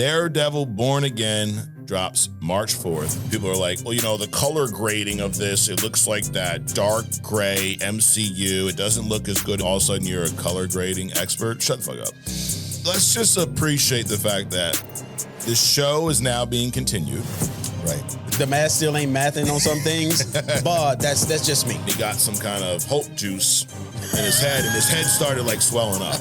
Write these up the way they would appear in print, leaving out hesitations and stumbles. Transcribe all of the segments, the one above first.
Daredevil Born Again drops March 4th. People are like, well, you know, the color grading of this, it looks like that dark gray MCU. It doesn't look as good. All of a sudden, you're a color grading expert. Shut the fuck up. Let's just appreciate the fact that the show is now being continued. Right. The math still ain't mathing on some things, but that's just me. He got some kind of hope juice in his head, and his head started like swelling up.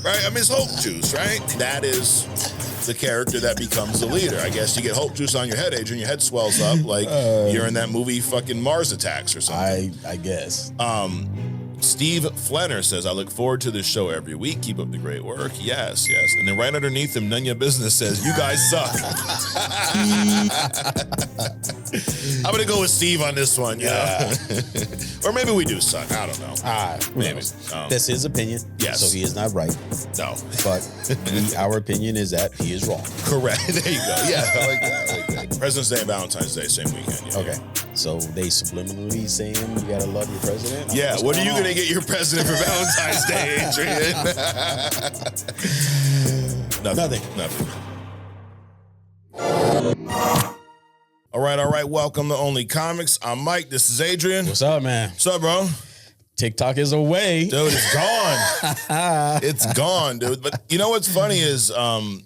Right? I mean, it's hope juice, right? That is the character that becomes the leader. I guess you get hope juice on your head, Adrian. Your head swells up like you're in that movie fucking Mars Attacks or something. I guess. Steve Flenner says, I look forward to this show every week. Keep up the great work. Yes, yes. And then right underneath him, None Your Business says, you guys suck. I'm going to go with Steve on this one, yeah. Or maybe we do suck. I don't know. Maybe. That's his opinion. Yes. So he is not right. No. But our opinion is that he is wrong. Correct. There you go. Yeah, I like that. President's Day and Valentine's Day, same weekend. Yeah, okay. Yeah. So they subliminally saying you got to love your president? Yeah. What are you going to get your president for Valentine's Day, Adrian? Nothing. All right. Welcome to Only Comics. I'm Mike. This is Adrian. What's up, man? What's up, bro? TikTok is away. Dude, it's gone. It's gone, dude. But you know what's funny is I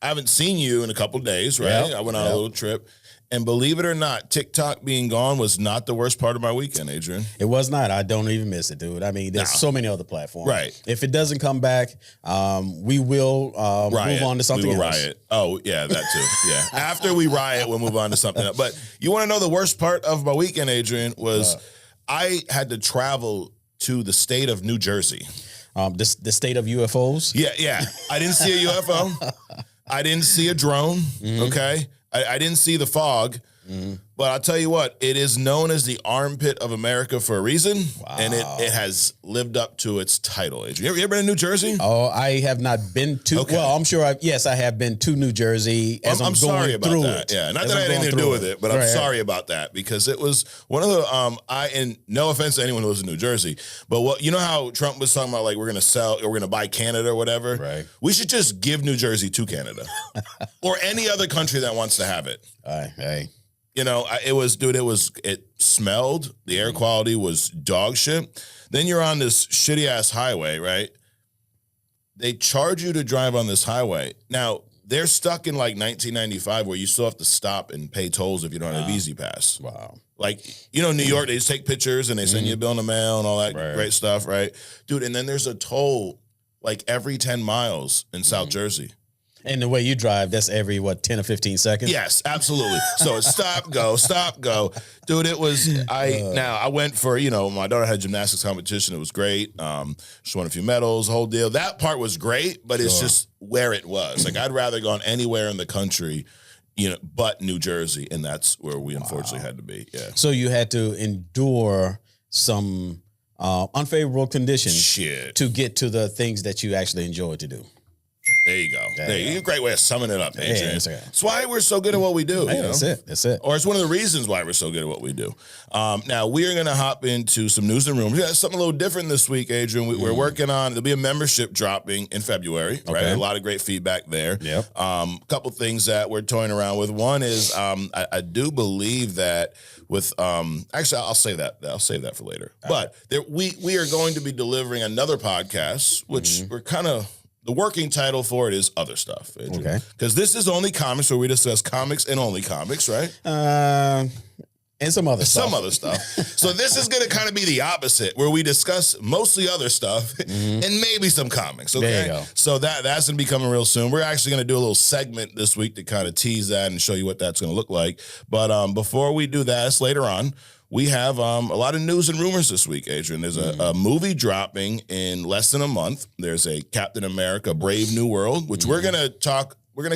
haven't seen you in a couple days, right? Yep. I went on a little trip. And believe it or not, TikTok being gone was not the worst part of my weekend, Adrian. It was not. I don't even miss it, dude. I mean, there's so many other platforms. Right. If it doesn't come back, we will move on to something else. Riot. Oh, yeah, that too. Yeah. After we riot, we'll move on to something else. But you want to know the worst part of my weekend, Adrian, was I had to travel to the state of New Jersey. The state of UFOs? Yeah. I didn't see a UFO. I didn't see a drone, okay? I didn't see the fog, but I'll tell you what, it is known as the armpit of America for a reason, and it has lived up to its title. Adrian, you ever been in New Jersey? Oh, I have not been to, well, I'm sure, yes, I have been to New Jersey as I'm sorry going about through that. it. Yeah, not that I had anything to do with it, but I'm sorry about that because it was one of the, and no offense to anyone who lives in New Jersey, but what, you know how Trump was talking about like we're going to sell, or we're going to buy Canada or whatever? Right. We should just give New Jersey to Canada or any other country that wants to have it. Hey. You know, it smelled, the air quality was dog shit. Then you're on this shitty ass highway, right? They charge you to drive on this highway. Now, they're stuck in like 1995 where you still have to stop and pay tolls if you don't have Easy Pass. Wow. Like, you know, New York, they just take pictures and they send you a bill in the mail and all that great stuff, right? Dude, and then there's a toll like every 10 miles in South Jersey. And the way you drive, that's every, 10 or 15 seconds? Yes, absolutely. So it's stop, go. Dude, it was, I went for, you know, my daughter had a gymnastics competition. It was great. She won a few medals, the whole deal. That part was great, but it's just where it was. Like, I'd rather gone anywhere in the country, you know, but New Jersey. And that's where we unfortunately had to be. Yeah. So you had to endure some unfavorable conditions to get to the things that you actually enjoy to do. There you go. A great way of summing it up, Adrian. Yeah, that's why we're so good at what we do. Hey, that's it. Or it's one of the reasons why we're so good at what we do. Now, we are going to hop into some news and rumors. We got something a little different this week, Adrian. We're working on, there'll be a membership dropping in February, right? A lot of great feedback there. Yep. A couple things that we're toying around with. One is I do believe that with, actually, I'll say that. I'll save that for later. But we are going to be delivering another podcast, which we're kind of, the working title for it is Other Stuff. Adrian. Okay. Because this is Only Comics, where we discuss comics and only comics, right? And some other stuff. Some other stuff. So this is going to kind of be the opposite, where we discuss mostly other stuff and maybe some comics, okay? There you go. So that's going to be coming real soon. We're actually going to do a little segment this week to kind of tease that and show you what that's going to look like. But before we do that, it's later on. We have a lot of news and rumors this week, Adrian. There's a movie dropping in less than a month. There's a Captain America Brave New World, which we're going to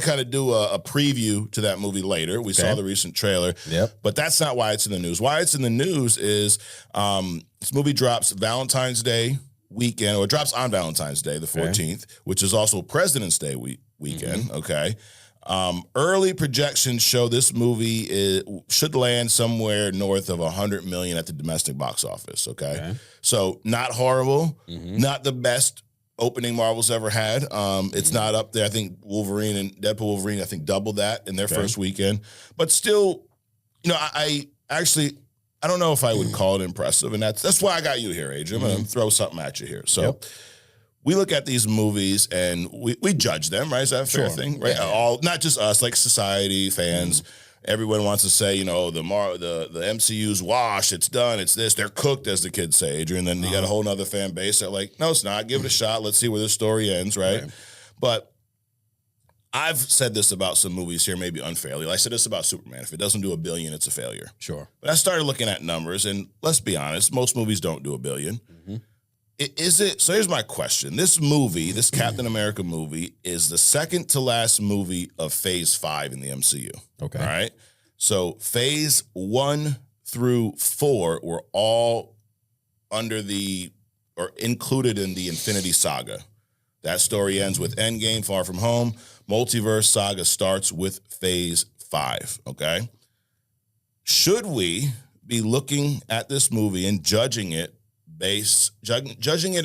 kind of do a preview to that movie later. We saw the recent trailer. Yep. But that's not why it's in the news. Why it's in the news is this movie drops Valentine's Day weekend, or it drops on Valentine's Day, the 14th, which is also President's Day weekend, okay? Early projections show this movie should land somewhere north of $100 million at the domestic box office. Okay, so not horrible, not the best opening Marvel's ever had. It's not up there. I think Wolverine and Deadpool Wolverine, I think doubled that in their first weekend. But still, I actually, I don't know if I would call it impressive. And that's why I got you here, Adrian. I'm going to throw something at you here. So we look at these movies and we judge them, right? Is that a fair thing? Right? All, not just us, like society, fans. Everyone wants to say, the MCU's washed, it's done, it's this, they're cooked, as the kids say, Adrian. Then you got a whole nother fan base that like, no, it's not. Give it a shot. Let's see where this story ends, right? But I've said this about some movies here, maybe unfairly. I said this about Superman. If it doesn't do $1 billion, it's a failure. Sure. But I started looking at numbers, and let's be honest, most movies don't do $1 billion. So here's my question. This movie, this Captain America movie, is the second to last movie of Phase 5 in the MCU. Okay. All right? So Phase 1 through 4 were all included in the Infinity Saga. That story ends with Endgame, Far From Home. Multiverse Saga starts with Phase 5, okay? Should we be looking at this movie and judging it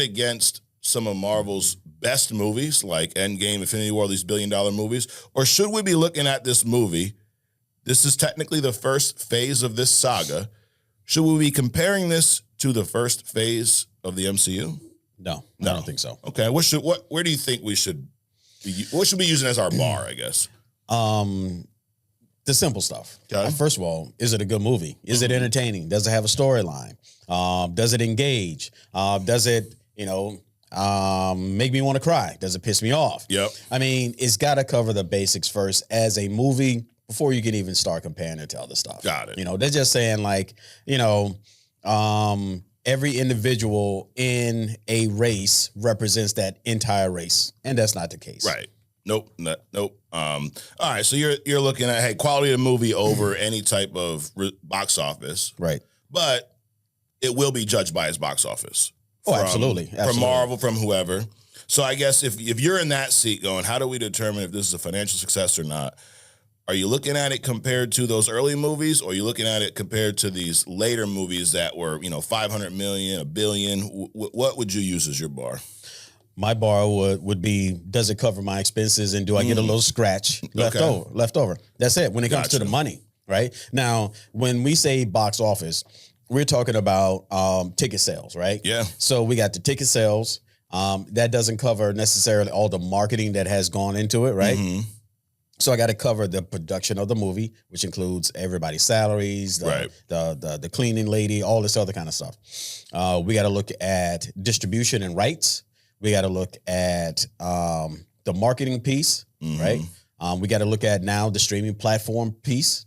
against some of Marvel's best movies like Endgame, Infinity War, these billion-dollar movies? Or should we be looking at this movie? This is technically the first phase of this saga. Should we be comparing this to the first phase of the MCU? No, I don't think so. Okay, where do you think we should be? What should we be using as our bar, I guess? The simple stuff. Okay. First of all, is it a good movie? Is it entertaining? Does it have a storyline? Does it engage? Does it, make me want to cry? Does it piss me off? Yep. I mean, it's got to cover the basics first as a movie before you can even start comparing it to other stuff. Got it. They're just saying like, every individual in a race represents that entire race, and that's not the case. Right. Nope. All right. So you're looking at quality of the movie over any type of box office, right? But it will be judged by its box office. Absolutely. From Marvel, from whoever. So I guess if you're in that seat, going, how do we determine if this is a financial success or not? Are you looking at it compared to those early movies, or are you looking at it compared to these later movies that were, 500 million, $1 billion? What would you use as your bar? My bar would be, does it cover my expenses, and do I get a little scratch left over? That's it. When it comes to the money, right? Now, when we say box office, we're talking about ticket sales, right? Yeah. So we got the ticket sales. That doesn't cover necessarily all the marketing that has gone into it, right? Mm-hmm. So I got to cover the production of the movie, which includes everybody's salaries, the cleaning lady, all this other kind of stuff. We got to look at distribution and rights. We got to look at the marketing piece, right? We got to look at now the streaming platform piece,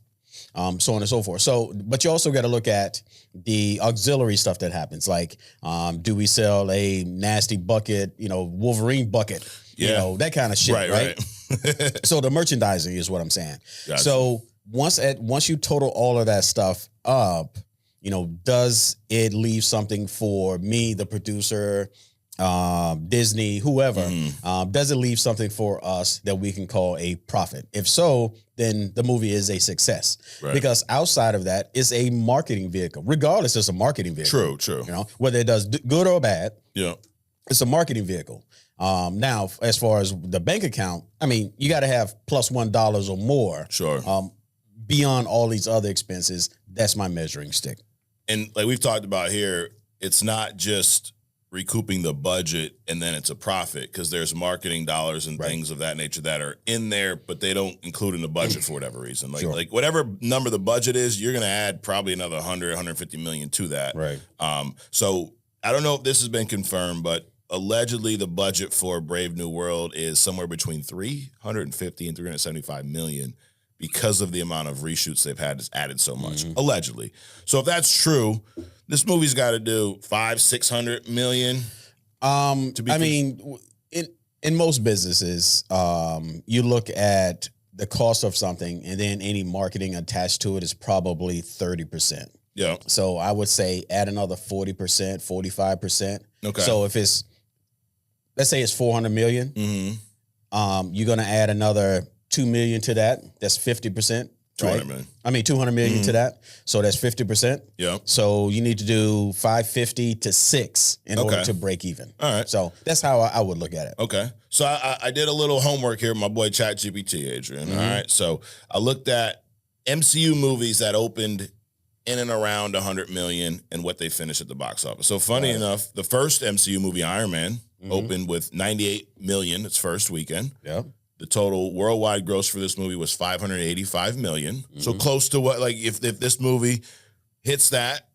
so on and so forth. So, but you also got to look at the auxiliary stuff that happens. Like, do we sell a nasty bucket, Wolverine bucket, that kind of shit, right? So the merchandising is what I'm saying. Gotcha. So once you total all of that stuff up, does it leave something for me, the producer, Disney, whoever, does it leave something for us that we can call a profit? If so, then the movie is a success. Right. Because outside of that, it's a marketing vehicle. Regardless, it's a marketing vehicle. True. Whether it does good or bad, it's a marketing vehicle. Now, as far as the bank account, I mean, you got to have plus $1 or more. Sure. Beyond all these other expenses, that's my measuring stick. And like we've talked about here, it's not just recouping the budget and then it's a profit, because there's marketing dollars and things of that nature that are in there, but they don't include in the budget for whatever reason. Like whatever number the budget is, you're going to add probably another 150 million to that. Right. So I don't know if this has been confirmed, but allegedly the budget for Brave New World is somewhere between 350 and 375 million because of the amount of reshoots they've had that's added so much, allegedly. So if that's true, this movie's got to do 500-600 million. In most businesses, you look at the cost of something, and then any marketing attached to it is probably 30%. Yeah. So I would say add another 40%, 45%. Okay. So if it's, let's say it's 400 million, you're going to add another 2 million to that. That's 50%. 200 million. I mean, 200 million to that. So that's 50%. Yeah. So you need to do 550 to 6 in order to break even. All right. So that's how I would look at it. Okay. So I did a little homework here with my boy ChatGPT, Adrian. All right. So I looked at MCU movies that opened in and around 100 million and what they finished at the box office. So funny enough, the first MCU movie, Iron Man, opened with 98 million its first weekend. Yeah. The total worldwide gross for this movie was 585 million. So close to what, like, if this movie hits that,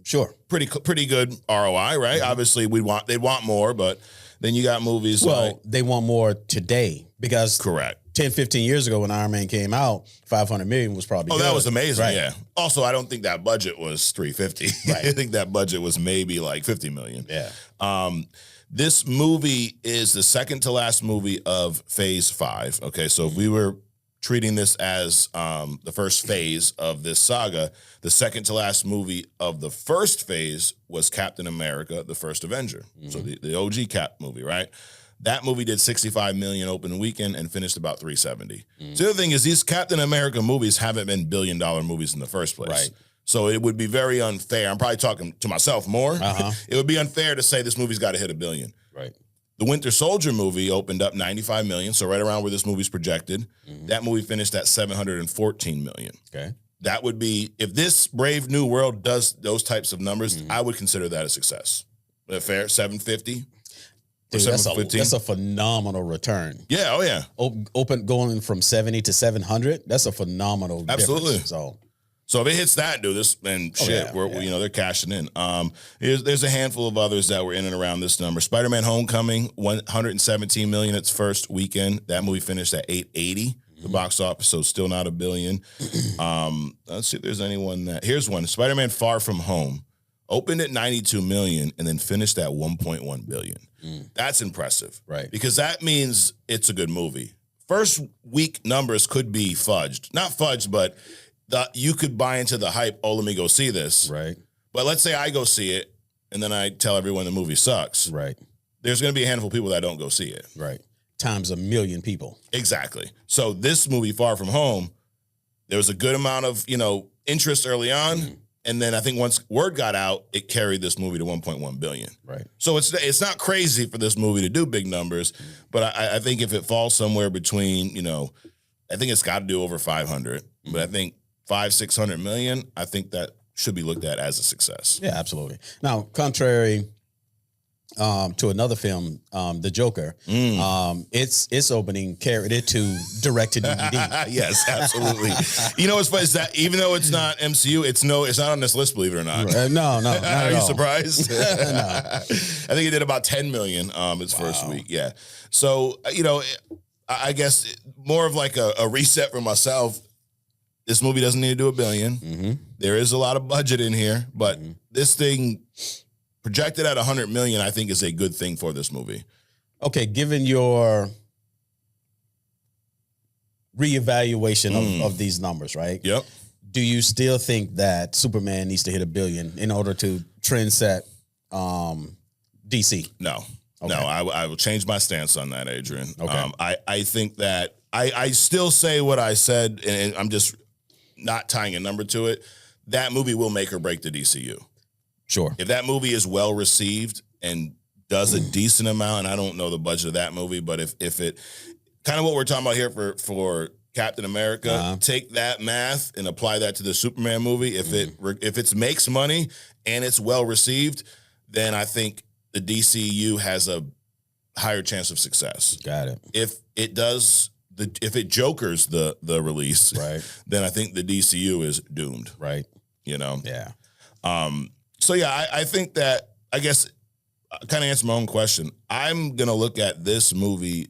sure, pretty good ROI, right? Obviously, they'd want more, but then you got movies they want more today because correct. 10, 15 years ago when Iron Man came out, 500 million was probably good. That was amazing, right. Yeah. Also, I don't think that budget was 350. Right. I think that budget was maybe like 50 million. Yeah. This movie is the second to last movie of Phase 5. Okay, so if we were treating this as the first phase of this saga, the second to last movie of the first phase was Captain America, the First Avenger. So the OG Cap movie, right? That movie did 65 million opening weekend and finished about 370. So the other thing is these Captain America movies haven't been billion-dollar movies in the first place. Right. So it would be very unfair. I'm probably talking to myself more. It would be unfair to say this movie's got to hit $1 billion. Right. The Winter Soldier movie opened up 95 million, so right around where this movie's projected. That movie finished at 714 million. Okay. That would be, if this Brave New World does those types of numbers, I would consider that a success. Is that fair? 750? Dude, that's a phenomenal return. Yeah, oh yeah. Open going from 70 to 700, that's a phenomenal Absolutely. difference. So if it hits that, dude, they're cashing in. There's a handful of others that were in and around this number. Spider-Man: Homecoming, 117 million its first weekend. That movie finished at 880, the box office, so still not $1 billion. Let's see if there's anyone that. Here's one: Spider-Man: Far From Home opened at 92 million and then finished at 1.1 billion. That's impressive, right? Because that means it's a good movie. First week numbers could be fudged, not fudged, but you could buy into the hype. Oh, let me go see this. Right. But let's say I go see it and then I tell everyone the movie sucks. Right. There's going to be a handful of people that don't go see it. Right. Times 1 million people. Exactly. So this movie, Far From Home, there was a good amount of, interest early on. And then I think once word got out, it carried this movie to 1.1 billion. Right. So it's not crazy for this movie to do big numbers, but I think if it falls somewhere between, I think it's got to do over 500, but I think 500-600 million, I think that should be looked at as a success. Yeah, absolutely. Now, contrary to another film, The Joker, its opening carried it to direct to DVD. Yes, absolutely. What's funny is that even though it's not MCU, it's not on this list, believe it or not. No, not Are you all. surprised? No. I think it did about 10 million its first week. Yeah. So, I guess more of like a reset for myself. This movie doesn't need to do $1 billion. There is a lot of budget in here, but this thing projected at 100 million, I think, is a good thing for this movie. Okay, given your reevaluation of these numbers, right? Yep. Do you still think that Superman needs to hit $1 billion in order to trend set DC? No. Okay. No, I will change my stance on that, Adrian. Okay. I think that I still say what I said, and I'm just not tying a number to it. That movie will make or break the DCU. Sure. If that movie is well received and does a decent amount, and I don't know the budget of that movie, but if it kind of what we're talking about here for Captain America, take that math and apply that to the Superman movie. If it makes money and it's well received, then I think the DCU has a higher chance of success. Got it. If it jokers the release, right, then I think the DCU is doomed. Right. Yeah. So yeah, I think that, I guess, kind of answer my own question. I'm gonna look at this movie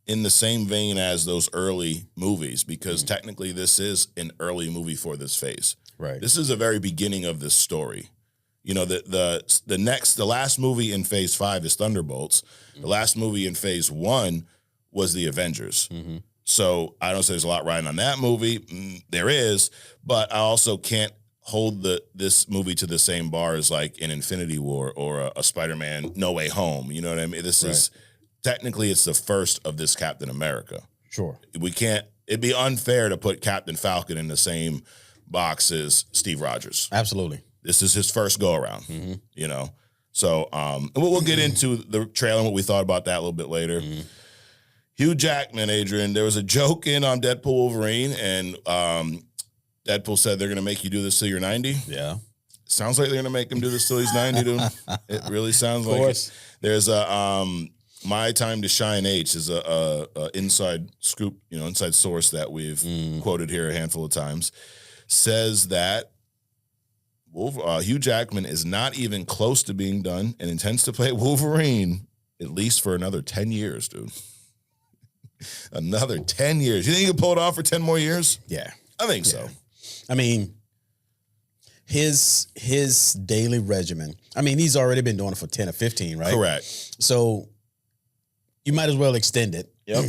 in the same vein as those early movies, because technically this is an early movie for this phase. Right. This is the very beginning of this story. The last movie in Phase 5 is Thunderbolts. The last movie in Phase 1 was The Avengers. So I don't say there's a lot riding on that movie. There is, but I also can't hold this movie to the same bar as like an Infinity War or a Spider-Man No Way Home. You know what I mean? This is technically it's the first of this Captain America. Sure. We can't it'd be unfair to put Captain Falcon in the same box as Steve Rogers. Absolutely. This is his first go around, you know. So we'll get into the trailer and what we thought about that a little bit later. Hugh Jackman, Adrian, there was a joke in Deadpool Wolverine, and Deadpool said they're going to make you do this till you're 90. Yeah. Sounds like they're going to make him do this till he's 90, dude. It really sounds like it. There's a My Time to Shine H is a inside scoop, you know, inside source that we've quoted here a handful of times, says that Hugh Jackman is not even close to being done and intends to play Wolverine at least for another 10 years, dude. Another 10 years. You think he can pull it off for 10 more years? Yeah. I think so. I mean, his daily regimen, I mean, he's already been doing it for 10 or 15, right? Correct. So you might as well extend it. Yep.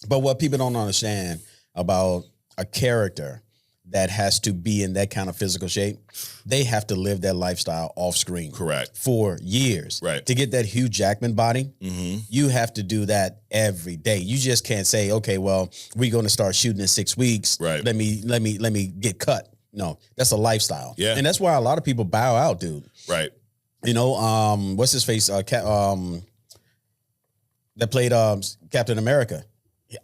But what people don't understand about a character that has to be in that kind of physical shape, they have to live that lifestyle off screen. Correct. For years. Right. To get that Hugh Jackman body, you have to do that every day. You just can't say, okay, well, we're going to start shooting in 6 weeks. Right. Let me get cut. No, that's a lifestyle. Yeah. And that's why a lot of people bow out, dude. Right. You know, what's his face? That played Captain America.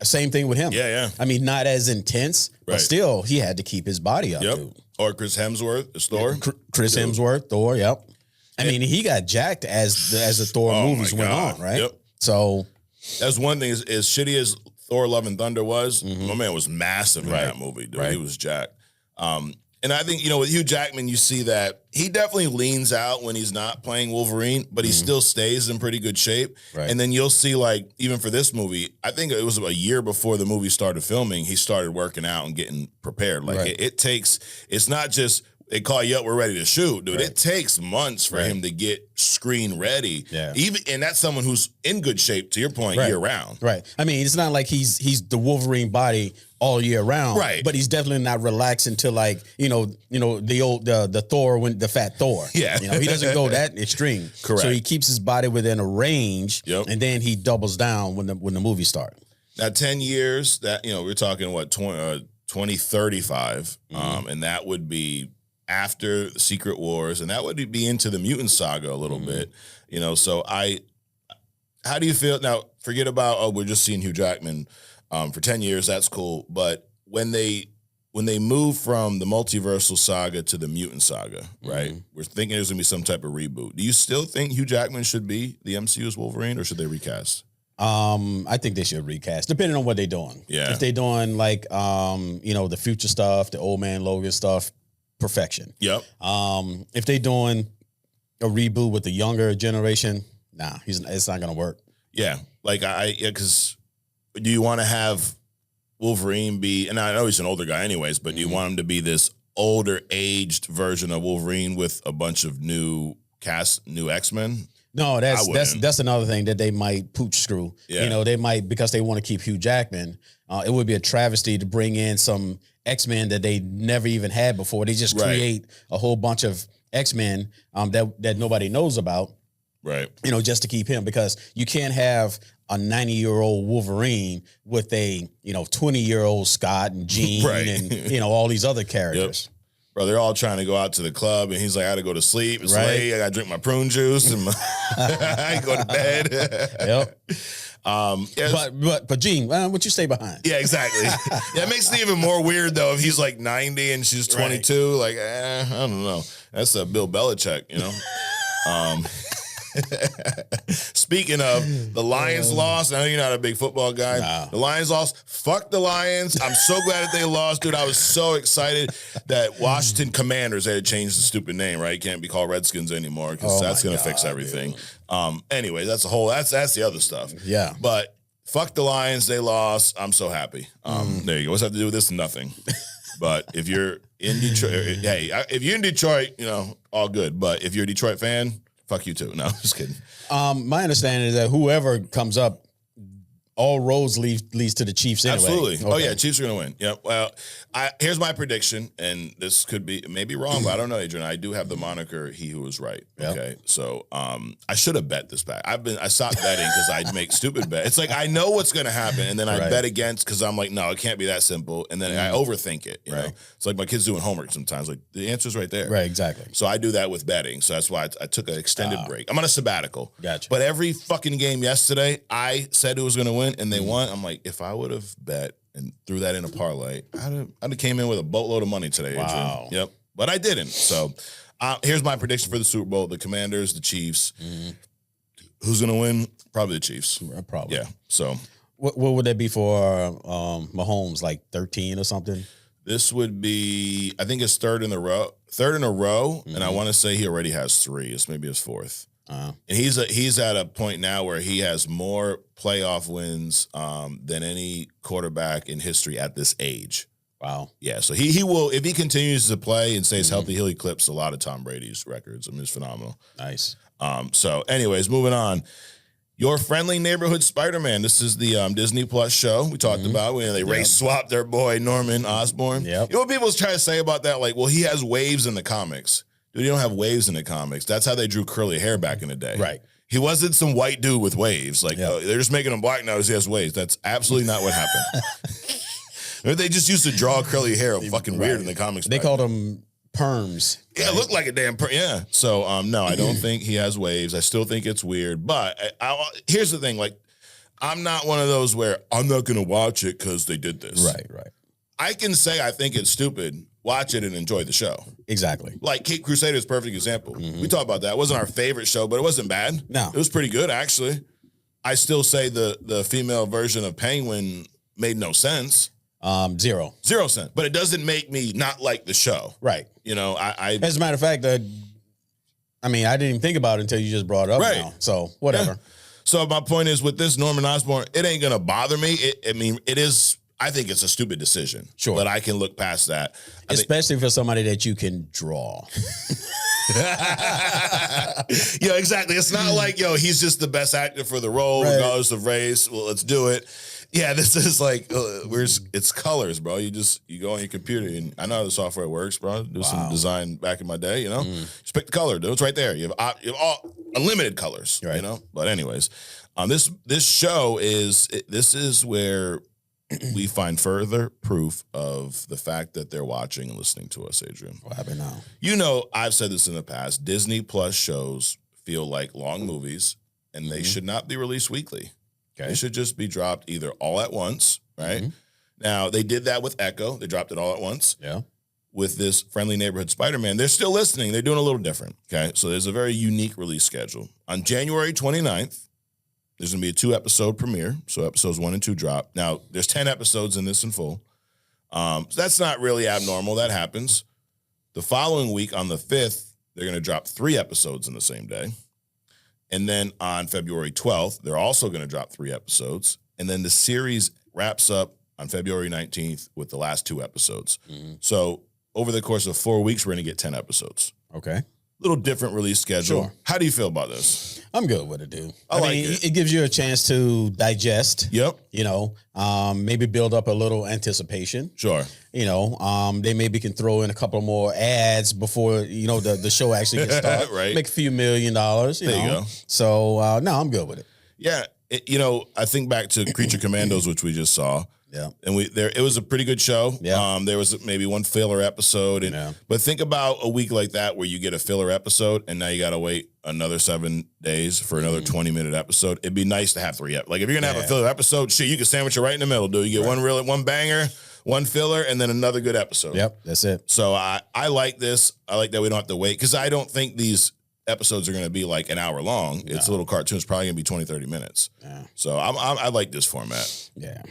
Same thing with him. Yeah, yeah. I mean, not as intense, but still, he had to keep his body up, dude. Or Chris Hemsworth, is Thor. Chris Hemsworth, Thor, yep. I mean, he got jacked as the Thor movies went on, right? Yep. So that's one thing. As shitty as Thor: Love and Thunder was, my man was massive in that movie, dude. He was jacked. And I think, you know, with Hugh Jackman, you see that he definitely leans out when he's not playing Wolverine, but he still stays in pretty good shape. Right. And then you'll see, like, even for this movie, I think it was a year before the movie started filming, he started working out and getting prepared. Like, it takes, it's not just, they call you up, we're ready to shoot, dude. It takes months for him to get screen ready. Yeah. And that's someone who's in good shape, to your point, year round. Right. I mean, it's not like he's the Wolverine body all year round. Right. But he's definitely not relaxing to, like, you know, the Thor, when the fat Thor. Yeah. You know, he doesn't go that extreme. Correct. So he keeps his body within a range. Yep. And then he doubles down when the movie starts. Now, 10 years, that, you know, we're talking, what, 2035, and that would be after Secret Wars, and that would be into the mutant saga a little bit, you know. So how do you feel now? Forget about we're just seeing Hugh Jackman for 10 years. That's cool, but when they move from the multiversal saga to the mutant saga, right? We're thinking there's gonna be some type of reboot. Do you still think Hugh Jackman should be the MCU's Wolverine, or should they recast? I think they should recast, depending on what they're doing. Yeah. If they're doing, like, you know, the future stuff, the Old Man Logan stuff, perfection. Yep. If they doing a reboot with the younger generation, nah, it's not gonna work. Yeah, like because do you want to have Wolverine be? And I know he's an older guy, anyways, but do you want him to be this older, aged version of Wolverine with a bunch of new X-Men? No, that's another thing that they might pooch screw. Yeah. You know, they might, because they want to keep Hugh Jackman. It would be a travesty to bring in some X-Men that they never even had before. They just create a whole bunch of X-Men that nobody knows about. Right. You know, just to keep him, because you can't have a 90-year-old Wolverine with a, you know, 20-year-old Scott and Jean and, you know, all these other characters. Yep. Bro, they're all trying to go out to the club, and he's like, I got to go to sleep. It's late. I got to drink my prune juice, and I go to bed. Yep. Yes. But Jean, what you stay behind? Yeah, exactly. Yeah, it makes it even more weird, though, if he's like 90 and she's 22. Like, I don't know. That's a Bill Belichick, you know? Speaking of, the Lions lost. I know you're not a big football guy. No. The Lions lost. Fuck the Lions. I'm so glad that they lost, dude. I was so excited that Washington Commanders, they had changed the stupid name, right? Can't be called Redskins anymore, because that's going to fix everything. Anyway, that's the other stuff. Yeah. But fuck the Lions. They lost. I'm so happy. There you go. What's that have to do with this? Nothing. But if you're in Detroit, hey, if you're in Detroit, you know, all good. But if you're a Detroit fan, fuck you too. No, just kidding. My understanding is that whoever comes up all roads leads to the Chiefs anyway. Absolutely. Okay. Oh, yeah, Chiefs are going to win. Yeah. Well, here's my prediction, and this could be maybe wrong, but I don't know, Adrian. I do have the moniker "He Who Was Right." Okay. Yep. So I should have bet this back. I stopped betting because I make stupid bets. It's like I know what's going to happen, and then I bet against because I'm like, no, it can't be that simple. And then I overthink it. You know? It's like my kids doing homework sometimes. Like the answer's right there. Right, exactly. So I do that with betting. So that's why I took an extended break. I'm on a sabbatical. Gotcha. But every fucking game yesterday, I said who was going to win, and they won. I'm like, if I would have bet and threw that in a parlay, I'd have came in with a boatload of money today, Adrian. Wow. Yep. But I didn't. So here's my prediction for the Super Bowl. The Commanders, the Chiefs. Who's going to win? Probably the Chiefs. Probably. Yeah. So what would that be for Mahomes, like 13 or something? this would be, I think it's third in a row. And I want to say he already has 3. It's maybe his 4th. And he's at a point now where he has more playoff wins than any quarterback in history at this age. Wow. Yeah, so he will, if he continues to play and stays healthy, he'll eclipse a lot of Tom Brady's records. I mean, it's phenomenal. Nice. So anyways, moving on. Your Friendly Neighborhood Spider-Man. This is the Disney Plus show we talked about when they race swapped their boy Norman Osborn. Yep. You know what people try to say about that? Like, well, he has waves in the comics. Dude, he don't have waves in the comics. That's how they drew curly hair back in the day. Right. He wasn't some white dude with waves. Like, they're just making him black now because he has waves. That's absolutely not what happened. They just used to draw curly hair fucking weird in the comics. They called them perms. Yeah, it looked like a damn perm. Yeah. So, no, I don't think he has waves. I still think it's weird. But here's the thing. Like, I'm not one of those where I'm not going to watch it because they did this. Right. I can say I think it's stupid. Watch it and enjoy the show. Exactly. Like Cape Crusader is a perfect example. We talked about that. It wasn't our favorite show, but it wasn't bad. No. It was pretty good, actually. I still say the female version of Penguin made no sense. 0 cents. But it doesn't make me not like the show. Right. You know, I as a matter of fact, I didn't even think about it until you just brought it up now. So whatever. Yeah. So my point is with this Norman Osborn, it ain't gonna bother me. It is. I think it's a stupid decision. Sure. But I can look past that. Especially for somebody that you can draw. Yeah, exactly. It's not like, he's just the best actor for the role, regardless of race. Well, let's do it. Yeah, this is like, it's colors, bro. You go on your computer, and I know how the software works, bro. Do some design back in my day, Just pick the color, dude. It's right there. You have all unlimited colors, right. But anyways, this show this is where we find further proof of the fact that they're watching and listening to us, Adrian. What happened now? I've said this in the past. Disney Plus shows feel like long movies, and they should not be released weekly. Okay. They should just be dropped either all at once, right? Now, they did that with Echo. They dropped it all at once. Yeah. With this Friendly Neighborhood Spider-Man, they're still listening. They're doing a little different, okay? So there's a very unique release schedule. On January 29th, there's going to be a 2-episode premiere. So episodes 1 and 2 drop. Now, there's 10 episodes in this in full. So that's not really abnormal. That happens. The following week, on the 5th, they're going to drop 3 episodes in the same day. And then on February 12th, they're also going to drop 3 episodes. And then the series wraps up on February 19th with the last 2 episodes. So over the course of 4 weeks, we're going to get 10 episodes. Okay. Little different release schedule. Sure. How do you feel about this? I'm good with it, dude. I like it. It gives you a chance to digest. Yep. Maybe build up a little anticipation. Sure. They maybe can throw in a couple more ads before, the show actually gets started. Right. Make a few $1 million. There you go. So, no, I'm good with it. Yeah. I think back to Creature Commandos, which we just saw. Yeah. And it was a pretty good show. Yeah. There was maybe one filler episode. But think about a week like that where you get a filler episode and now you got to wait another 7 days for another 20-minute episode. It'd be nice to have 3 Like if you're going to have a filler episode, shit, you can sandwich it right in the middle, dude. You get one banger, one filler, and then another good episode. Yep, that's it. So I like this. I like that we don't have to wait because I don't think these episodes are going to be like an hour long. No. It's a little cartoon. It's probably going to be 20, 30 minutes. Yeah. So I like this format. Yeah.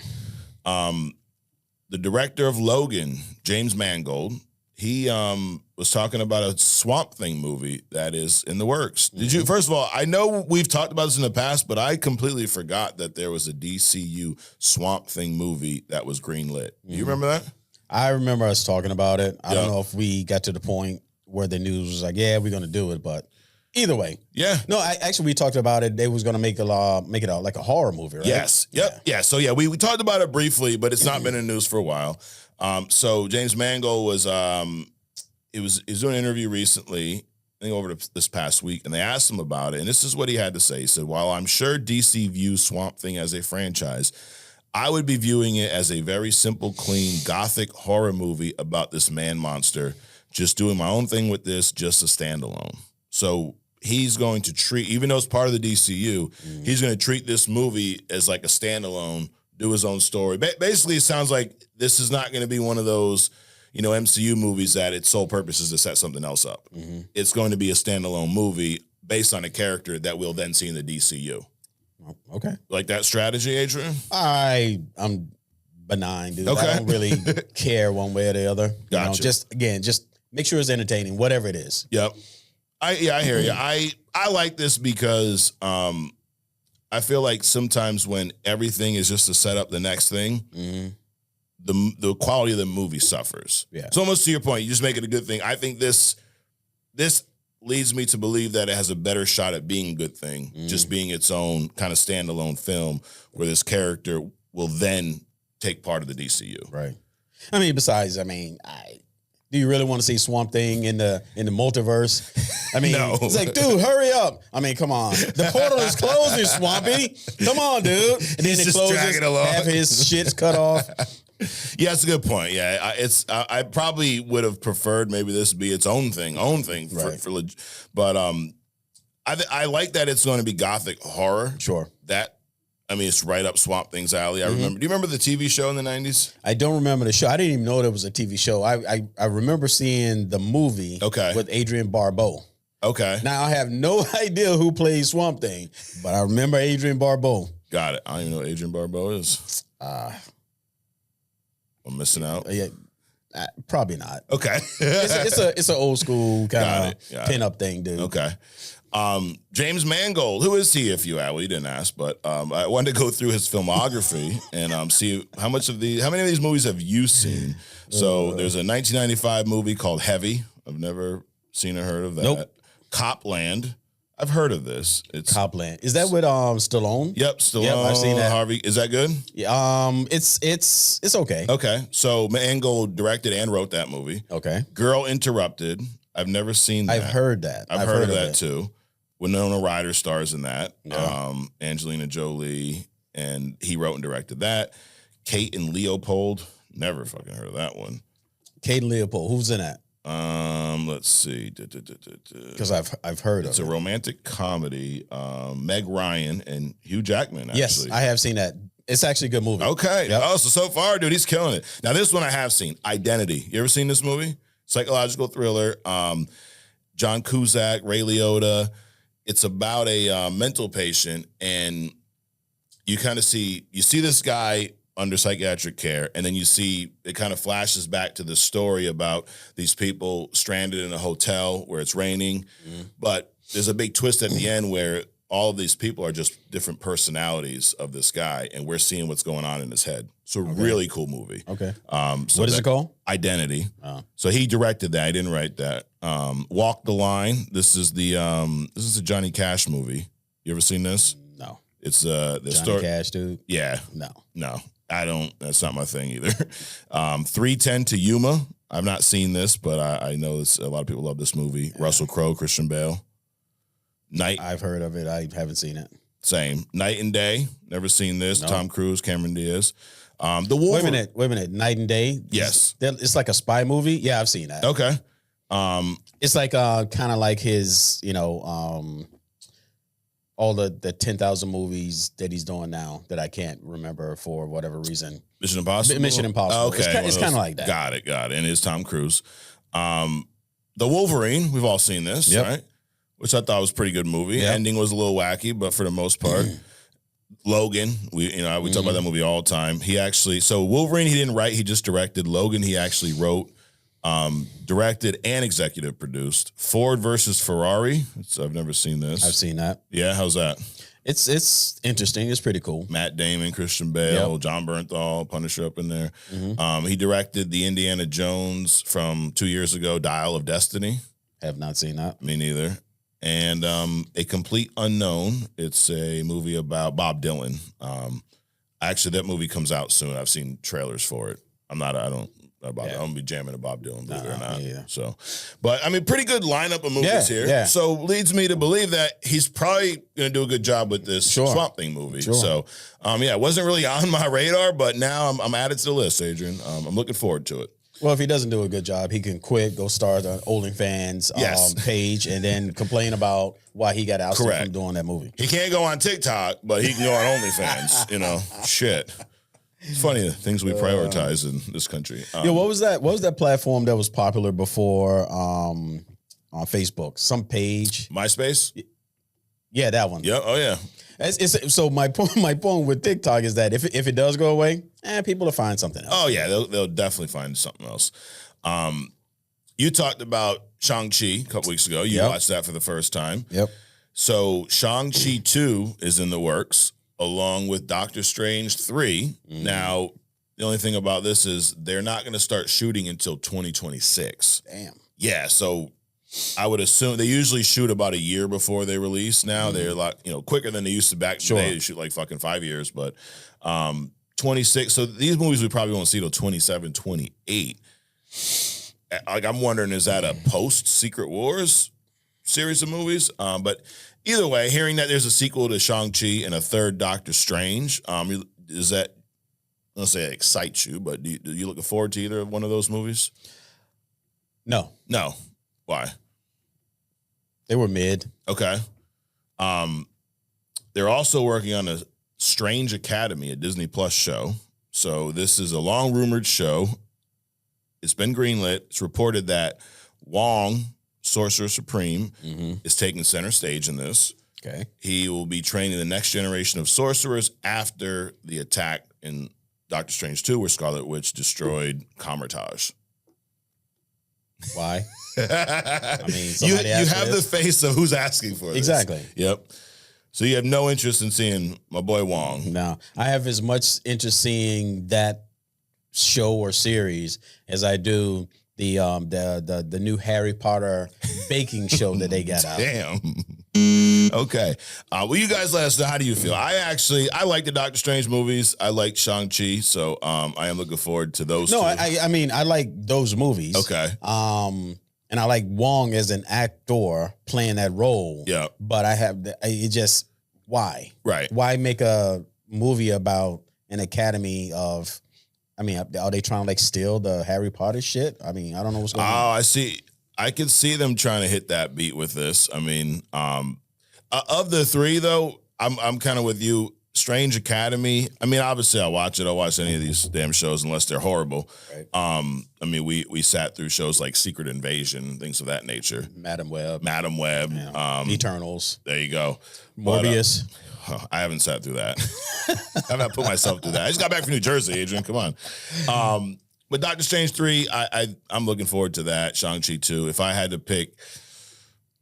The director of Logan, James Mangold, he was talking about a Swamp Thing movie that is in the works. Did you? First of all, I know we've talked about this in the past, but I completely forgot that there was a DCU Swamp Thing movie that was greenlit. Do you remember that? I remember us talking about it. I don't know if we got to the point where the news was like, yeah, we're going to do it, but Either way. Yeah. No, actually we talked about it. They was going to make it like a horror movie, right? Yes. Yep. Yeah. So yeah, we talked about it briefly, but it's not been in the news for a while. So James Mangold was he was doing an interview recently, I think over this past week, and they asked him about it, and this is what he had to say. He said, "While I'm sure DC views Swamp Thing as a franchise, I would be viewing it as a very simple, clean, gothic horror movie about this man monster, just doing my own thing with this, just a standalone." So he's going to treat, even though it's part of the DCU, he's going to treat this movie as like a standalone, do his own story. Basically, it sounds like this is not going to be one of those, MCU movies that its sole purpose is to set something else up. It's going to be a standalone movie based on a character that we'll then see in the DCU. Okay. Like that strategy, Adrian? I'm benign, dude. Okay. I don't really care one way or the other. Gotcha. Just make sure it's entertaining, whatever it is. Yep. I hear you. I like this because I feel like sometimes when everything is just to set up the next thing, the quality of the movie suffers. Yeah. It's almost to your point. You just make it a good thing. I think this leads me to believe that it has a better shot at being a good thing, just being its own kind of standalone film where this character will then take part of the DCU. Right. I mean, besides, do you really want to see Swamp Thing in the multiverse? I mean, No. It's like, dude, hurry up. I mean, come on. The portal is closing, Swampy. Come on, dude. And then it just closes, dragging along. half his shit's cut off. Yeah, that's a good point. Yeah, I probably would have preferred maybe this be its own thing. Right. But I like that it's going to be gothic horror. Sure. It's right up Swamp Thing's alley. I remember. Do you remember the TV show in the 90s? I don't remember the show. I didn't even know there was a TV show. I remember seeing the movie with Adrian Barbeau. Okay. Now, I have no idea who plays Swamp Thing, but I remember Adrian Barbeau. Got it. I don't even know what Adrian Barbeau is. I'm missing out. Yeah, probably not. Okay. It's an old school kind of pin-up thing, dude. Okay. James Mangold, who is he, if you ask? Well, you didn't ask, but I wanted to go through his filmography and see how many of these movies have you seen? So there's a 1995 movie called Heavy. I've never seen or heard of that. Nope. Copland. I've heard of this. It's Copland. Is that with Stallone? Yep, Stallone. Yep, I've seen that. Harvey. Is that good? Yeah. It's okay. Okay. So Mangold directed and wrote that movie. Okay. Girl Interrupted. I've never seen that. I've heard that. I've heard of that too. Winona Ryder stars in that. Yeah. Angelina Jolie, and he wrote and directed that. Kate and Leopold. Never fucking heard of that one. Kate and Leopold. Who's in that? Let's see. Because I've heard of it. It's a romantic comedy. Meg Ryan and Hugh Jackman, actually. Yes, I have seen that. It's actually a good movie. Okay. Yep. Oh, so far, dude, he's killing it. Now, this one I have seen. Identity. You ever seen this movie? Psychological thriller. John Cusack, Ray Liotta. It's about a mental patient, and you kind of see this guy under psychiatric care, and then you see it kind of flashes back to the story about these people stranded in a hotel where it's raining, but there's a big twist at the end where all of these people are just different personalities of this guy, and we're seeing what's going on in his head. So really cool movie. Okay. So what is it called? Identity. Oh. So he directed that. I didn't write that. Walk the Line. This is a Johnny Cash movie. You ever seen this? No. It's the Johnny story. Cash, dude? Yeah. No. I don't. That's not my thing either. 3:10 to Yuma. I've not seen this, but I know a lot of people love this movie. Yeah. Russell Crowe, Christian Bale. I've heard of it. I haven't seen it. Same. Night and Day. Never seen this. No. Tom Cruise, Cameron Diaz. The Wolverine. Wait a minute. Night and Day. Yes. It's like a spy movie. Yeah, I've seen that. Okay. It's like kind of like his, all the 10,000 movies that he's doing now that I can't remember for whatever reason. Mission Impossible? Mission Impossible. Okay. It's kind of like that. Got it. And it's Tom Cruise. The Wolverine, we've all seen this, right? Which I thought was a pretty good movie. Yep. Ending was a little wacky, but for the most part. Logan, we talk about that movie all the time. So Wolverine he didn't write, he just directed. Logan he actually wrote, directed, and executive produced. Ford versus Ferrari. I've never seen this. I've seen that. Yeah, how's that? It's interesting. It's pretty cool. Matt Damon, Christian Bale, John Bernthal, Punisher up in there. He directed the Indiana Jones from 2 years ago, Dial of Destiny. Have not seen that. Me neither. and A Complete Unknown. It's a movie about Bob Dylan. Actually, that movie comes out soon. I've seen trailers for it. I don't be jamming to Bob Dylan, believe it or not. Yeah. So, but I mean, pretty good lineup of movies here. Yeah. So leads me to believe that he's probably going to do a good job with this Swamp Thing movie. Sure. So, it wasn't really on my radar, but now I'm added to the list, Adrian. I'm looking forward to it. Well, if he doesn't do a good job, he can quit, go start an OnlyFans page, and then complain about why he got ousted from doing that movie. He can't go on TikTok, but he can go on OnlyFans. Shit. It's funny the things we prioritize in this country. What was that? What was that platform that was popular before on Facebook? Some page, MySpace. Yeah, that one. Yeah. Oh yeah. So my point with TikTok is that if it does go away, people will find something else. Oh yeah, they'll definitely find something else. You talked about Shang-Chi a couple weeks ago. You watched that for the first time. Yep. So Shang-Chi 2 is in the works, along with Doctor Strange 3. Now, the only thing about this is they're not going to start shooting until 2026. Damn. Yeah, so I would assume they usually shoot about a year before they release. Now they're like, quicker than they used to back in the day. They shoot like fucking 5 years, but 26. So these movies we probably won't see till 27, 28. Like I'm wondering, is that a post Secret Wars series of movies? But either way, hearing that there's a sequel to Shang-Chi and a third Doctor Strange, is that, let's say it excites you, but do you looking forward to either one of those movies? No. Why? They were mid. Okay. They're also working on a Strange Academy, a Disney Plus show. So this is a long rumored show. It's been greenlit. It's reported that Wong, Sorcerer Supreme, is taking center stage in this. Okay. He will be training the next generation of sorcerers after the attack in Doctor Strange 2, where Scarlet Witch destroyed Kamar-Taj. Why? I mean, you have the face of who's asking for this. Exactly. Yep. So you have no interest in seeing my boy Wong. No, I have as much interest seeing that show or series as I do the new Harry Potter baking show that they got out. Damn. Okay. Well, you guys let us know. How do you feel? I like the Doctor Strange movies. I like Shang-Chi, so I am looking forward to those. No, I mean, I like those movies. Okay. And I like Wong as an actor playing that role. Yeah. But why? Right. Why make a movie about an academy of, are they trying to steal the Harry Potter shit? I mean, I don't know what's going on. Oh, I see. I could see them trying to hit that beat with this. I mean, of the three though, I'm kind of with you. Strange Academy. I mean, obviously I'll watch it. I'll watch any of these damn shows unless they're horrible. Right. We sat through shows like Secret Invasion, things of that nature. Madam Web. Yeah. Eternals. There you go. Morbius. I haven't sat through that. I've not put myself through that. I just got back from New Jersey, Adrian. Come on. But Doctor Strange 3, I'm looking forward to that. Shang-Chi 2. If I had to pick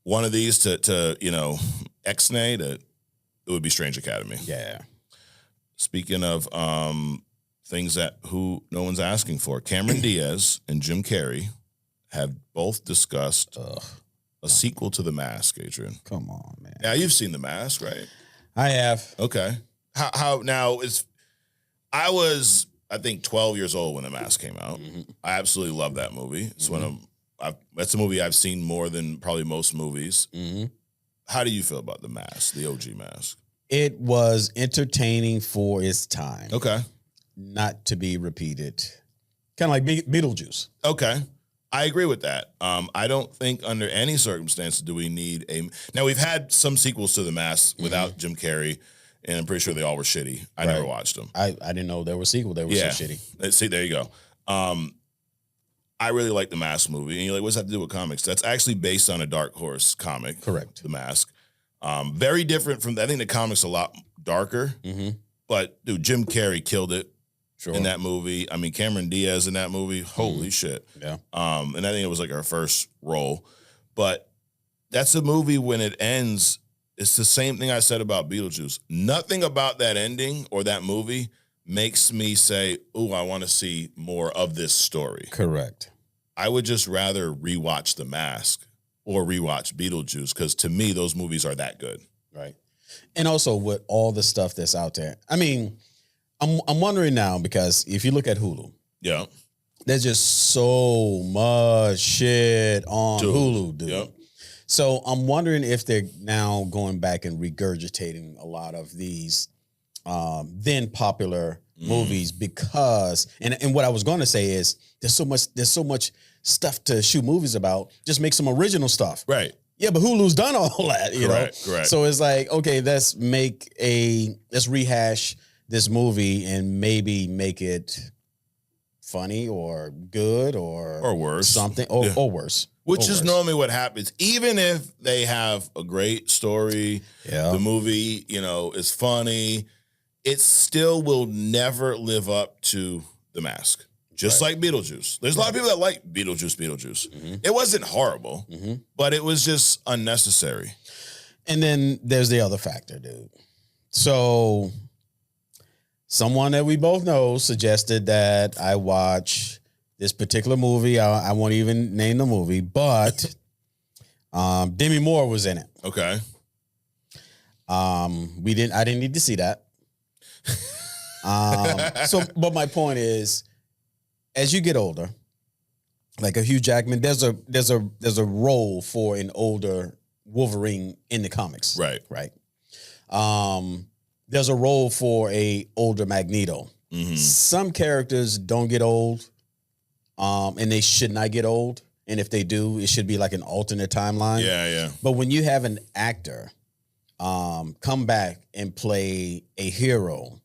one of these to X-nay, it would be Strange Academy. Yeah. Speaking of things that no one's asking for, Cameron Diaz and Jim Carrey have both discussed a sequel to The Mask, Adrian. Come on, man. Now, you've seen The Mask, right? I have. Okay. How now I was, I think, 12 years old when The Mask came out. I absolutely love that movie. It's that's a movie I've seen more than probably most movies. How do you feel about The Mask, the OG Mask? It was entertaining for its time. Okay. Not to be repeated. Kind of like Beetlejuice. Okay. I agree with that. I don't think under any circumstances do we need Now, we've had some sequels to The Mask without Jim Carrey, and I'm pretty sure they all were shitty. I never watched them. I didn't know there were sequels. They were so shitty. See, there you go. I really like The Mask movie. And you're like, what's that to do with comics? That's actually based on a Dark Horse comic. Correct. The Mask. Very different from, I think the comic's a lot darker. But, dude, Jim Carrey killed it in that movie. I mean, Cameron Diaz in that movie, holy shit. Yeah. And I think it was like our first role. But that's a movie when it ends, it's the same thing I said about Beetlejuice. Nothing about that ending or that movie makes me say, ooh, I want to see more of this story. Correct. I would just rather rewatch The Mask or rewatch Beetlejuice, because to me, those movies are that good. Right. And also with all the stuff that's out there. I mean, I'm wondering now, because if you look at Hulu, Yeah. there's just so much shit on Hulu, dude. Yep. So I'm wondering if they're now going back and regurgitating a lot of these then popular movies, because and what I was going to say is there's so much stuff to shoot movies about. Just make some original stuff. Right. Yeah, but Hulu's done all that, you know. Correct. So it's like, okay, let's rehash this movie and maybe make it funny or good or worse. something or worse. Which is normally what happens. Even if they have a great story, the movie, is funny, it still will never live up to The Mask. Just like Beetlejuice. There's a lot of people that like Beetlejuice. Mm-hmm. It wasn't horrible, but it was just unnecessary. And then there's the other factor, dude. So someone that we both know suggested that I watch this particular movie. I won't even name the movie, but Demi Moore was in it. Okay. I didn't need to see that. But my point is, as you get older, like a Hugh Jackman, there's a role for an older Wolverine in the comics. Right. There's a role for a older Magneto. Mm-hmm. Some characters don't get old, and they should not get old. And if they do, it should be like an alternate timeline. Yeah. But when you have an actor come back and play a hero,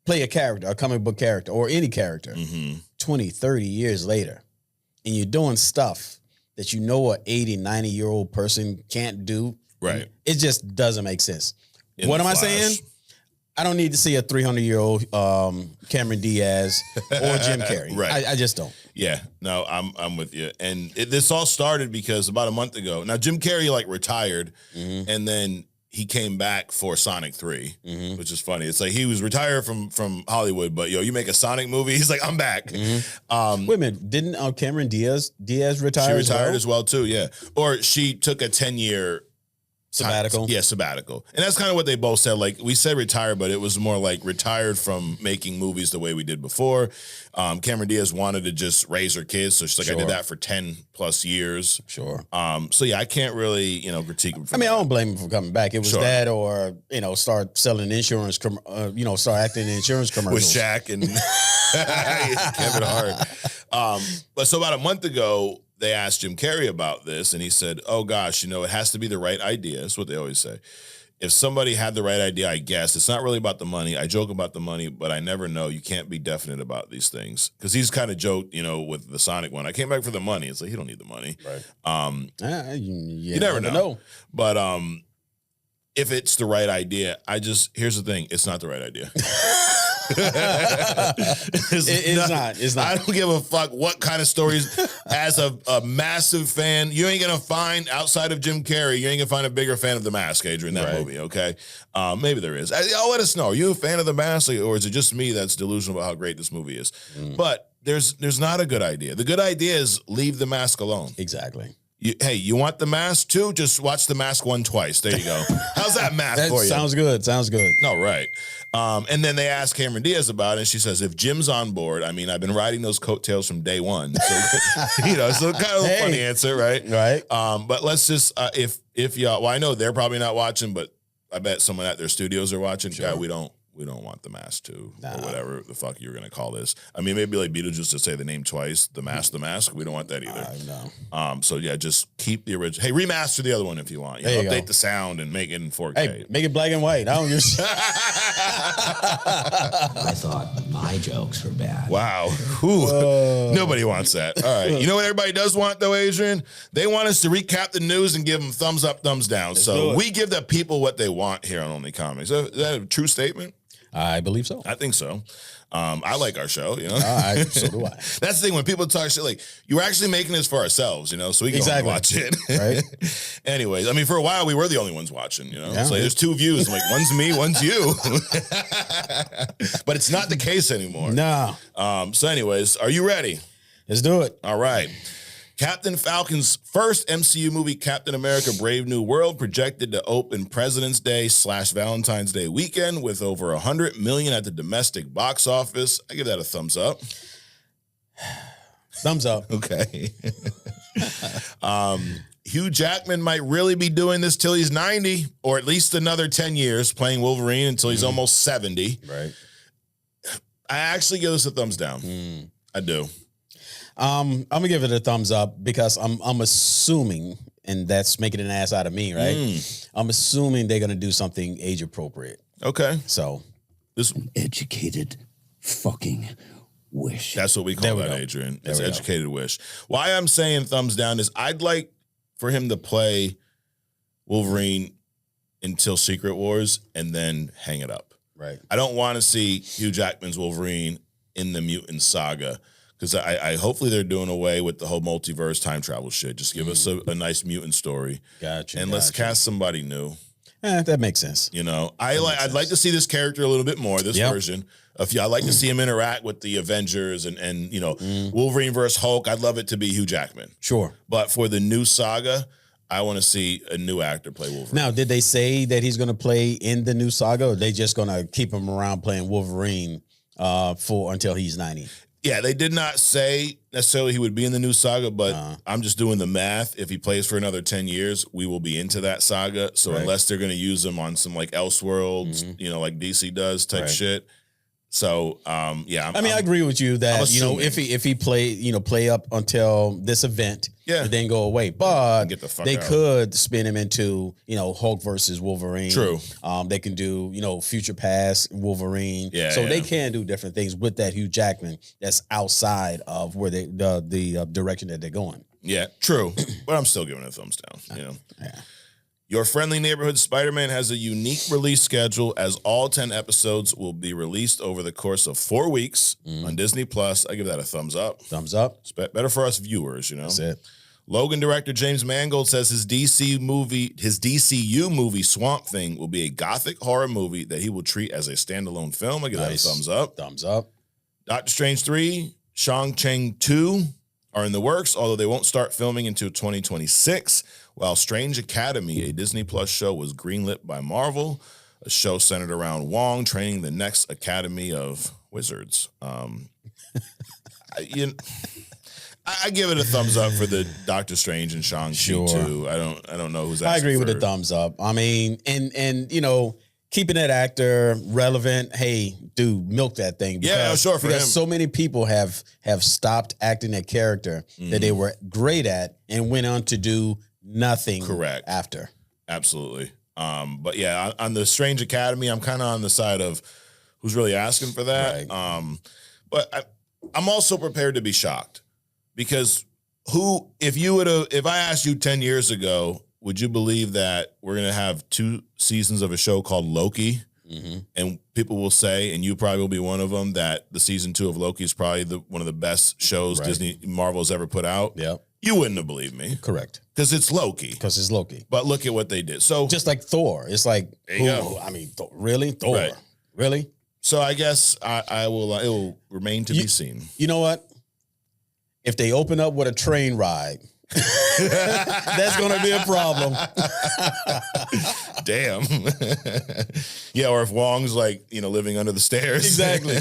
play a character, a comic book character, or any character, 20, 30 years later, and you're doing stuff that you know an 80, 90-year-old person can't do, right? It just doesn't make sense. What am I saying? I don't need to see a 300-year-old Cameron Diaz or Jim Carrey. Right. I just don't. Yeah, no, I'm with you. And this all started because about a month ago, now Jim Carrey retired, and then he came back for Sonic 3, which is funny. It's like he was retired from Hollywood, but you make a Sonic movie, he's like, I'm back. Wait a minute, didn't Cameron Diaz retire? She retired as well too, yeah. Or she took a 10-year sabbatical. Yeah, sabbatical. And that's kind of what they both said. Like, we said retire, but it was more like retired from making movies the way we did before. Cameron Diaz wanted to just raise her kids, so she's like, I did that for 10 plus years. Sure. So yeah, I can't really, critique him for I don't blame him for coming back. It was that or, start selling insurance, start acting in insurance commercials. With Shaq and Kevin Hart. But so about a month ago, they asked Jim Carrey about this, and he said, oh, gosh, it has to be the right idea. That's what they always say. If somebody had the right idea, I guess. It's not really about the money. I joke about the money, but I never know. You can't be definite about these things. Because he's kind of joked, with the Sonic one. I came back for the money. It's like, he don't need the money. Right. You never know. But if it's the right idea, here's the thing. It's not the right idea. It's not. I don't give a fuck what kind of stories. As a massive fan, you ain't gonna find outside of Jim Carrey, you ain't gonna find a bigger fan of The Mask, Adrian, that movie. Okay, maybe there is. I'll let us know. Are you a fan of The Mask, or is it just me that's delusional about how great this movie is? But there's not a good idea. The good idea is leave The Mask alone. Exactly. You want The Mask too? Just watch The Mask 1 twice. There you go. How's that math for you? Sounds good. No, right. And then they asked Cameron Diaz about it, and she says, if Jim's on board, I've been riding those coattails from day one. So, so kind of a funny answer, right? Right. But let's just, if y'all, I know they're probably not watching, but I bet someone at their studios are watching. Sure. Yeah, we don't want The Mask 2 or whatever the fuck you're going to call this. Maybe like Beetlejuice to say the name twice, The Mask. We don't want that either. No. So yeah, just keep the original. Hey, remaster the other one if you want. Update the sound and make it in 4K. Hey, make it black and white. I don't use. I thought my jokes were bad. Wow. Nobody wants that. All right. You know what everybody does want though, Adrian? They want us to recap the news and give them thumbs up, thumbs down. So we give the people what they want here on Only Comics. Is that a true statement? I believe so. I think so. I like our show, So do I. That's the thing, when people talk shit, like, you're actually making this for ourselves, so we can watch it. Right. Anyways, for a while, we were the only ones watching, It's like, there's 2 views. I'm like, one's me, one's you. But it's not the case anymore. No. So anyways, are you ready? Let's do it. All right. Captain Falcon's first MCU movie, Captain America Brave New World, projected to open President's Day / Valentine's Day weekend with over $100 million at the domestic box office. I give that a thumbs up. Thumbs up. Okay. Hugh Jackman might really be doing this till he's 90, or at least another 10 years, playing Wolverine until he's almost 70. Right. I actually give this a thumbs down. I do. I'm gonna give it a thumbs up because I'm assuming, and that's making an ass out of me, right? I'm assuming they're gonna do something age appropriate. Okay. So This Educated fucking wish. That's what we call that, Adrian. It's educated wish. Why I'm saying thumbs down is I'd like for him to play Wolverine until Secret Wars and then hang it up. right. I don't want to see Hugh Jackman's Wolverine in the mutant saga because I hopefully they're doing away with the whole multiverse time travel shit. Just give us a nice mutant story. Gotcha. And let's cast somebody new. That makes sense. You know, I'd like to see this character a little bit more, this version. I'd like to see him interact with the Avengers and you know, Wolverine versus Hulk. I'd love it to be Hugh Jackman. Sure. But for the new saga, I want to see a new actor play Wolverine. Now, did they say that he's going to play in the new saga, or are they just going to keep him around playing Wolverine until he's 90? Yeah, they did not say necessarily he would be in the new saga, but I'm just doing the math. If he plays for another 10 years, we will be into that saga. So unless they're going to use him on some like Elseworlds, you know, like DC does type shit. So, yeah. I agree with you that, you know, if he play up until this event, and then go away. But get the fuck they out. could spin him into, you know, Hulk versus Wolverine. True. They can do, you know, future past Wolverine. Yeah, so yeah. they can do different things with that Hugh Jackman that's outside of where the direction that they're going. Yeah, true. But I'm still giving it a thumbs down, you know. Yeah. Your Friendly Neighborhood Spider-Man has a unique release schedule as all 10 episodes will be released over the course of 4 weeks on Disney+. I give that a thumbs up. Thumbs up. It's better for us viewers, you know. That's it. Logan director James Mangold says his DCU movie Swamp Thing will be a gothic horror movie that he will treat as a standalone film. I give that a thumbs up. Thumbs up. Doctor Strange 3, Shang-Chi 2 are in the works, although they won't start filming until 2026. While Strange Academy, a Disney Plus show, was greenlit by Marvel, a show centered around Wong training the next Academy of Wizards. I give it a thumbs up for the Doctor Strange and Shang-Chi too. I don't know who's. I agree with the thumbs up. I mean, and you know, keeping that actor relevant. Hey, dude, milk that thing. Because, sure. For him, so many people have stopped acting that character that they were great at and went on to do nothing. Correct. After. Absolutely. But yeah, on the Strange Academy, I'm kind of on the side of who's really asking for that. Right. But I'm also prepared to be shocked because if I asked you 10 years ago, would you believe that we're going to have 2 seasons of a show called Loki? And people will say, and you probably will be one of them, that the season 2 of Loki is probably one of the best shows Marvel has ever put out. Yep. You wouldn't have believed me. Correct. Because it's Loki. Because it's Loki. But look at what they did. So just like Thor. It's like, I mean, really? Thor? Right. Really? So I guess it will remain to be seen. You know what? If they open up with a train ride, that's going to be a problem. Damn. Yeah, or if Wong's like, you know, living under the stairs. Exactly.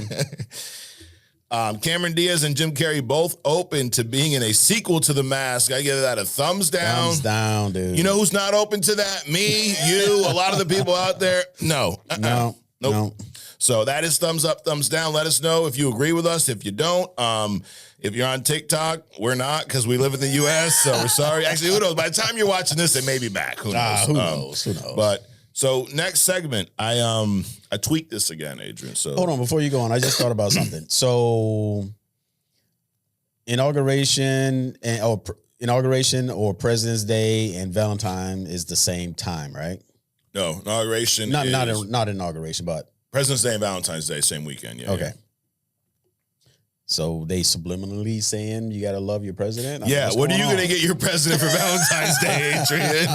Cameron Diaz and Jim Carrey both open to being in a sequel to The Mask. I give that a thumbs down. Thumbs down, dude. You know who's not open to that? Me, you, a lot of the people out there. No. No. Nope. No. So that is thumbs up, thumbs down. Let us know if you agree with us. If you don't, if you're on TikTok, we're not because we live in the U.S., so we're sorry. Actually, who knows? By the time you're watching this, they may be back. Who knows? Who knows? Who knows? But so next segment, I tweaked this again, Adrian. So hold on, before you go on, I just thought about something. So inauguration or President's Day and Valentine is the same time, right? No, inauguration. Not inauguration, but President's Day and Valentine's Day, same weekend. Yeah. Okay. Yeah. So they subliminally saying you got to love your president? Yeah. What are you going to get your president for Valentine's Day, Adrian?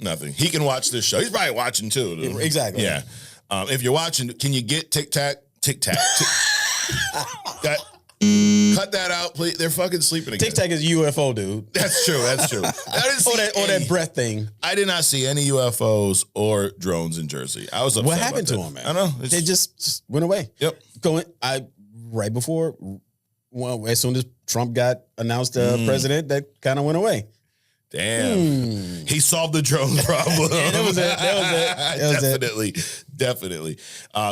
Nothing. He can watch this show. He's probably watching too. Dude. Exactly. Yeah. If you're watching, can you get Tic Tac? Cut that out, please. They're fucking sleeping again. Tic Tac is UFO, dude. That's true. That's true. Or that breath thing. I did not see any UFOs or drones in Jersey. I was upset. What happened to about them, man? I know. They just went away. Yep. Right before, well, as soon as Trump got announced president, that kind of went away. Damn. He solved the drone problem. Yeah, that was it. Definitely.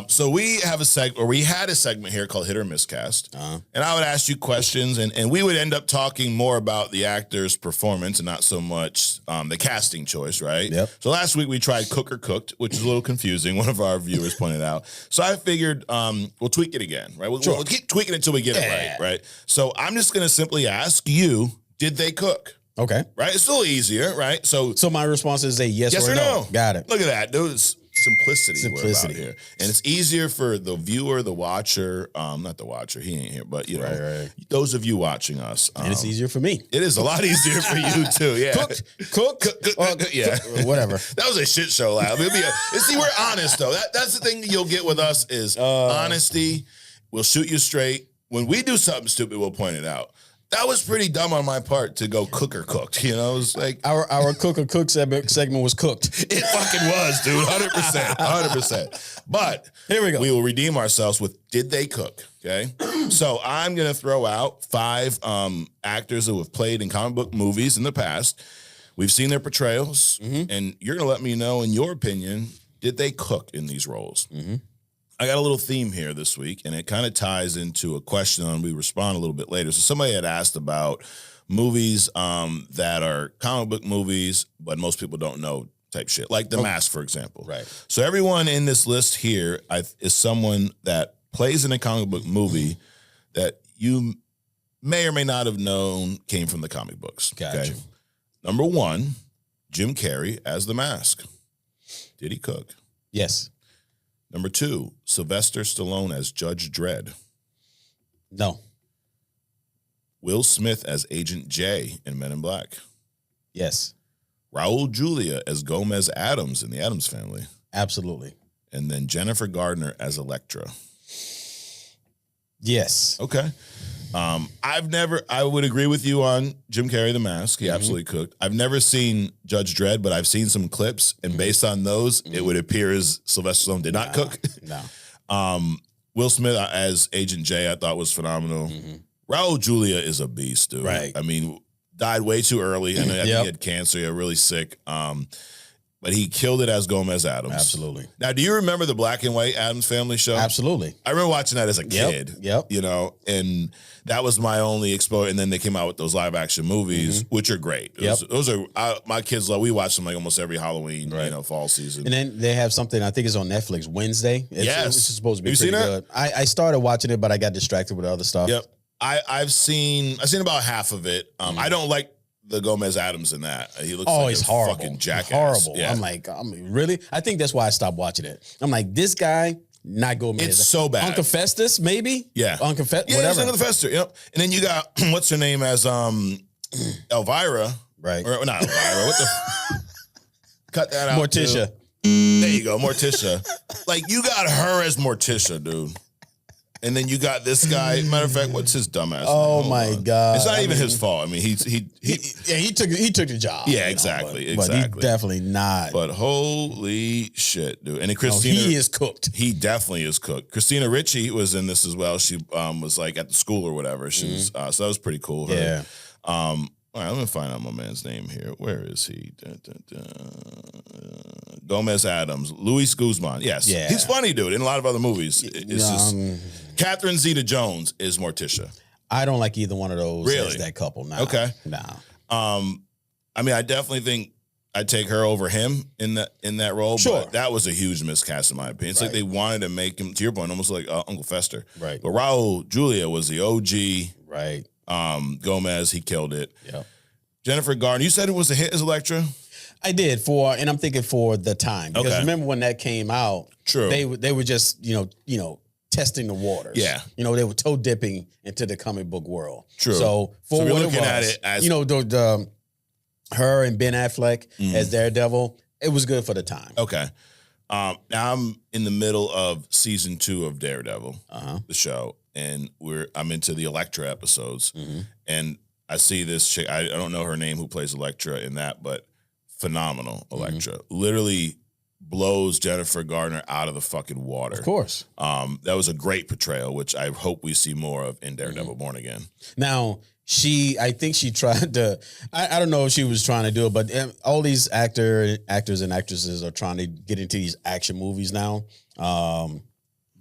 So we have we had a segment here called Hit or Miscast. And I would ask you questions, and we would end up talking more about the actor's performance and not so much the casting choice, right? Yep. So last week we tried Cook or Cooked, which is a little confusing. One of our viewers pointed out. So I figured we'll tweak it again, right? We'll keep tweaking it until we get it right? So I'm just going to simply ask you, did they cook? Okay. Right? It's a little easier, right? So my response is a yes or no. Got it. Look at that, dude. It's simplicity we're about here. And it's easier for the viewer, the watcher, not the watcher, he ain't here, but those of you watching us. And it's easier for me. It is a lot easier for you too, yeah. Cook, yeah. Whatever. That was a shit show, lad. See, we're honest though. That's the thing you'll get with us is honesty. We'll shoot you straight. When we do something stupid, we'll point it out. That was pretty dumb on my part to go Cook or Cooked. You know, it was like our Cook or Cook segment was cooked. It fucking was, dude. 100%. But here we go. We will redeem ourselves with Did They Cook? Okay. So I'm gonna throw out 5 actors who have played in comic book movies in the past. We've seen their portrayals, and you're gonna let me know, in your opinion, did they cook in these roles? I got a little theme here this week, and it kind of ties into a question, and we respond a little bit later. So somebody had asked about movies that are comic book movies, but most people don't know type shit, like The Mask, for example. Right. So everyone in this list here is someone that plays in a comic book movie that you may or may not have known came from the comic books. Gotcha. Okay? Number 1, Jim Carrey as The Mask. Did he cook? Yes. Number 2, Sylvester Stallone as Judge Dredd. No. Will Smith as Agent J in Men in Black. Yes. Raul Julia as Gomez Addams in The Addams Family. Absolutely. And then Jennifer Gardner as Elektra. Yes. Okay. I would agree with you on Jim Carrey, The Mask. He absolutely cooked. I've never seen Judge Dredd, but I've seen some clips, and based on those, it would appear as Sylvester Stallone did not cook. No. Will Smith as Agent J, I thought was phenomenal. Raul Julia is a beast, dude. Right. I mean, died way too early. I think he had cancer. He got really sick. But he killed it as Gomez Addams. Absolutely. Now, do you remember the black and white Addams Family show? Absolutely. I remember watching that as a kid. Yep. You know, and that was my only exposure. And then they came out with those live action movies, which are great. Those are my kids love. We watch them like almost every Halloween, fall season. And then they have something, I think it's on Netflix, Wednesday. It's supposed to be pretty good. I started watching it, but I got distracted with other stuff. Yep. I've seen about half of it. I don't like the Gomez Addams in that. He looks like he's a horrible. fucking jackass. Horrible. Yeah. I'm like, really? I think that's why I stopped watching it. I'm like, this guy, not Gomez. It's so bad. Uncle Festus, maybe? Yeah. Uncle Festus, yeah, whatever. Uncle Fester, yep. And then you got, what's her name as Elvira. Right. Or not Elvira, what the... Cut that out. Morticia. Too. There you go, Morticia. Like, you got her as Morticia, dude. And then you got this guy. Matter of fact, what's his dumbass name? My God! It's not even his fault. I mean, he took the job. Yeah, exactly. But he definitely not. But holy shit, dude! And then Christina, he is cooked. He definitely is cooked. Christina Ricci was in this as well. She was like at the school or whatever. She was so that was pretty cool. Her. Yeah. All right, I'm gonna find out my man's name here. Where is he? Gomez Addams, Luis Guzman. Yes, he's funny, dude. In a lot of other movies, it's just Catherine Zeta-Jones is Morticia. I don't like either one of those. Really? As that couple. Nah. Okay. Nah. I mean, I definitely think I'd take her over him in that role. Sure. But that was a huge miscast in my opinion. It's like they wanted to make him, to your point, almost like Uncle Fester. Right. But Raul Julia was the OG. Right. Gomez, he killed it. Yep. Jennifer Garner, you said it was a hit as Elektra? I did and I'm thinking for the time. Because remember when that came out, True. They were just, testing the waters. Yeah. They were toe dipping into the comic book world. True. So we're what looking it was, at it as the her and Ben Affleck as Daredevil, it was good for the time. Okay. Now I'm in the middle of season 2 of Daredevil, the show. and I'm into the Elektra episodes, and I see this chick. I don't know her name who plays Elektra in that, but phenomenal Elektra. Literally blows Jennifer Garner out of the fucking water. Of course. That was a great portrayal, which I hope we see more of in Daredevil Born Again. Now, I think she tried to, I don't know if she was trying to do it, but all these actors and actresses are trying to get into these action movies now.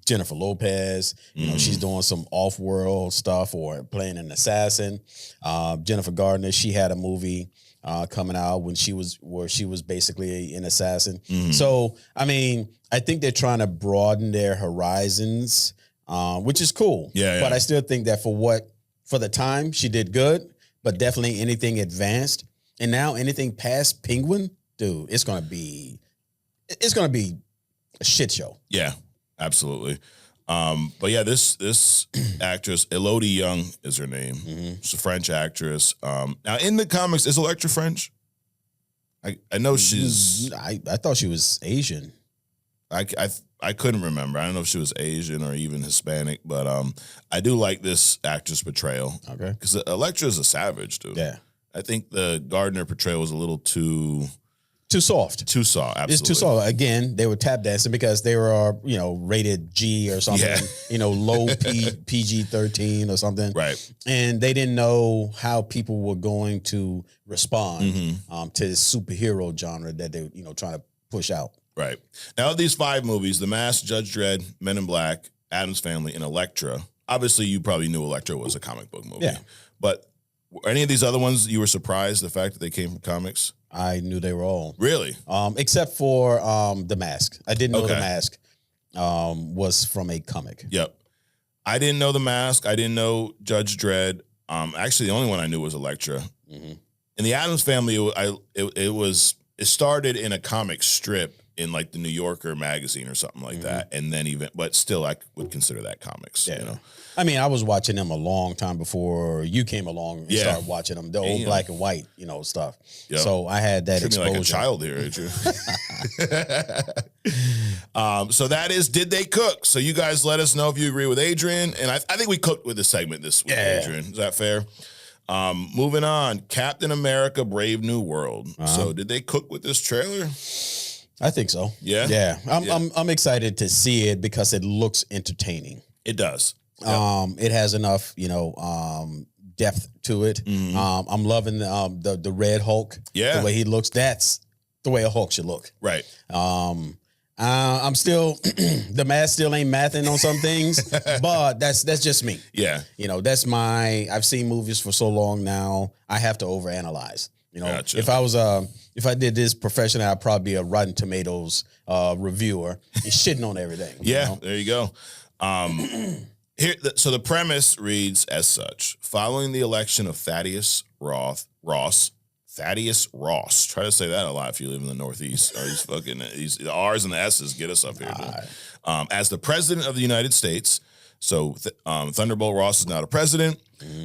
Jennifer Lopez, you know, she's doing some off-world stuff or playing an assassin. Jennifer Gardner, she had a movie coming out where she was basically an assassin. So, I mean, I think they're trying to broaden their horizons, which is cool. Yeah. But I still think that for the time, she did good, but definitely anything advanced. And now anything past Penguin, dude, it's gonna be a shit show. Yeah, absolutely. But yeah, this actress, Elodie Young is her name. She's a French actress. Now in the comics, is Elektra French? I know she's. I thought she was Asian. I couldn't remember. I don't know if she was Asian or even Hispanic, but I do like this actress portrayal. Okay, because Elektra is a savage, dude. Yeah, I think the Gardner portrayal was a little too soft. Too soft, absolutely. It's too soft. Again, they were tap dancing because they were, rated G or something, low PG-13 or something. Right. And they didn't know how people were going to respond to this superhero genre that they, trying to push out. Right. Now, of these 5 movies, The Mask, Judge Dredd, Men in Black, Addams Family, and Elektra, obviously you probably knew Elektra was a comic book movie. Yeah. But were any of these other ones you were surprised the fact that they came from comics? I knew they were all. Really? Except for The Mask. I didn't know The Mask was from a comic. Yep. I didn't know The Mask. I didn't know Judge Dredd. Actually, the only one I knew was Elektra. In the Addams Family, it started in a comic strip in like the New Yorker magazine or something like that, and then but still, I would consider that comics. Yeah. I mean, I was watching them a long time before you came along and started watching them, the old black and white, stuff. Yep. So I had that exposure. Like a child here, Adrian. So that is, did they cook? So you guys let us know if you agree with Adrian, and I think we cooked with the segment this week, Adrian. Is that fair? Moving on, Captain America: Brave New World. So did they cook with this trailer? I think so. Yeah? Yeah. I'm excited to see it because it looks entertaining. It does. Yep. It has enough, depth to it. I'm loving the Red Hulk. Yeah. The way he looks. That's the way a Hulk should look. Right. I'm still the math still ain't mathing on some things, but that's just me. Yeah. That's I've seen movies for so long now. I have to overanalyze. Gotcha. If I did this professionally, I'd probably be a Rotten Tomatoes reviewer. You're shitting on everything. Yeah, there you go. So the premise reads as such: following the election of Thaddeus Ross. Try to say that a lot if you live in the Northeast. The R's and the S's get us up here. As the president of the United States. So Thunderbolt Ross is now the president.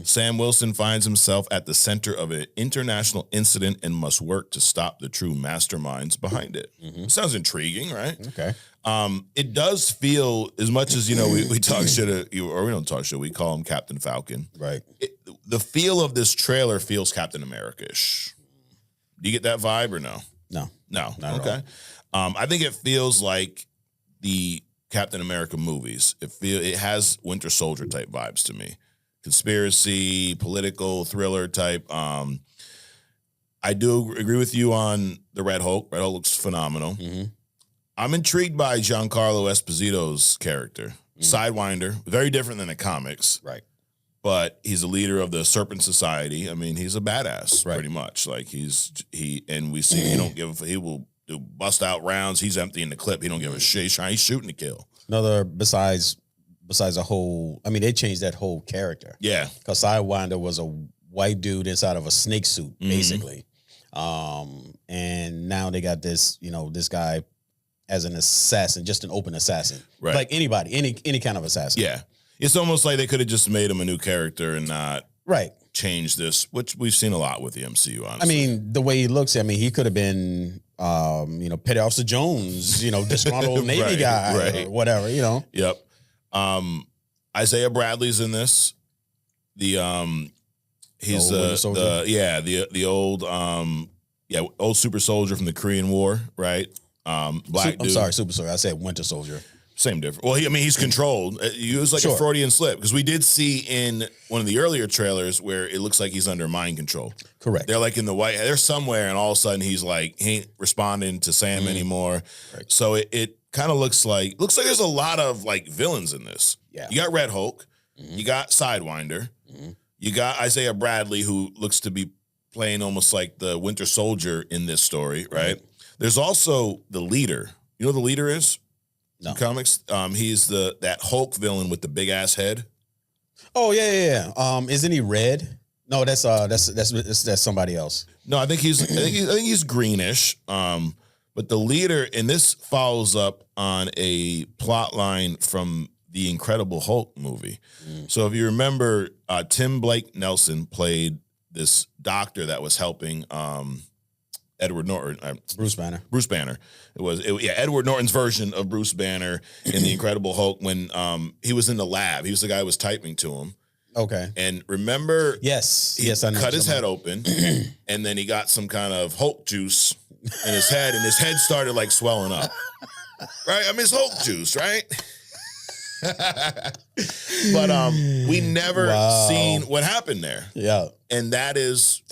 Sam Wilson finds himself at the center of an international incident and must work to stop the true masterminds behind it. Sounds intriguing, right? Okay. It does feel, as much as, we talk shit, or we don't talk shit, we call him Captain Falcon. Right. The feel of this trailer feels Captain America-ish. Do you get that vibe or no? No. No. Not Okay. I think it feels like the Captain America movies. It has Winter Soldier type vibes to me. Conspiracy, political, thriller type. I do agree with you on the Red Hulk. Red Hulk looks phenomenal. I'm intrigued by Giancarlo Esposito's character. Sidewinder, very different than the comics. Right. But he's a leader of the Serpent Society. I mean, he's a badass, pretty much. Like and we see he will bust out rounds. He's emptying the clip. He don't give a shit. He's shooting to kill. Another besides a whole, they changed that whole character. Yeah. Because Sidewinder was a white dude inside of a snake suit, basically. And now they got this, this guy as an assassin, just an open assassin. Right. Like anybody, any kind of assassin. Yeah. It's almost like they could have just made him a new character and not change this, which we've seen a lot with the MCU, honestly. The way he looks, he could have been, Petty Officer Jones, disgruntled Navy guy or whatever, Yep. I Isaiah Bradley's in this. He's the old old super soldier from the Korean War, right? Black dude. I'm sorry, super soldier. I said Winter Soldier. Same difference. Well, he's controlled. He was like a Freudian slip because we did see in one of the earlier trailers where it looks like he's under mind control. Correct. They're like in the they're somewhere, and all of a sudden he's like he ain't responding to Sam anymore. Right. So it kind of looks like there's a lot of like villains in this. Yeah. You got Red Hulk, you got Sidewinder, you got Isaiah Bradley, who looks to be playing almost like the Winter Soldier in this story, right? There's also the leader. You know who the leader is? No. Comics. He's that Hulk villain with the big ass head. Oh yeah. Isn't he red? No, that's somebody else. No, I think he's greenish. But the leader, and this follows up on a plot line from the Incredible Hulk movie. So if you remember, Tim Blake Nelson played this doctor that was helping Edward Norton. Bruce Banner. Bruce Banner. Edward Norton's version of Bruce Banner in The Incredible Hulk when he was in the lab. He was the guy who was typing to him. Okay. And remember, he I know cut his head open, and then he got some kind of Hulk juice in his head, and his head started like swelling up. Right? I mean, it's Hulk juice, right? But we never seen what happened there. Yeah. And that is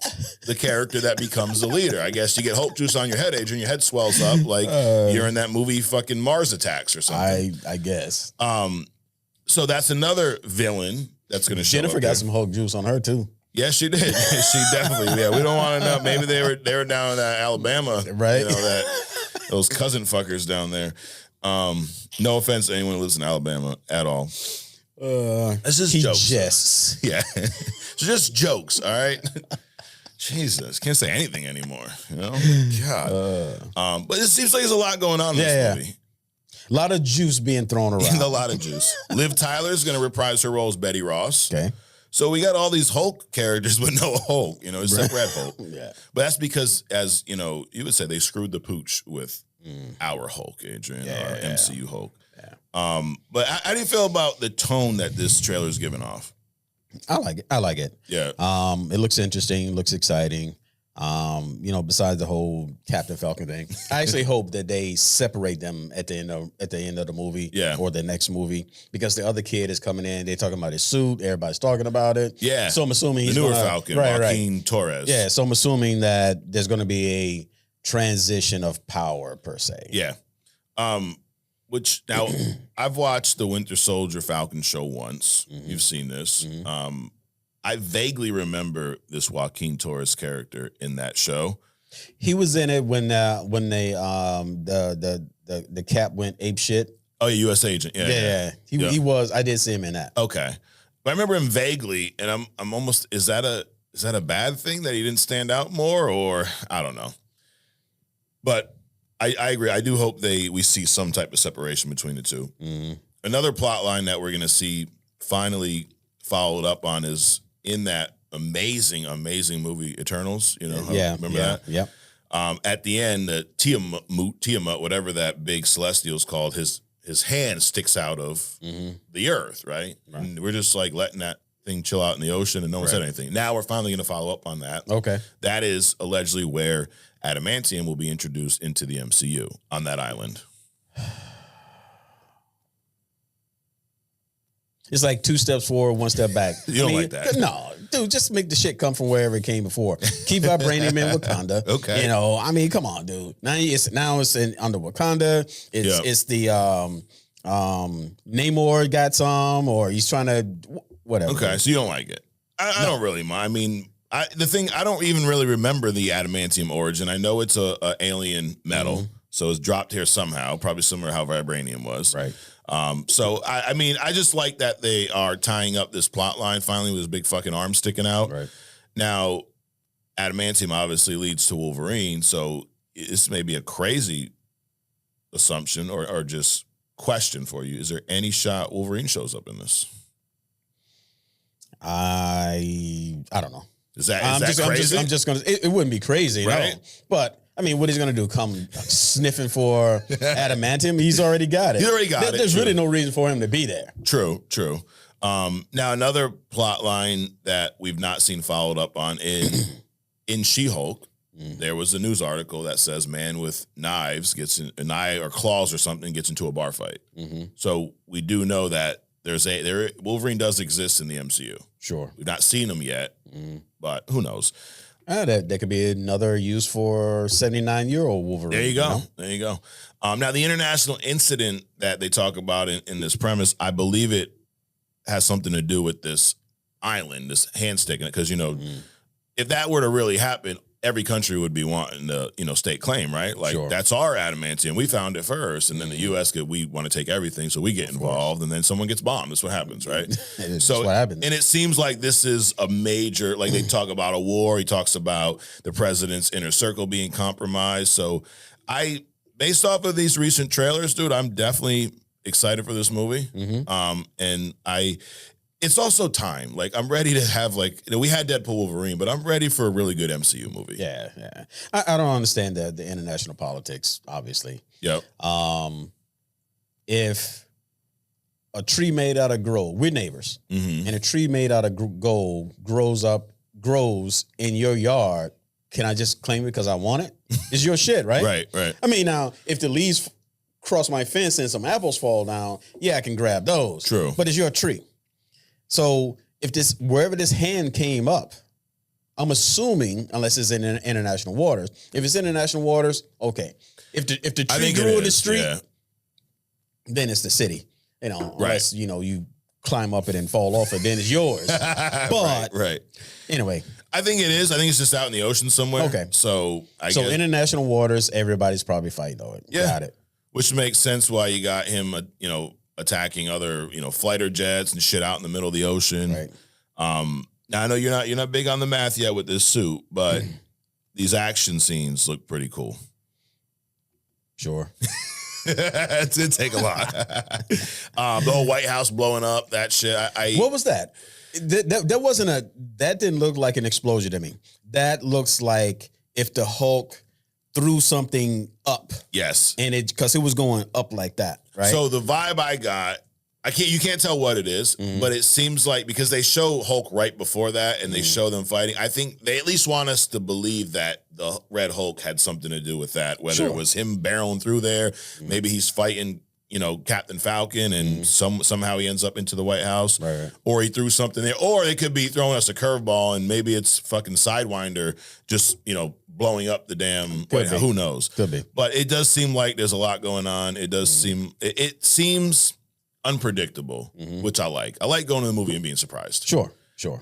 the character that becomes the leader. I guess you get Hulk juice on your head, Adrian, your head swells up like you're in that movie fucking Mars Attacks or something. I guess. So that's another villain that's going to show Jennifer up got there. some Hulk juice on her too. Yes, she did. She definitely. Yeah, we don't want to know. Maybe they were down in Alabama, right? You know, those cousin fuckers down there. No offense to anyone who lives in Alabama at all. It's just jokes. Jests. Yeah, it's just jokes. All right. Jesus, can't say anything anymore. You know, God. But it seems like there's a lot going on in this movie. A lot of juice being thrown around. A lot of juice. Liv Tyler's going to reprise her role as Betty Ross. Okay. So we got all these Hulk characters with no Hulk, except Red Hulk. Yeah. But that's because, as you know, you would say they screwed the pooch with our Hulk, Adrian, our MCU Hulk. Yeah. But how do you feel about the tone that this trailer is giving off? I like it. Yeah. It looks interesting, looks exciting. Besides the whole Captain Falcon thing, I actually hope that they separate them at the end of the movie, or the next movie, because the other kid is coming in. They're talking about his suit. Everybody's talking about it. Yeah. So I'm assuming he's the newer Falcon, Joaquin Torres. Yeah. So I'm assuming that there's going to be a transition of power per se. Yeah. Which now I've watched the Winter Soldier Falcon show once. You've seen this. I vaguely remember this Joaquin Torres character in that show. He was in it when they the Cap went ape shit. Oh, yeah, U.S. agent. Yeah. He was. I did see him in that. Okay, but I remember him vaguely, and I'm almost. Is that a bad thing that he didn't stand out more, or I don't know. But I agree. I do hope we see some type of separation between the two. Another plot line that we're going to see finally followed up on is in that amazing movie Eternals. Remember that? Yep. At the end, Tiamat, whatever that big celestial is called, his hand sticks out of the earth, right? And we're just like letting that thing chill out in the ocean, and no one said anything. Now we're finally going to follow up on that. Okay. That is allegedly where adamantium will be introduced into the MCU on that island. It's like 2 steps forward, 1 step back. You don't like that? No, dude, just make the shit come from wherever it came before. Keep vibranium in Wakanda. Okay. Come on, dude. Now it's under Wakanda. It's the Namor got some, or he's trying to whatever. Okay, so you don't like it. I don't really mind. I mean, I don't even really remember the adamantium origin. I know it's a alien metal, so it's dropped here somehow, probably similar to how vibranium was. Right. So I just like that they are tying up this plot line finally with his big fucking arm sticking out. Right. Now, adamantium obviously leads to Wolverine, so this may be a crazy assumption or just question for you. Is there any shot Wolverine shows up in this? I don't know. Is that crazy? I'm just gonna. It wouldn't be crazy, right? No. But I mean, what he's gonna do? Come sniffing for adamantium? He's already got it. He's already got it. There's really no reason for him to be there. True. Now, another plot line that we've not seen followed up on in She-Hulk, there was a news article that says man with knives gets a knife or claws or something gets into a bar fight. So we do know that Wolverine does exist in the MCU. Sure. We've not seen him yet, but who knows? That could be another use for 79-year-old Wolverine. There you go. know? There you go. Now, the international incident that they talk about in this premise, I believe it has something to do with this island, this hand sticking it, because, if that were to really happen, every country would be wanting to, stake claim, right? Like, that's our adamantium. We found it first. And then the U.S., we want to take everything, so we get involved, and then someone gets bombed. That's what happens, right? That's what happens. And it seems like this is a major, like they talk about a war. He talks about the president's inner circle being compromised. So based off of these recent trailers, dude, I'm definitely excited for this movie. And it's also time. Like, I'm ready to have, we had Deadpool Wolverine, but I'm ready for a really good MCU movie. Yeah. I don't understand the international politics, obviously. Yep. If a tree made out of gold, we're neighbors, and a tree made out of gold grows in your yard, can I just claim it because I want it? It's your shit, right? Right. I mean, now, if the leaves cross my fence and some apples fall down, I can grab those. True. But it's your tree. So wherever this hand came up, I'm assuming, unless it's in international waters, if it's international waters, okay. If the tree grew in the street, then it's the city. Unless you climb up it and fall off it, then it's yours. But right. Anyway, I think it is. I think it's just out in the ocean somewhere. Okay. So international waters, everybody's probably fighting over it. Yeah. Got it. Which makes sense why you got him, attacking other, fighter jets and shit out in the middle of the ocean. Right. Now I know you're not big on the math yet with this suit, but these action scenes look pretty cool. Sure. It did take a lot. The whole White House blowing up, that shit. What was that? That didn't look like an explosion to me. That looks like if the Hulk threw something up. Yes. And because it was going up like that, right? So the vibe I got, you can't tell what it is, but it seems like, because they show Hulk right before that and they show them fighting, I think they at least want us to believe that the Red Hulk had something to do with that, whether it was him barreling through there, maybe he's fighting, Captain Falcon and somehow he ends up into the White House, or he threw something there, or they could be throwing us a curveball and maybe it's fucking Sidewinder just, blowing up the damn White House. Who knows? Could be. But it does seem like there's a lot going on. It does seem, it seems unpredictable, which I like. I like going to the movie and being surprised. Sure.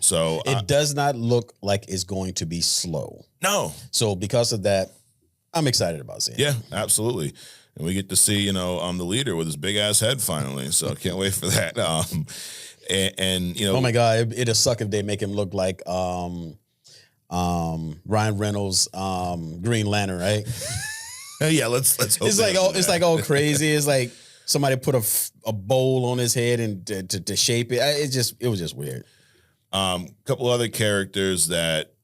So it does not look like it's going to be slow. No. So because of that, I'm excited about seeing it. Yeah, absolutely. And we get to see, the leader with his big ass head finally. So I can't wait for that. And oh my God, it'll suck if they make him look like Ryan Reynolds, Green Lantern, right? Yeah, let's hope it's like all crazy. It's like somebody put a bowl on his head and to shape it. It was just weird. Couple other characters that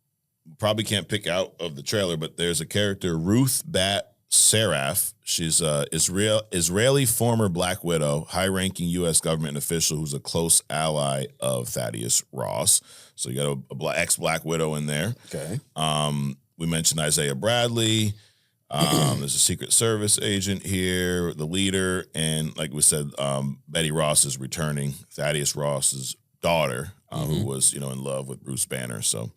probably can't pick out of the trailer, but there's a character, Ruth Bat Seraph. She's a Israeli former Black Widow, high-ranking U.S. government official who's a close ally of Thaddeus Ross. So you got a ex-Black Widow in there. Okay. We mentioned Isaiah Bradley. There's a Secret Service agent here, the leader, and like we said, Betty Ross is returning, Thaddeus Ross's daughter, who was, in love with Bruce Banner. So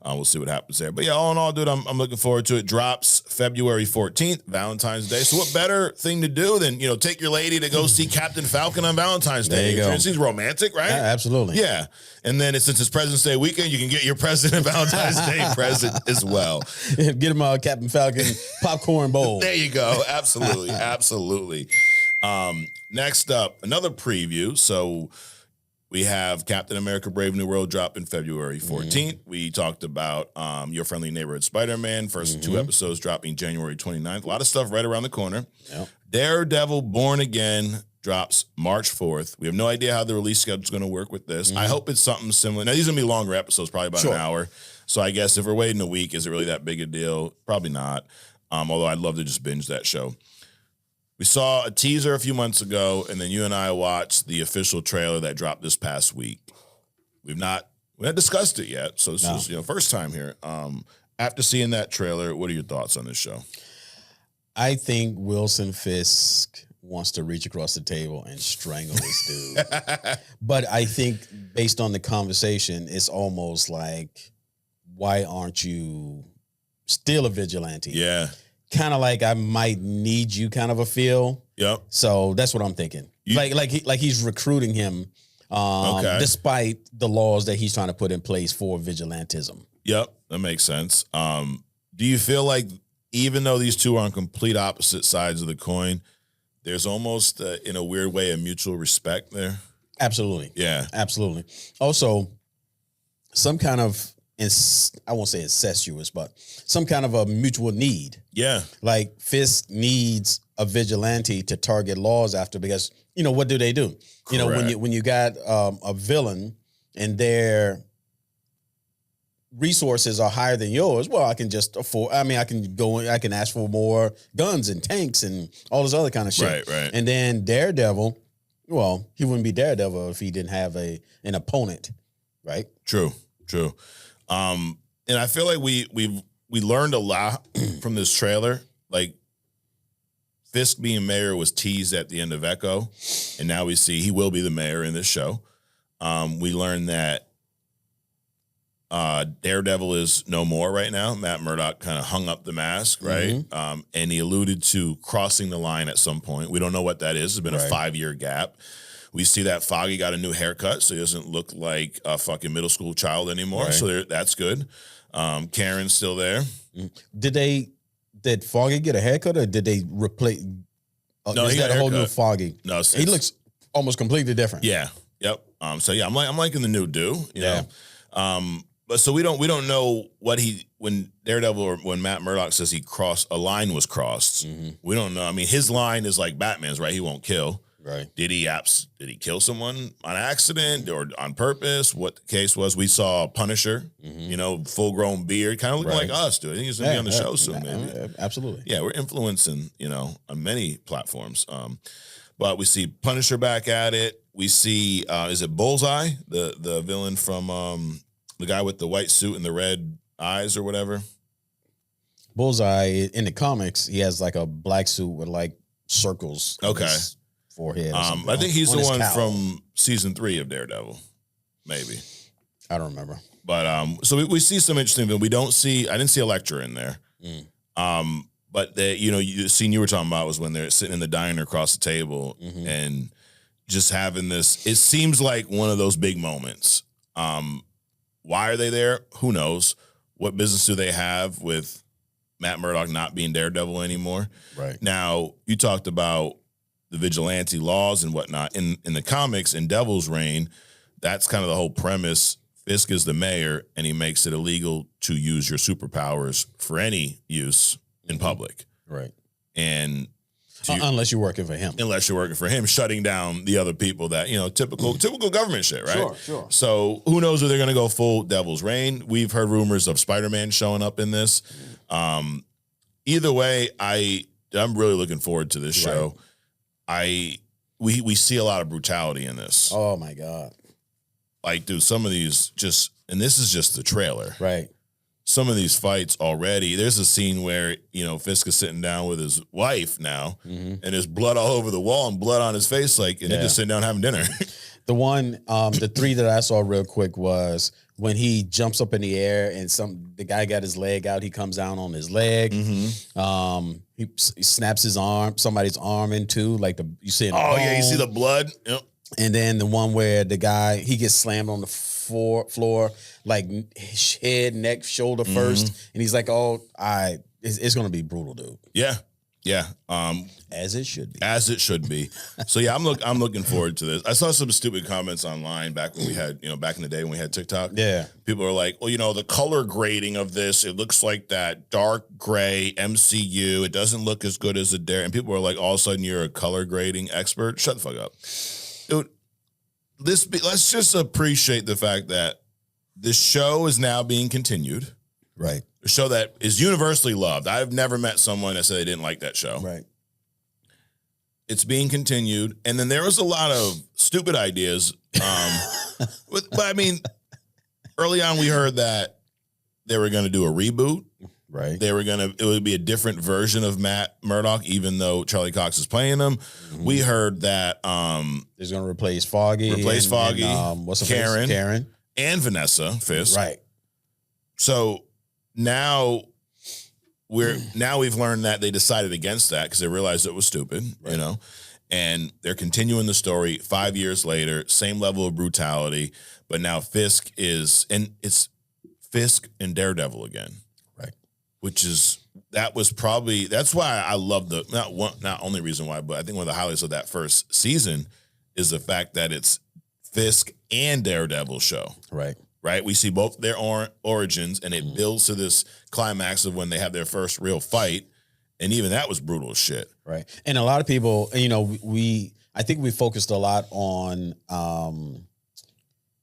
we'll see what happens there. But yeah, all in all, dude, I'm looking forward to it. Drops February 14th, Valentine's Day. So what better thing to do than, take your lady to go see Captain Falcon on Valentine's Day? There you go. It seems romantic, right? Yeah, absolutely. Yeah. And then since it's President's Day weekend, you can get your President Valentine's Day present as well. Get him a Captain Falcon popcorn bowl. There you go. Absolutely. Absolutely. Next up, another preview. So we have Captain America Brave New World dropping February 14th. We talked about Your Friendly Neighborhood Spider-Man. First 2 episodes dropping January 29th. A lot of stuff right around the corner. Yep. Daredevil Born Again drops March 4th. We have no idea how the release schedule is going to work with this. I hope it's something similar. Now, these are going to be longer episodes, probably about an hour. So I guess if we're waiting a week, is it really that big a deal? Probably not. Although I'd love to just binge that show. we saw a teaser a few months ago, and then you and I watched the official trailer that dropped this past week. We haven't discussed it yet, so this is first time here. After seeing that trailer, what are your thoughts on this show? I think Wilson Fisk wants to reach across the table and strangle this dude. But I think based on the conversation, it's almost like, why aren't you still a vigilante? Yeah. Kind of like I might need you kind of a feel. Yep. So that's what I'm thinking. Like he's recruiting him despite the laws that he's trying to put in place for vigilantism. Yep, that makes sense. Do you feel like even though these two are on complete opposite sides of the coin, there's almost, in a weird way, a mutual respect there? Absolutely. Yeah. Absolutely. Also, some kind of, I won't say incestuous, but some kind of a mutual need. Yeah. Like Fisk needs a vigilante to target laws after because, what do? Correct. When you got a villain and their resources are higher than yours, well, I can just afford, I can ask for more guns and tanks and all this other kind of shit. Right. And then Daredevil, well, he wouldn't be Daredevil if he didn't have an opponent, right? True. And I feel like we learned a lot from this trailer. Like Fisk being mayor was teased at the end of Echo, and now we see he will be the mayor in this show. We learned that Daredevil is no more right now. Matt Murdock kind of hung up the mask, right? Mm-hmm. And he alluded to crossing the line at some point. We don't know what that is. It's been a 5-year gap. We see that Foggy got a new haircut, so he doesn't look like a fucking middle school child anymore. Right. So that's good. Karen's still there. Did Foggy get a haircut, or did they replace? No, he got a whole new Foggy. No, he looks almost completely different. Yeah. Yep. So yeah, I'm liking the new do. You know? But so we don't know what when Daredevil or when Matt Murdock says a line was crossed. Mm-hmm. We don't know. I mean, his line is like Batman's, right? He won't kill. Right. Did he kill someone on accident or on purpose? What the case was? We saw Punisher, full grown beard, kind of looking like us, dude. I think he's gonna be on the show soon, maybe. Absolutely. Yeah, we're influencing, on many platforms. But we see Punisher back at it. We see is it Bullseye, the villain from the guy with the white suit and the red eyes or whatever? Bullseye in the comics, he has like a black suit with like circles. Okay. Forehead. I think he's the one from season 3 of Daredevil, maybe. I don't remember. But so we see some interesting. But I didn't see Elektra in there. But the scene you were talking about was when they're sitting in the diner across the table and just having this. It seems like one of those big moments. Why are they there? Who knows? What business do they have with Matt Murdock not being Daredevil anymore? Right. Now, you talked about the vigilante laws and whatnot. In the comics, in Devil's Reign, that's kind of the whole premise. Fisk is the mayor, and he makes it illegal to use your superpowers for any use in public. Right. And unless you're working for him. Unless you're working for him, shutting down the other people that, typical government shit, right? Sure. So who knows if they're going to go full Devil's Reign. We've heard rumors of Spider-Man showing up in this. Either way, I'm really looking forward to this show. We see a lot of brutality in this. Oh my God. Like, dude, some of these and this is just the trailer. Right. Some of these fights already, there's a scene where, Fisk is sitting down with his wife now, and there's blood all over the wall and blood on his face, and they're just sitting down having dinner. The one, the 3 that I saw real quick was when he jumps up in the air and the guy got his leg out, he comes down on his leg. He snaps his arm, somebody's arm in two, you see. You see the blood. Yep. And then the one where the guy, he gets slammed on the floor, like head, neck, shoulder first, and he's like, it's gonna be brutal, dude. Yeah. As it should be. As it should be. So yeah, I'm looking forward to this. I saw some stupid comments online back when we had, back in the day when we had TikTok. Yeah. People are like, well, the color grading of this, it looks like that dark gray MCU. It doesn't look as good as a Dare. And people are like, all of a sudden you're a color grading expert. Shut the fuck up. Dude, let's just appreciate the fact that this show is now being continued. Right. A show that is universally loved. I've never met someone that said they didn't like that show. Right. it's being continued. And then there was a lot of stupid ideas. But I mean, early on we heard that they were going to do a reboot. Right. It would be a different version of Matt Murdock, even though Charlie Cox is playing him. Mm-hmm. We heard that he's going to replace Foggy. What's her face? Karen. And Vanessa Fisk. Right. So now we've learned that they decided against that because they realized it was stupid, you know, and they're continuing the story 5 years later, same level of brutality, but now Fisk it's Fisk and Daredevil again. Right. That's why I love not only reason why, but I think one of the highlights of that first season is the fact that it's Fisk and Daredevil show. Right. Right. We see both their origins, and it builds to this climax of when they have their first real fight. And even that was brutal as shit. Right. And a lot of people, you know, I think we focused a lot on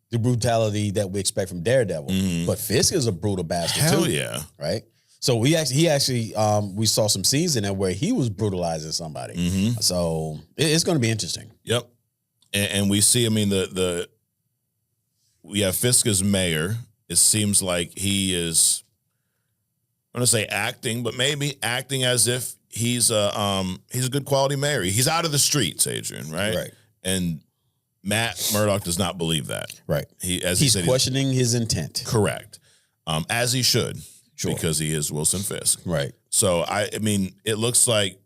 the brutality that we expect from Daredevil. Mm-hmm. But Fisk is a brutal bastard too. Hell yeah. Right. So we saw some scenes in there where he was brutalizing somebody. Mm-hmm. So it's going to be interesting. Yep. And we see, I mean, we have Fisk as mayor. It seems like he is, I'm going to say acting, but maybe acting as if he's a good quality mayor. He's out of the streets, Adrian, right? Right. And Matt Murdock does not believe that. Right. He's questioning his intent. Correct. As he should, sure. Because he is Wilson Fisk. Right. So, I mean, it looks like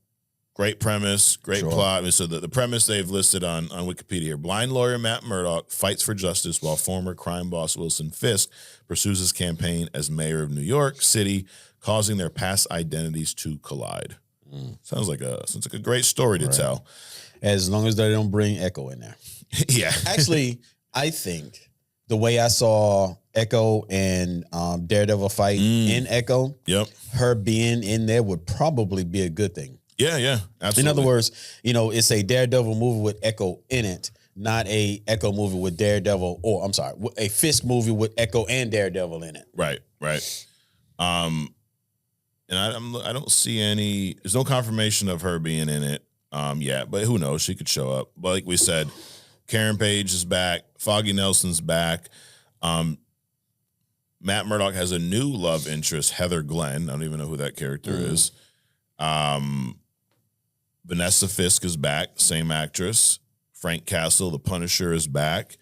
great premise, great sure. plot. I mean, so the premise they've listed on Wikipedia here. Blind lawyer Matt Murdock fights for justice while former crime boss Wilson Fisk pursues his campaign as mayor of New York City, causing their past identities to collide. Sounds like a great story to tell. As long as they don't bring Echo in there. Yeah. Actually, I think the way I saw Echo and Daredevil fight in Echo, her being in there would probably be a good thing. Yeah, absolutely. In other words, you know, it's a Daredevil movie with Echo in it, not a Echo movie with Daredevil, a Fisk movie with Echo and Daredevil in it. Right. And I don't see there's no confirmation of her being in it yet, but who knows? She could show up. But like we said, Karen Page is back. Foggy Nelson's back. Matt Murdock has a new love interest, Heather Glenn. I don't even know who that character is. Vanessa Fisk is back, same actress. Frank Castle, the Punisher, is back.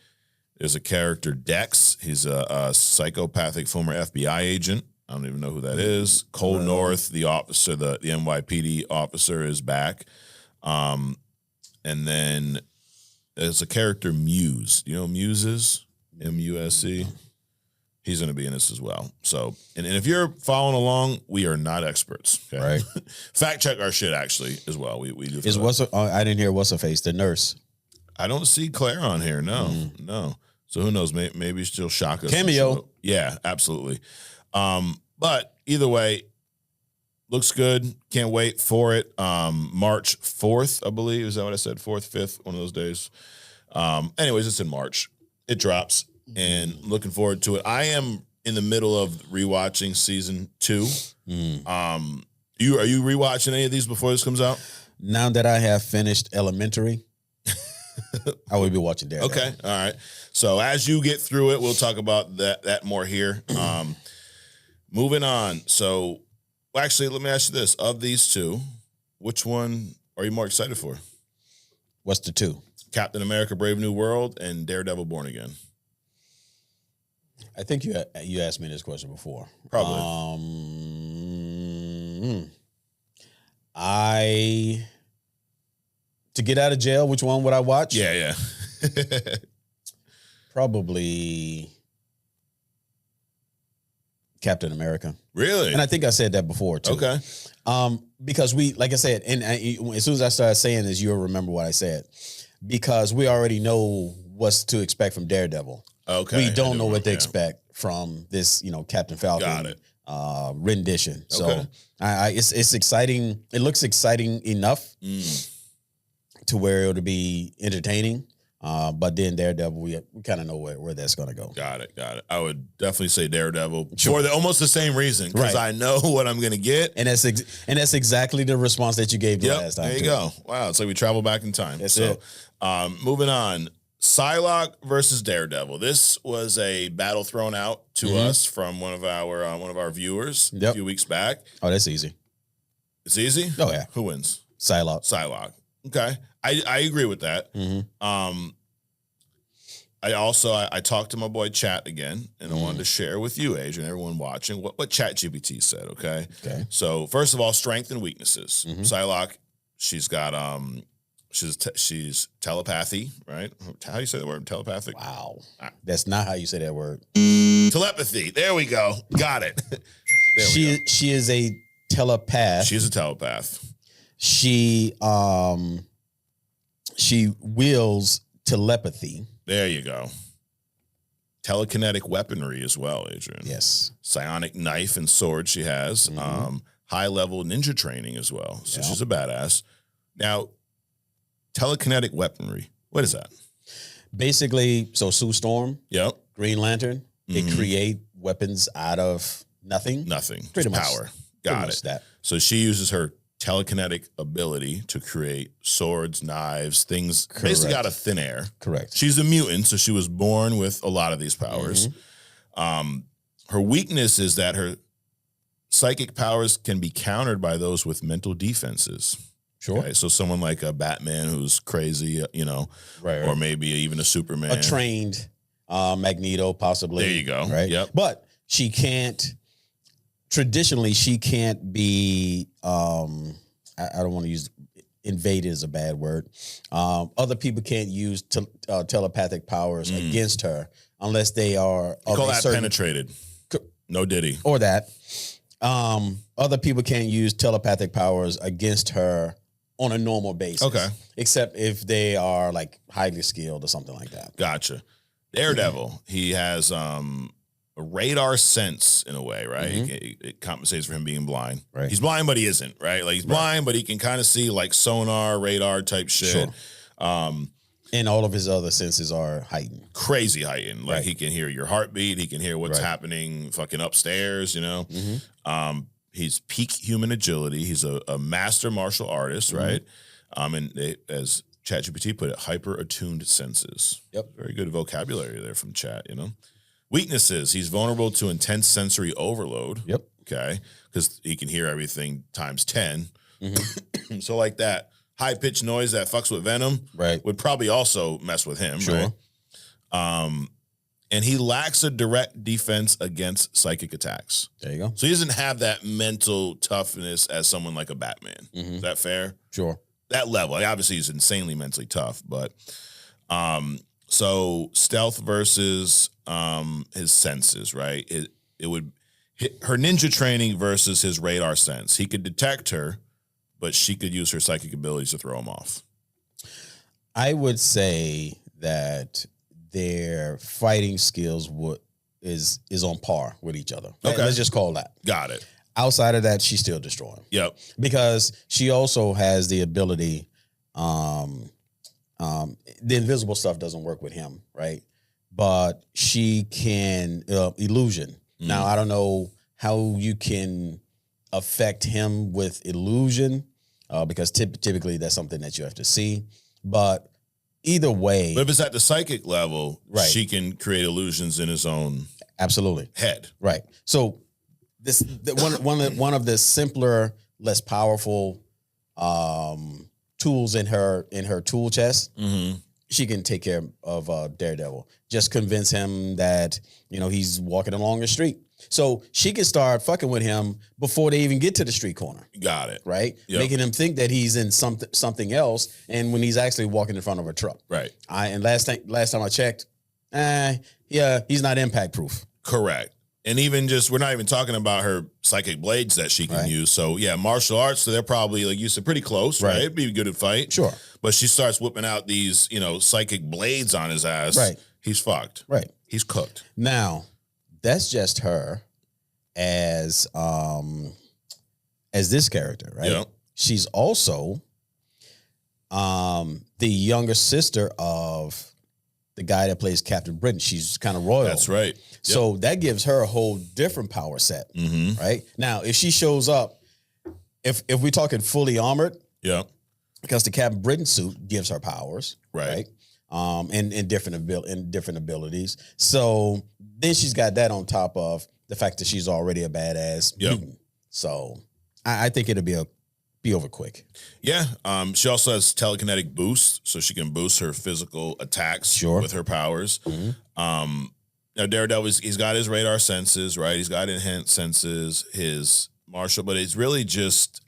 There's a character, Dex. He's a psychopathic former FBI agent. I don't even know who that is. Cole North, the officer, the NYPD officer, is back. And then there's a character, Muse. Do you know who Muse is? M-U-S-E. He's going to be in this as well. So, and if you're following along, we are not experts. Okay? Right. Fact check our shit, actually, as well. We do. I didn't hear what's her face, the nurse. I don't see Claire on here. No. So who knows? Maybe she'll shock us. Cameo. Yeah, absolutely. But either way, looks good. Can't wait for it. March 4th, I believe. Is that what I said? 4th, 5th, one of those days. Anyways, it's in March. It drops. And looking forward to it. I am in the middle of rewatching season 2. Are you rewatching any of these before this comes out? Now that I have finished Elementary, I will be watching Daredevil. Okay, all right. So as you get through it, we'll talk about that more here. Moving on. So, actually, let me ask you this: of these two, which one are you more excited for? What's the two? Captain America: Brave New World and Daredevil: Born Again. I think you asked me this question before. Probably. To get out of jail, which one would I watch? Yeah. Probably Captain America. Really? And I think I said that before too. Okay. Because like I said, and as soon as I started saying this, you'll remember what I said. Because we already know what's to expect from Daredevil. Okay. We don't know what to expect from this, Captain Falcon rendition. Okay. So it's exciting. It looks exciting enough to where it'll be entertaining. But then Daredevil, we kind of know where that's going to go. Got it. I would definitely say Daredevil for almost the same reason, because I know what I'm going to get. And that's exactly the response that you gave the last time. There you go. Wow, it's like we travel back in time. That's it. Moving on. Psylocke versus Daredevil. This was a battle thrown out to us from one of our viewers a few weeks back. Oh, that's easy. It's easy? Oh, yeah. Who wins? Psylocke. Okay. I agree with that. I talked to my boy Chat again, and I wanted to share with you, Adrian, everyone watching, what ChatGPT said, okay? So first of all, strength and weaknesses. Psylocke, she's got she's telepathy, right? How do you say the word telepathic? Wow. That's not how you say that word. Telepathy. There we go. Got it. She is a telepath. She's a telepath. She wields telepathy. There you go. Telekinetic weaponry as well, Adrian. Yes. Psionic knife and sword she has. High level ninja training as well. So she's a badass. Now, telekinetic weaponry. What is that? Basically, so Sue Storm, Green Lantern, they create weapons out of nothing. Pretty much power. Got it. That. So she uses her telekinetic ability to create swords, knives, things basically out of thin air. Correct. She's a mutant, so she was born with a lot of these powers. Her weakness is that her psychic powers can be countered by those with mental defenses. Sure. Okay? So someone like a Batman who's crazy, right. Or maybe even a Superman. A trained Magneto, possibly. There you go. Right. Yep. But she can't. Traditionally, she can't be. I don't want to use invaded is a bad word. Other people can't use telepathic powers against her unless they are. You call that penetrated. No diddy. Or that. Other people can't use telepathic powers against her on a normal basis. Okay. Except if they are like highly skilled or something like that. Gotcha. Daredevil, he has a radar sense in a way, right? It compensates for him being blind. Right. He's blind, but he isn't, right? Like he's blind, but he can kind of see like sonar, radar type shit. Sure. And all of his other senses are heightened. Crazy heightened. Like he can hear your heartbeat. He can hear what's happening fucking upstairs, He's peak human agility. He's a master martial artist, right? And as ChatGPT put it, hyper-attuned senses. Yep. Very good vocabulary there from Chat, Weaknesses, he's vulnerable to intense sensory overload. Yep. Okay. Because he can hear everything times 10. So like that high-pitched noise that fucks with Venom would probably also mess with him, Sure. right? And he lacks a direct defense against psychic attacks. There you go. So he doesn't have that mental toughness as someone like a Batman. Is that fair? Sure. That level. Like, obviously, he's insanely mentally tough, but so stealth versus his senses, right? It would her ninja training versus his radar sense. He could detect her, but she could use her psychic abilities to throw him off. I would say that their fighting skills is on par with each other. Okay. Let's just call that. Got it. Outside of that, she's still destroying. Yep. Because she also has the ability, the invisible stuff doesn't work with him, right? But she can, illusion. Now, I don't know how you can affect him with illusion, because typically that's something that you have to see. But either way. But if it's at the psychic level, she can create illusions in his own head. Right. So one of the simpler, less powerful tools in her tool chest, she can take care of Daredevil. Just convince him that he's walking along the street. So she can start fucking with him before they even get to the street corner. Got it. Right? Yep. Making him think that he's in something else, and when he's actually walking in front of a truck. Right. And last time I checked, he's not impact proof. Correct. And even we're not even talking about her psychic blades that she can use. So yeah, martial arts, so they're probably, like you said, pretty close, right? It'd be good at fight. Sure. But she starts whipping out these, psychic blades on his ass. Right. He's fucked. Right. He's cooked. Now, that's just her as this character, right? Yeah. She's also the younger sister of the guy that plays Captain Britain. She's kind of royal. That's right. So that gives her a whole different power set, right? Now, if she shows up, if we're talking fully armored, because the Captain Britain suit gives her powers, right? And different abilities. So then she's got that on top of the fact that she's already a badass mutant. So I think it'll be over quick. Yeah. She also has telekinetic boost, so she can boost her physical attacks with her powers. Now Daredevil, he's got his radar senses, right? He's got enhanced senses, his martial, but it's really just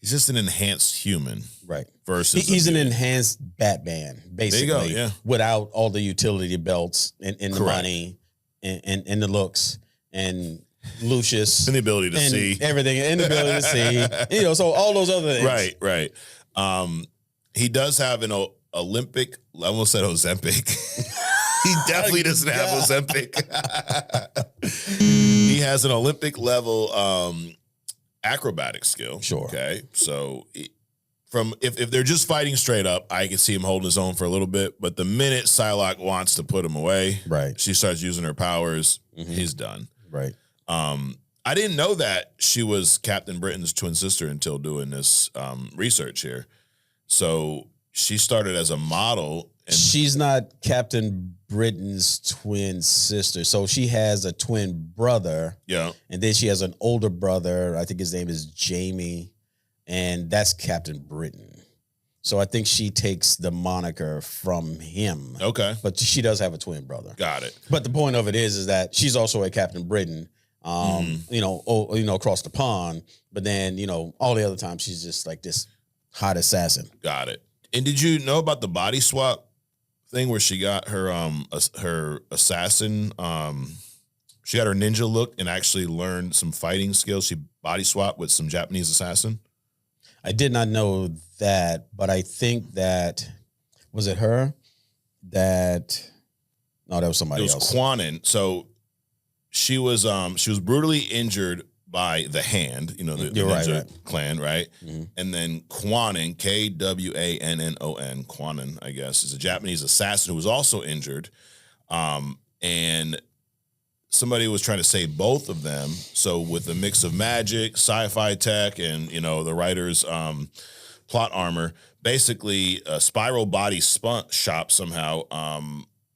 he's just an enhanced human, right? Versus he's an enhanced Batman, basically. There you go, without all the utility belts and the money and the looks and Lucius and the ability to see everything and the ability to see, so all those other things. Right. He does have an Olympic. I almost said Ozempic. He definitely doesn't have Ozempic. He has an Olympic level acrobatic skill. Sure. Okay. So if they're just fighting straight up, I can see him holding his own for a little bit. But the minute Psylocke wants to put him away, she starts using her powers. He's done. Right. I didn't know that she was Captain Britain's twin sister until doing this research here. So she started as a model. And she's not Captain Britain's twin sister. So she has a twin brother. Yeah. And then she has an older brother. I think his name is Jamie. And that's Captain Britain. So I think she takes the moniker from him. Okay. But she does have a twin brother. Got it. But the point of it is that she's also a Captain Britain, across the pond. But then, all the other times she's just like this hot assassin. Got it. And did you know about the body swap thing where she got her her assassin? She got her ninja look and actually learned some fighting skills. She body swapped with some Japanese assassin. I did not know that, but I think that was it her that no, that was somebody else. It was Quannin. So she was brutally injured by the Hand, the ninja clan, right? And then Quannin, Kwannon, Quannin, I guess, is a Japanese assassin who was also injured. And somebody was trying to save both of them. So with a mix of magic, sci-fi tech, and, the writer's plot armor, basically a spiral body shop somehow.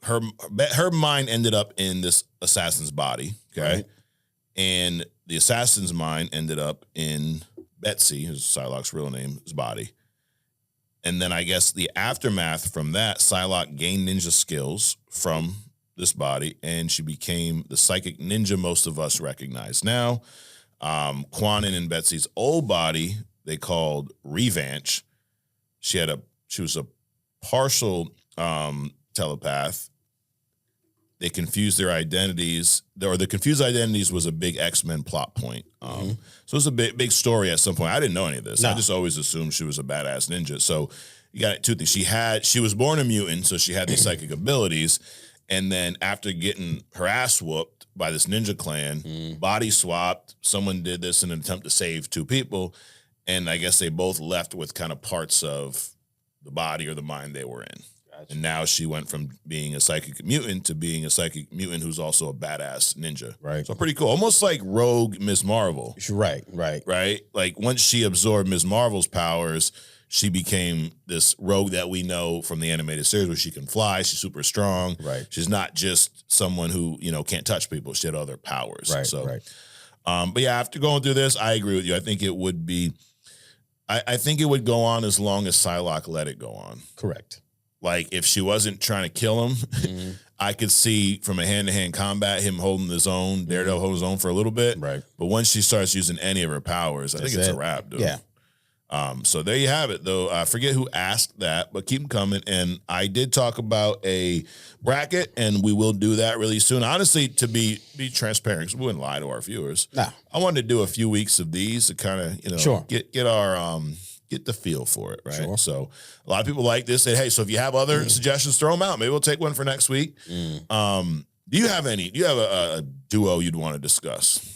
Her mind ended up in this assassin's body, okay? Right. And the assassin's mind ended up in Betsy, who's Psylocke's real name, his body. And then I guess the aftermath from that, Psylocke gained ninja skills from this body, and she became the psychic ninja most of us recognize now. Quannin in Betsy's old body, they called Revanche. She was a partial telepath. They confused their identities, or the confused identities was a big X-Men plot point. So it was a big story at some point. I didn't know any of this. No. I just always assumed she was a badass ninja. So you got two things. She was born a mutant, so she had these psychic abilities. And then after getting her ass whooped by this ninja clan, body swapped, someone did this in an attempt to save two people. And I guess they both left with kind of parts of the body or the mind they were in. Gotcha. And now she went from being a psychic mutant to being a psychic mutant who's also a badass ninja. Right. So pretty cool. Almost like Rogue Ms. Marvel. Right. Right? Like once she absorbed Ms. Marvel's powers, she became this rogue that we know from the animated series where she can fly. She's super strong. Right. She's not just someone who, can't touch people. She had other powers. Right. So, right. But yeah, after going through this, I agree with you. I think it would be, I think it would go on as long as Psylocke let it go on. Correct. Like if she wasn't trying to kill him, I could see from a hand-to-hand combat him holding his own, Daredevil holding his own for a little bit. Right. But once she starts using any of her powers, I think it's a wrap, dude. Yeah. So there you have it, though. I forget who asked that, but keep them coming. And I did talk about a bracket, and we will do that really soon. Honestly, to be transparent, because we wouldn't lie to our viewers. No. I wanted to do a few weeks of these to kind of, sure. get our get the feel for it, right? Sure. So a lot of people like this. Say, hey, so if you have other suggestions, throw them out. Maybe we'll take one for next week. Do you have a duo you'd want to discuss?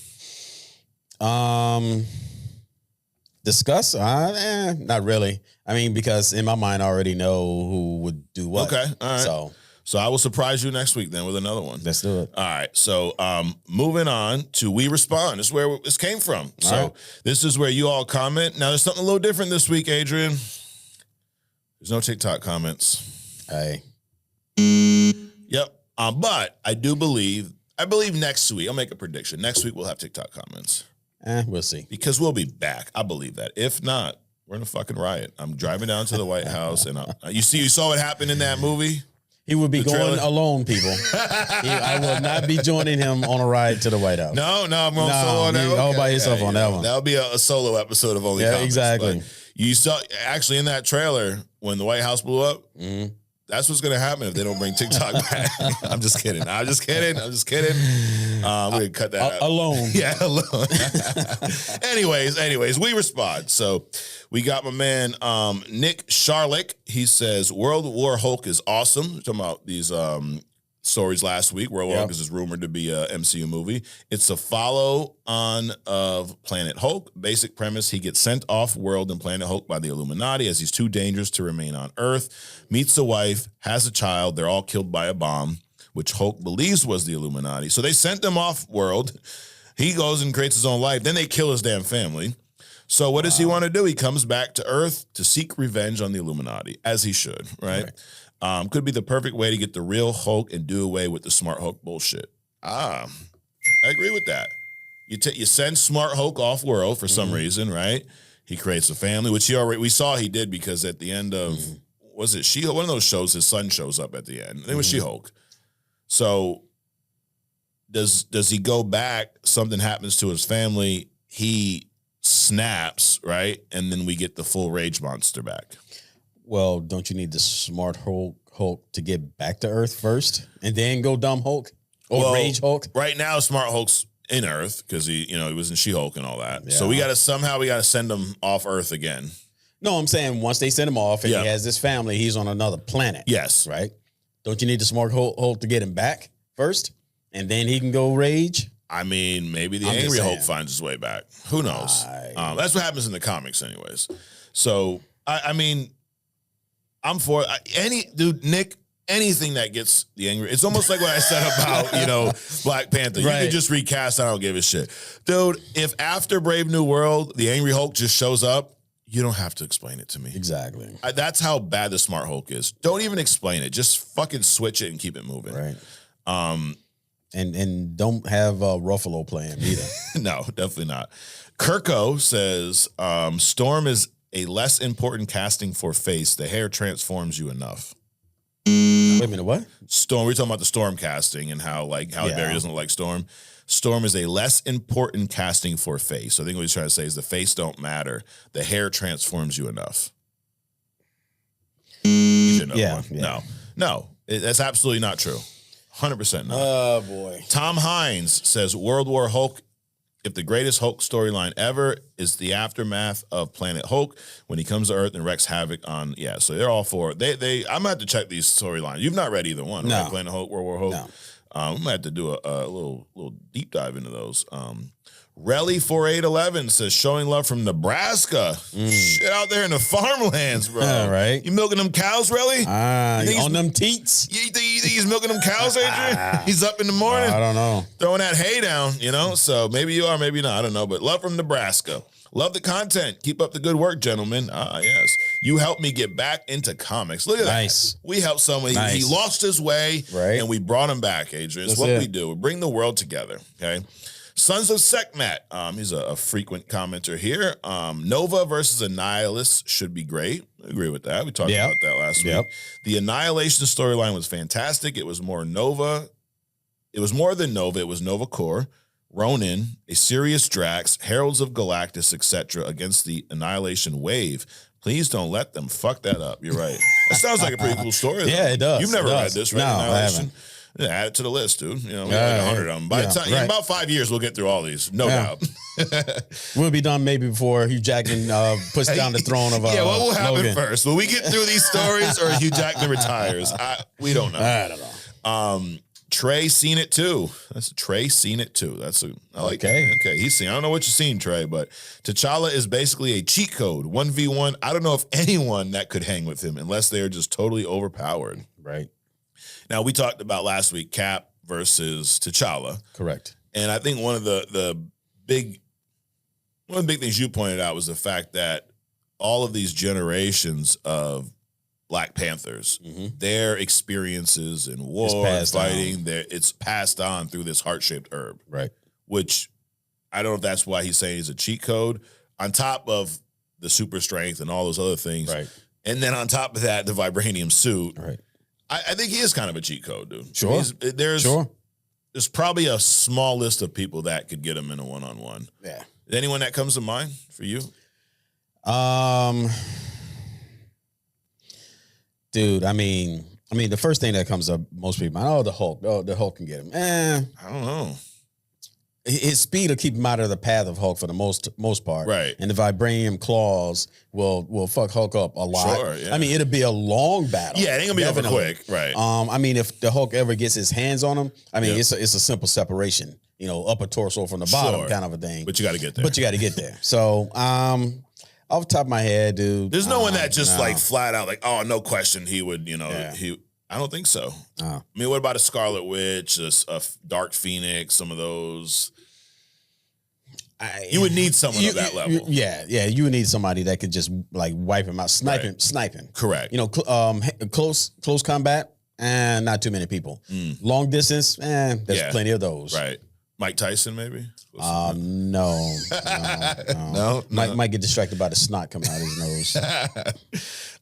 Discuss? Not really. I mean, because in my mind, I already know who would do what. Okay, all right. So I will surprise you next week then with another one. Let's do it. All right. So moving on to We Respond. This is where this came from. So right. This is where you all comment. Now there's something a little different this week, Adrian. There's no TikTok comments. Hey. Yep. But I believe next week, I'll make a prediction. Next week we'll have TikTok comments. We'll see. Because we'll be back. I believe that. If not, we're in a fucking riot. I'm driving down to the White House and you saw what happened in that movie? He would be going alone, people. I will not be joining him on a ride to the White House. No, I'm going solo on that. All by yourself on that one. That'll be a solo episode of Only Comics. Exactly. But you saw, actually, in that trailer, when the White House blew up, that's what's going to happen if they don't bring TikTok back. I'm just kidding. We're going to cut that out. Alone. Yeah, alone. Anyways, we respond. So we got my man, Nick Sharlick. He says, World War Hulk is awesome. We're talking about these stories last week. World War Hulk is rumored to be a MCU movie. It's a follow-on of Planet Hulk. Basic premise, he gets sent off-world in Planet Hulk by the Illuminati as he's too dangerous to remain on Earth. Meets a wife, has a child. They're all killed by a bomb, which Hulk believes was the Illuminati. So they sent him off-world. He goes and creates his own life. Then they kill his damn family. So what does he want to do? He comes back to Earth to seek revenge on the Illuminati, as he should, right? Could be the perfect way to get the real Hulk and do away with the Smart Hulk bullshit. I agree with that. You send Smart Hulk off world for some reason, right? He creates a family, which we saw he did because at the end of was it She-Hulk? One of those shows, his son shows up at the end. It was She-Hulk. So does he go back? Something happens to his family. He snaps, right? And then we get the full rage monster back. Well, don't you need the Smart Hulk to get back to Earth first, and then go dumb Hulk or Rage Hulk? Right now, Smart Hulk's in Earth because he was in She-Hulk and all that. Yeah. So we got to send him off Earth again. No, I'm saying once they send him off and he has this family, he's on another planet. Yes, right. Don't you need the Smart Hulk to get him back first, and then he can go Rage? I mean, maybe the Angry Hulk finds his way back. Who knows? That's what happens in the comics, anyways. So I mean. I'm for Nick, anything that gets the angry. It's almost like what I said about, Black Panther. You can just recast, I don't give a shit. Dude, if after Brave New World, the Angry Hulk just shows up, you don't have to explain it to me. Exactly. That's how bad the Smart Hulk is. Don't even explain it. Just fucking switch it and keep it moving. Right. And don't have Ruffalo playing either. No, definitely not. Kirko says, Storm is a less important casting for face. The hair transforms you enough. Wait a minute, what? Storm. We're talking about the Storm casting and how Barry doesn't look like Storm. Storm is a less important casting for face. So I think what he's trying to say is the face don't matter. The hair transforms you enough. No, that's absolutely not true. 100% not. Oh boy. Tom Hines says World War Hulk. If the greatest Hulk storyline ever is the aftermath of Planet Hulk when he comes to Earth and wreaks havoc on, so they're all for it. I'm gonna have to check these storylines. You've not read either one, right? Planet Hulk, World War Hulk. No. We might have to do a little deep dive into those. Relly 4811 says showing love from Nebraska. Shit out there in the farmlands, bro. Right. You milking them cows, Relly? On them teats. You think he's milking them cows, Adrian? He's up in the morning. I don't know. Throwing that hay down, So maybe you are, maybe not. I don't know. But love from Nebraska. Love the content. Keep up the good work, gentlemen. Yes. You helped me get back into comics. Look at that. We helped someone. He lost his way, and we brought him back, Adrian. It's what we do. We bring the world together, okay? Sons of Sekhmet. He's a frequent commenter here. Nova versus Annihilus should be great. I agree with that. We talked about that last week. The Annihilation storyline was fantastic. It was more Nova. It was more than Nova. It was Nova Corps, Ronin, a serious Drax, Heralds of Galactus, etc. against the Annihilation wave. Please don't let them fuck that up. You're right. That sounds like a pretty cool story. Yeah, it does. You've never read this, right? No, I haven't. Yeah, add it to the list, dude. We have like 100 of them. By the time, in about 5 years, we'll get through all these, no doubt. We'll be done maybe before Hugh Jackman puts down the throne of what will happen Logan first? Will we get through these stories or Hugh Jackman retires? We don't know. I don't know. Trey seen it too. That's Trey seen it too. I like Okay. that. Okay, he's seen. I don't know what you've seen, Trey, but T'Challa is basically a cheat code, 1v1. I don't know if anyone that could hang with him unless they are just totally overpowered. Right. Now we talked about last week Cap versus T'Challa, Correct. and I think one of the big things you pointed out was the fact that all of these generations of Black Panthers, their experiences in war and fighting, it's passed on through this heart-shaped herb. Right. Which I don't know if that's why he's saying he's a cheat code, on top of the super strength and all those other things. Right. And then on top of that, the vibranium suit. Right. I think he is kind of a cheat code, dude. Sure. There's probably a small list of people that could get him in a one-on-one. Yeah. Is anyone that comes to mind for you? Dude, I mean, the first thing that comes up, most people, the Hulk. Oh, the Hulk can get him. I don't know. His speed will keep him out of the path of Hulk for the most part. Right. And the vibranium claws will fuck Hulk up a lot. Sure, yeah. I mean, it'll be a long battle. Yeah, it ain't gonna be over Definitely. quick. Right. I mean, if the Hulk ever gets his hands on him, I mean, Yep. it's a simple separation. Upper torso from the bottom kind of a thing. But you got to get there. So, off the top of my head, dude. There's no one that just like flat out like, oh, no question he would, I don't think so. I mean, what about a Scarlet Witch, a Dark Phoenix, some of those? You would need someone of that level. Yeah, you would need somebody that could just like wipe him out, snipe him. Correct. Close combat, and not too many people. Long distance, there's plenty of those. Right. Mike Tyson, maybe? No. No? Might get distracted by the snot coming out of his nose.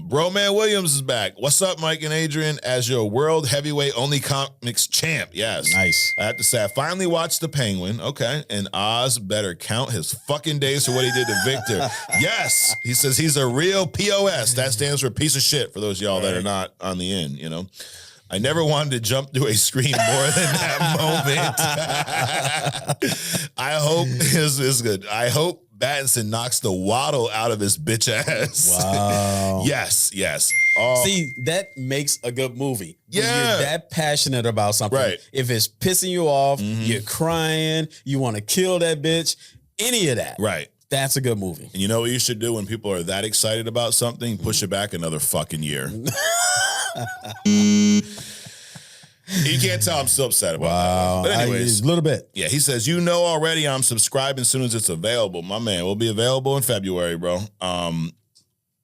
Bro Man Williams is back. What's up, Mike and Adrian? As your world heavyweight only comics champ. Yes. Nice. I have to say, I finally watched The Penguin. Okay. And Oz better count his fucking days for what he did to Victor. Yes. He says he's a real POS. That stands for piece of shit for those of y'all that are not on the end, I never wanted to jump through a screen more than that moment. I hope this is good. I hope Battinson knocks the waddle out of his bitch ass. Wow. Yes. See, that makes a good movie. When Yeah. you're that passionate about something. Right. If it's pissing you off, you're crying, you want to kill that bitch, any of that. Right. That's a good movie. And you know what you should do when people are that excited about something? Push it back another fucking year. You can't tell I'm still upset about that. But anyways, a little bit. yeah, he says, already I'm subscribing as soon as it's available. My man, will be available in February, bro.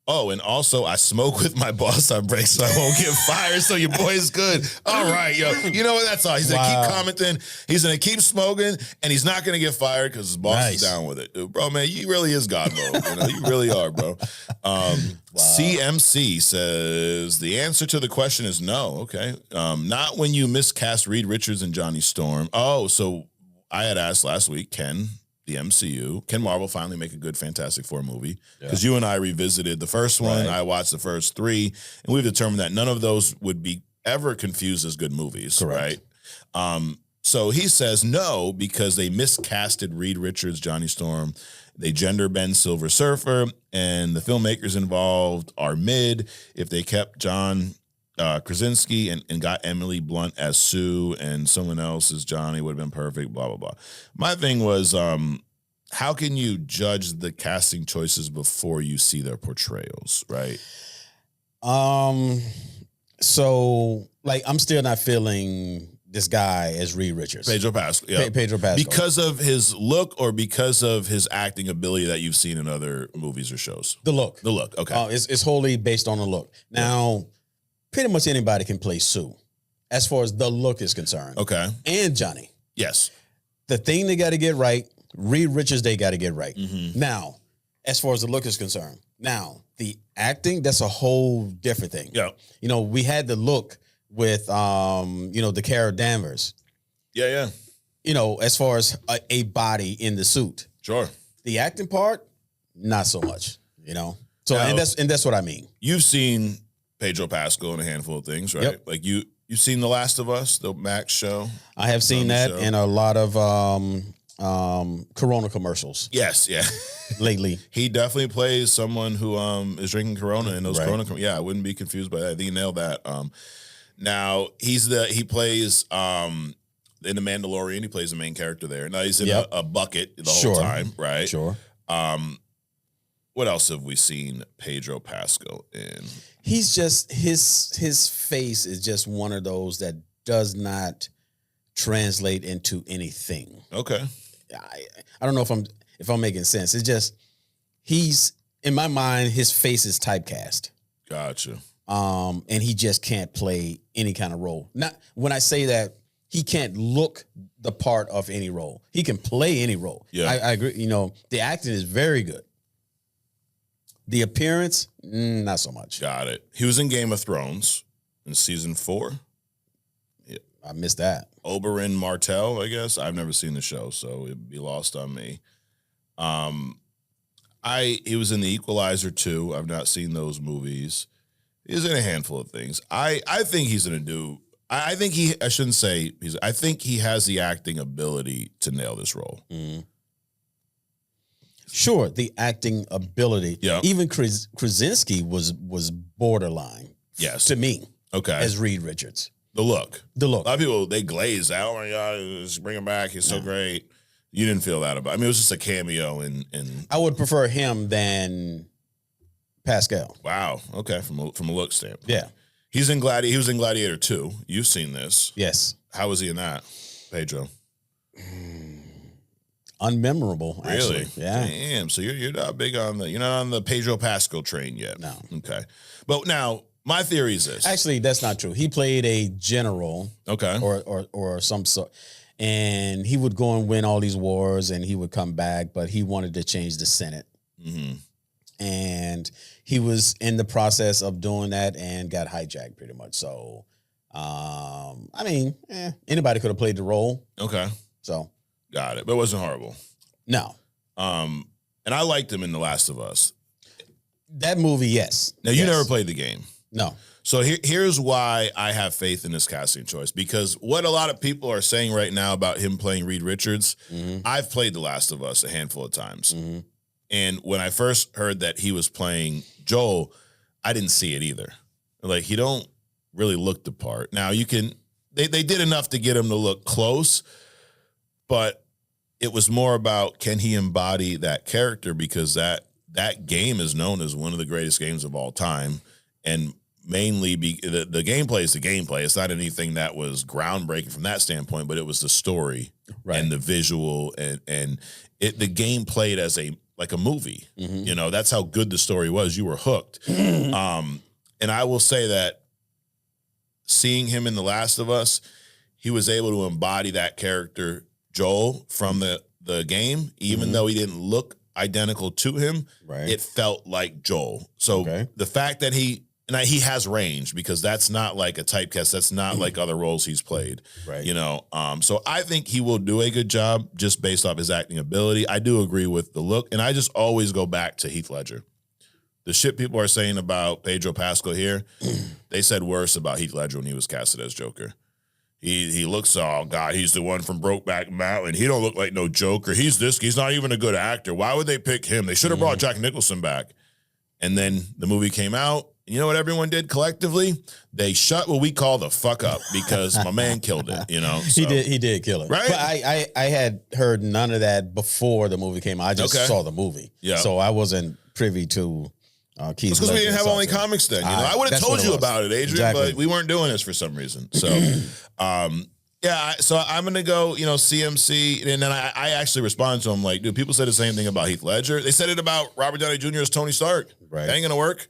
And also I smoke with my boss on break so I won't get fired, so your boy is good. All right, yo. You know what? That's all. He's going to keep commenting. He's going to keep smoking, and he's not going to get fired because his boss is down with it. Dude, bro, man, you really is God mode. You really are, bro. CMC says, the answer to the question is no. Okay. Not when you miscast Reed Richards and Johnny Storm. Oh, so I had asked last week, can Marvel finally make a good Fantastic Four movie? Because you and I revisited the first one. Right. I watched the first three, and we've determined that none of those would be ever confused as good movies. Correct. Right? So he says no, because they miscasted Reed Richards, Johnny Storm. They gender bend Silver Surfer, and the filmmakers involved are mid. If they kept John Krasinski and got Emily Blunt as Sue and someone else as Johnny, would have been perfect, blah, blah, blah. My thing was, how can you judge the casting choices before you see their portrayals, right? So, like, I'm still not feeling this guy as Reed Richards. Pedro Pascal. Yeah. Pedro Pascal. Because of his look or because of his acting ability that you've seen in other movies or shows? The look. The look, okay. It's wholly based on the look. Now, pretty much anybody can play Sue, as far as the look is concerned. Okay. And Johnny. Yes. The thing they got to get right, Reed Richards, they got to get right. Now, as far as the look is concerned. Now, the acting, that's a whole different thing. Yeah. We had the look with, the Cara Danvers. Yeah. As far as a body in the suit. Sure. The acting part, not so much, So, now, and that's what I mean. You've seen Pedro Pascal in a handful of things, right? Yep. Like you've seen The Last of Us, the Max show. I have seen that in a lot of Corona commercials. Yes, yeah. Lately. He definitely plays someone who is drinking Corona in those Right. Corona. Yeah, I wouldn't be confused by that. I think he nailed that. Now he plays in The Mandalorian. He plays the main character there. Now he's in a bucket the whole time, right? Sure. What else have we seen Pedro Pascal in? He's just his face is just one of those that does not translate into anything. Okay. I don't know if I'm making sense. It's just he's in my mind, his face is typecast. Gotcha. And he just can't play any kind of role. Not when I say that, he can't look the part of any role. He can play any role. Yeah. I agree. You know, the acting is very good. The appearance, not so much. Got it. He was in Game of Thrones in season 4. Yeah. I missed that. Oberyn Martell, I guess. I've never seen the show, so it'd be lost on me. He was in The Equalizer 2. I've not seen those movies. He's in a handful of things. I think he's gonna do. I think he has the acting ability to nail this role. Mm. Sure, the acting ability. Yeah. Even Krasinski was borderline. Yes. To me. Okay. As Reed Richards. The look. The look. A lot of people, they glaze out. Oh my God, just bring him back. He's so great. You didn't feel that about. I mean, it was just a cameo in I would prefer him than Pascal. Wow. Okay. From a look standpoint. Yeah. He was in Gladiator 2. You've seen this. Yes. How was he in that, Pedro? Unmemorable, Really? actually. Yeah. Damn. So you're not big on you're not on the Pedro Pascal train yet. No. Okay. But now my theory is this. Actually, that's not true. He played a general. Okay. Or some sort. And he would go and win all these wars and he would come back, but he wanted to change the Senate. Mm-hmm. And he was in the process of doing that and got hijacked pretty much. So, anybody could have played the role. Okay. So. Got it. But it wasn't horrible. No. And I liked him in The Last of Us. That movie, yes. Now, you never played the game. No. So here's why I have faith in this casting choice. Because what a lot of people are saying right now about him playing Reed Richards, I've played The Last of Us a handful of times. Mm-hmm. And when I first heard that he was playing Joel, I didn't see it either. Like, he don't really look the part. Now, they did enough to get him to look close, but it was more about, can he embody that character? Because that game is known as one of the greatest games of all time. And mainly the gameplay is the gameplay. It's not anything that was groundbreaking from that standpoint, but it was the story and the visual and the game played as like a movie. Mm-hmm. You know, that's how good the story was. You were hooked. And I will say that seeing him in The Last of Us, he was able to embody that character, Joel, from the game, even though he didn't look identical to him, it felt like Joel. So the fact that he has range, because that's not like a typecast. That's not like other roles he's played. Right. You know, so I think he will do a good job just based off his acting ability. I do agree with the look, and I just always go back to Heath Ledger. The shit people are saying about Pedro Pascal here, they said worse about Heath Ledger when he was casted as Joker. He looks, oh God, he's the one from Brokeback Mountain. He don't look like no Joker. He's not even a good actor. Why would they pick him? They should have brought Jack Nicholson back. And then the movie came out. You know what everyone did collectively? They shut what we call the fuck up because my man killed it, you know? So. He did kill it. Right? But I had heard none of that before the movie came out. I just saw the movie. Yeah. So I wasn't privy to Keith. Because we didn't have only comics then. You know? I would have told you about it, Adrian, but we weren't doing this for some reason. So, so I'm going to go, CMC. And then I actually responded to him like, dude, people said the same thing about Heath Ledger. They said it about Robert Downey Jr. as Tony Stark. Right. That ain't going to work.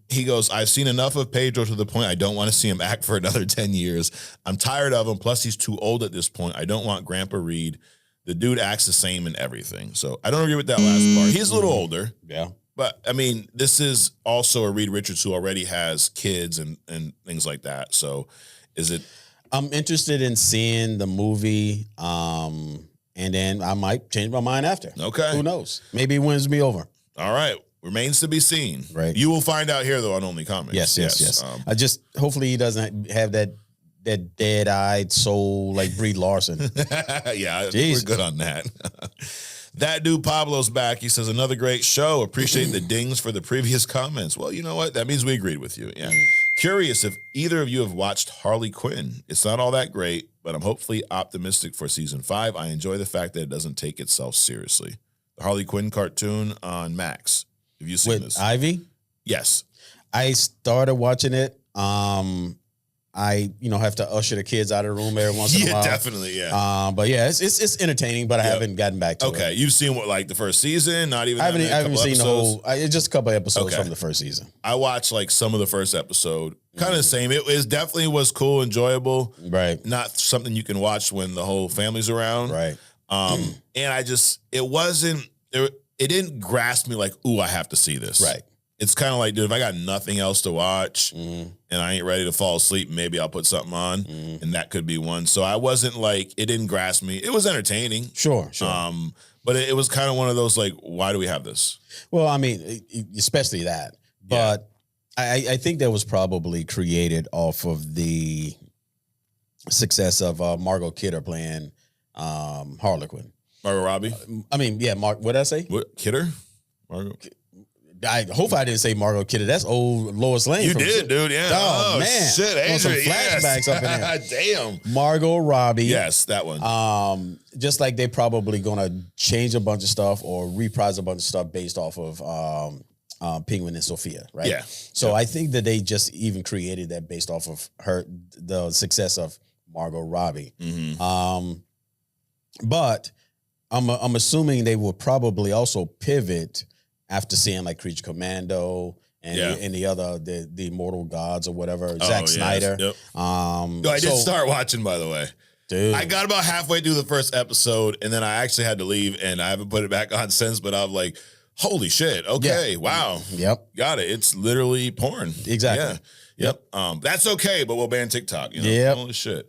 He goes, I've seen enough of Pedro to the point I don't want to see him act for another 10 years. I'm tired of him. Plus, he's too old at this point. I don't want Grandpa Reed. The dude acts the same in everything. So I don't agree with that last part. He's a little older. Yeah. But, I mean, this is also a Reed Richards who already has kids and things like that. So is it... I'm interested in seeing the movie, and then I might change my mind after. Okay. Who knows? Maybe it wins me over. All right. Remains to be seen. Right. You will find out here, though, on Only Comics. Yes. I just... Hopefully he doesn't have that dead-eyed soul like Brie Larson. Yeah, we're good on that. That dude Pablo's back. He says, another great show. Appreciate the dings for the previous comments. Well, you know what? That means we agreed with you. Yeah. Curious if either of you have watched Harley Quinn. It's not all that great, but I'm hopefully optimistic for season 5. I enjoy the fact that it doesn't take itself seriously. The Harley Quinn cartoon on Max. Have you seen With this? Ivy? Yes. I started watching it. I have to usher the kids out of the room every once in a while. Definitely, yeah. But yeah, it's entertaining, but I haven't gotten back to it. Okay, you've seen what, like the first season? Not even. I haven't seen episodes? the whole. It's just a couple episodes from the first season. I watched like some of the first episode. Kind of the same. It definitely was cool, enjoyable. Right. Not something you can watch when the whole family's around. Right. And it didn't grasp me like, ooh, I have to see this. Right. It's kind of like, dude, if I got nothing else to watch and I ain't ready to fall asleep, maybe I'll put something on, and that could be one. So I wasn't like, it didn't grasp me. It was entertaining. Sure. But it was kind of one of those like, why do we have this? Well, I mean, especially that. But I think that was probably created off of the success of Margot Kidder playing Harley Quinn. Margot Robbie? What did I say? What, Kidder? Margot? I hope I didn't say Margot Kidder. That's old Lois Lane. You did, dude. Yeah. Oh, man. Shit, Adrian. Some flashbacks up in there. Damn. Margot Robbie. Yes, that one. Just like they probably gonna change a bunch of stuff or reprise a bunch of stuff based off of Penguin and Sophia, right? Yeah. So I think that they just even created that based off of the success of Margot Robbie. But I'm assuming they will probably also pivot after seeing like Creature Commando and the other the Immortal Gods or whatever, Zack Snyder. Yep. I did start watching, by the way. Dude. I got about halfway through the first episode, and then I actually had to leave, and I haven't put it back on since. But I'm like, holy shit! Okay, wow, Yep, got it. It's literally porn. Exactly. Yeah. Yep. That's okay, but we'll ban TikTok. Yep. Holy shit.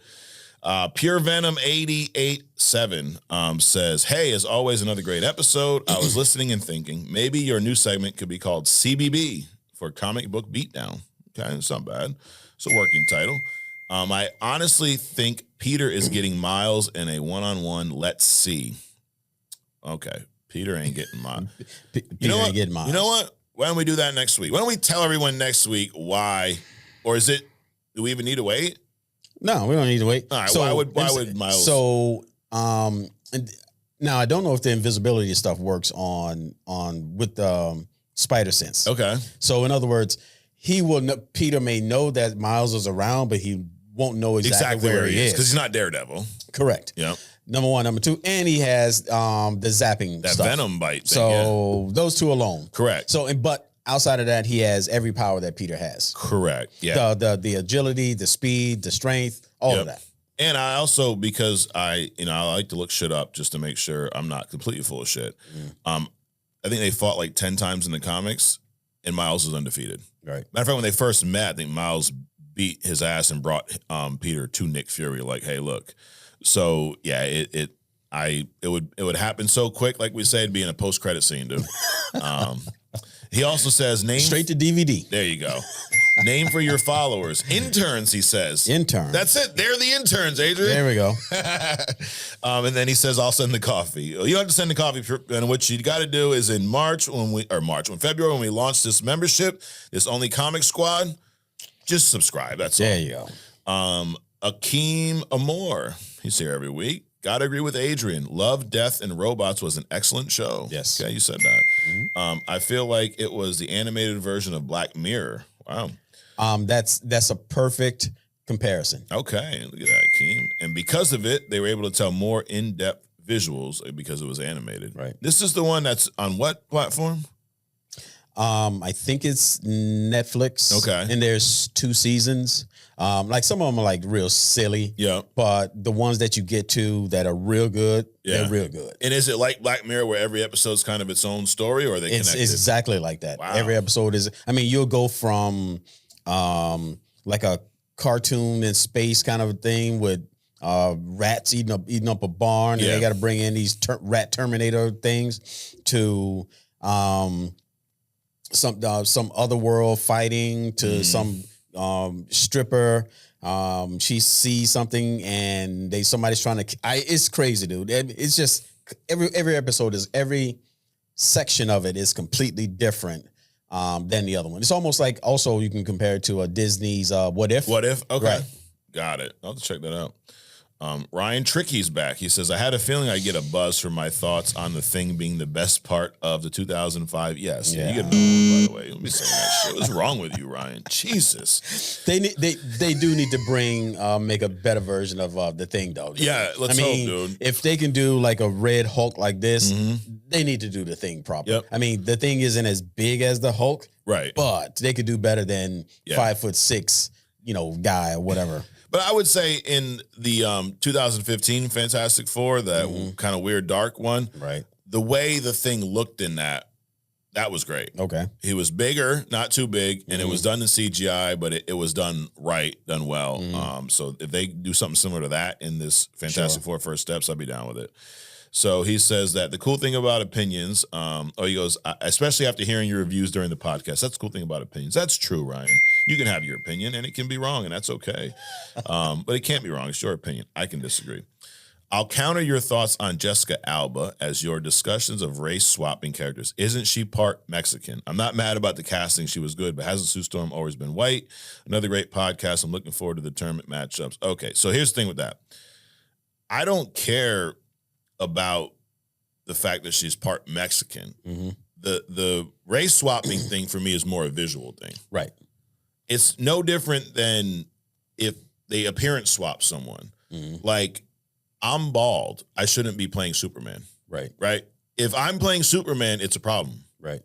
Pure Venom 88.7 says, hey, as always, another great episode. I was listening and thinking maybe your new segment could be called CBB for Comic Book Beatdown. Okay, it's not bad. It's a working title. I honestly think Peter is getting Miles in a one-on-one. Let's see. Okay, Peter ain't getting Miles. Peter ain't getting Miles. You know what? Why don't we do that next week? Why don't we tell everyone next week why? Or do we even need to wait? No, we don't need to wait. All right, why would Miles? So, now I don't know if the invisibility stuff works on with the spider sense. Okay. So in other words, Peter may know that Miles is around, but he won't know exactly where he is because he's not Daredevil. Correct. Yep. Number one, number two, and he has the zapping That stuff. venom bite thing. So those two alone. Correct. So but outside of that, he has every power that Peter has. Correct. Yeah. The agility, the speed, the strength, all of that. And I also, because I like to look shit up just to make sure I'm not completely full of shit. I think they fought like 10 times in the comics, and Miles was undefeated. Right. Matter of fact, when they first met, I think Miles beat his ass and brought Peter to Nick Fury. Like, hey, look. So yeah, it would happen so quick. Like we said, being a post credit scene, dude. He also says name Straight to DVD. There you go. Name for your followers. Interns, he says. Interns. That's it. They're the interns, Adrian. There we go. And then he says, I'll send the coffee. You don't have to send the coffee. And what you got to do is in February, when we launch this membership, this Only Comic Squad, just subscribe. That's all. There you go. Akeem Amor. He's here every week. Gotta agree with Adrian. Love, Death, and Robots was an excellent show. Yes. Okay, you said that. I feel like it was the animated version of Black Mirror. Wow. That's a perfect comparison. Okay, look at that, Akeem. And because of it, they were able to tell more in-depth visuals because it was animated. Right. This is the one that's on what platform? I think it's Netflix. Okay. And there's 2 seasons. Like some of them are like real silly. Yeah. But the ones that you get to that are real good, they're real good. And is it like Black Mirror where every episode's kind of its own story, or are they connected? It's exactly like that. Wow. Every episode is, you'll go from like a cartoon in space kind of a thing with rats eating up a barn, and they got to bring in these rat Terminator things to some other world fighting to some stripper. She sees something and somebody's trying to. It's crazy, dude. It's just every episode every section of it is completely different. than the other one. It's almost like also you can compare it to a Disney's What If. What If? Okay. Right. Got it. I'll have to check that out. Ryan Tricky's back. He says, I had a feeling I'd get a buzz from my thoughts on The Thing being the best part of the 2005. Yes. Yeah. You get another one, by the way. Let me say that shit. What's wrong with you, Ryan? Jesus. They do need to make a better version of The Thing, though. Yeah, let's hope, dude. If they can do like a Red Hulk like this, they need to do The Thing proper. Yep. I mean, The Thing isn't as big as the Hulk, right? But they could do better than 5'6", guy or whatever. But I would say in the 2015 Fantastic Four, that kind of weird dark one, right? The way the Thing looked in that was great. Okay. He was bigger, not too big, and it was done in CGI, but it was done right, done well. So if they do something similar to that in this Fantastic Four First Steps, I'd be down with it. So he says that the cool thing about opinions, he goes, especially after hearing your reviews during the podcast, that's the cool thing about opinions. That's true, Ryan. You can have your opinion, and it can be wrong, and that's okay. But it can't be wrong. It's your opinion. I can disagree. I'll counter your thoughts on Jessica Alba as your discussions of race-swapping characters. Isn't she part Mexican? I'm not mad about the casting. She was good, but hasn't Sue Storm always been white? Another great podcast. I'm looking forward to the tournament matchups. Okay, so here's the thing with that. I don't care about the fact that she's part Mexican. The race swapping thing for me is more a visual thing. Right. It's no different than if they appearance swap someone. Like, I'm bald. I shouldn't be playing Superman. Right. Right? If I'm playing Superman, it's a problem. Right.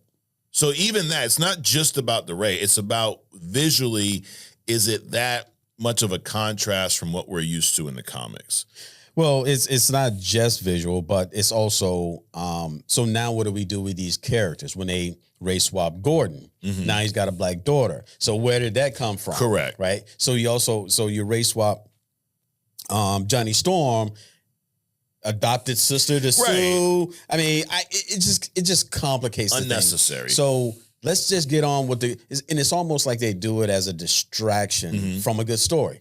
So even that, it's not just about the race. It's about visually, is it that much of a contrast from what we're used to in the comics? Well, it's not just visual, but it's also so now what do we do with these characters when they race swap Gordon? Now he's got a black daughter. So where did that come from? Correct. Right. So you race swap Johnny Storm, adopted sister to Sue. I mean, it just complicates unnecessary. So let's just get on with and it's almost like they do it as a distraction from a good story.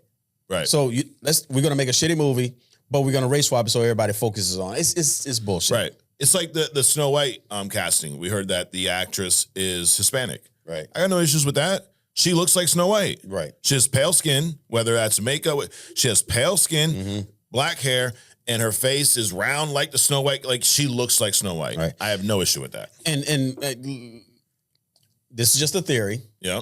Right. So we're gonna make a shitty movie, but we're gonna race swap it so everybody focuses on it. It's bullshit. Right. It's like the Snow White casting. We heard that the actress is Hispanic. Right. I got no issues with that. She looks like Snow White. Right. She has pale skin, whether that's makeup. She has pale skin, black hair, and her face is round like the Snow White. Like, she looks like Snow White. Right. I have no issue with that. And this is just a theory. Yeah.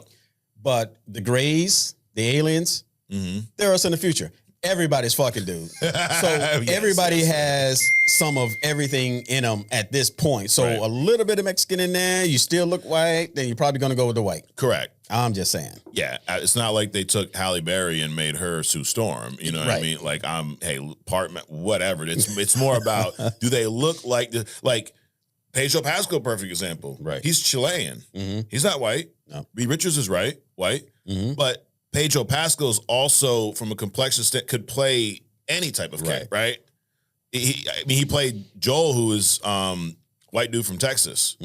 But the Greys, the aliens, they're us in the future. Everybody's fucking dude. So everybody has some of everything in them at this point. So a little bit of Mexican in there, you still look white, then you're probably going to go with the white. Correct. I'm just saying. Yeah. It's not like they took Halle Berry and made her Sue Storm. You know what I mean? Like, whatever. It's more about, do they look like Pedro Pascal, perfect example. Right. He's Chilean. He's not white. No. Reed Richards is white. But Pedro Pascal is also, from a complexion standpoint, could play any type of cat, right? He played Joel, who is white dude from Texas.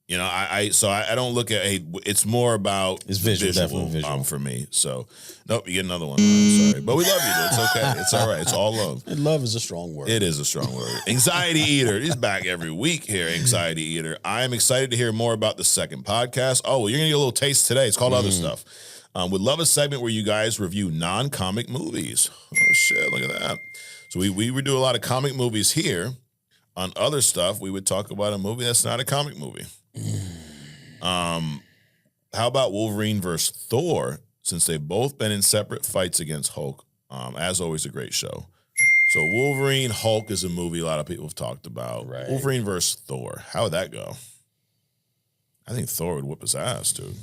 You know, I don't look at it's more about it's visual, definitely visual for me. So nope, you get another one. I'm sorry, but we love you, dude. It's okay. It's all right. It's all love. And love is a strong word. It is a strong word. Anxiety Eater. He's back every week here. Anxiety Eater. I am excited to hear more about the second podcast. Oh, well, you're gonna get a little taste today. It's called Other Stuff. Would love a segment where you guys review non-comic movies. Oh shit, look at that. So we would do a lot of comic movies here. On Other Stuff, we would talk about a movie that's not a comic movie. How about Wolverine versus Thor? Since they've both been in separate fights against Hulk. As always, a great show. So Wolverine, Hulk is a movie a lot of people have talked about. Right. Wolverine versus Thor. How would that go? I think Thor would whip his ass, dude.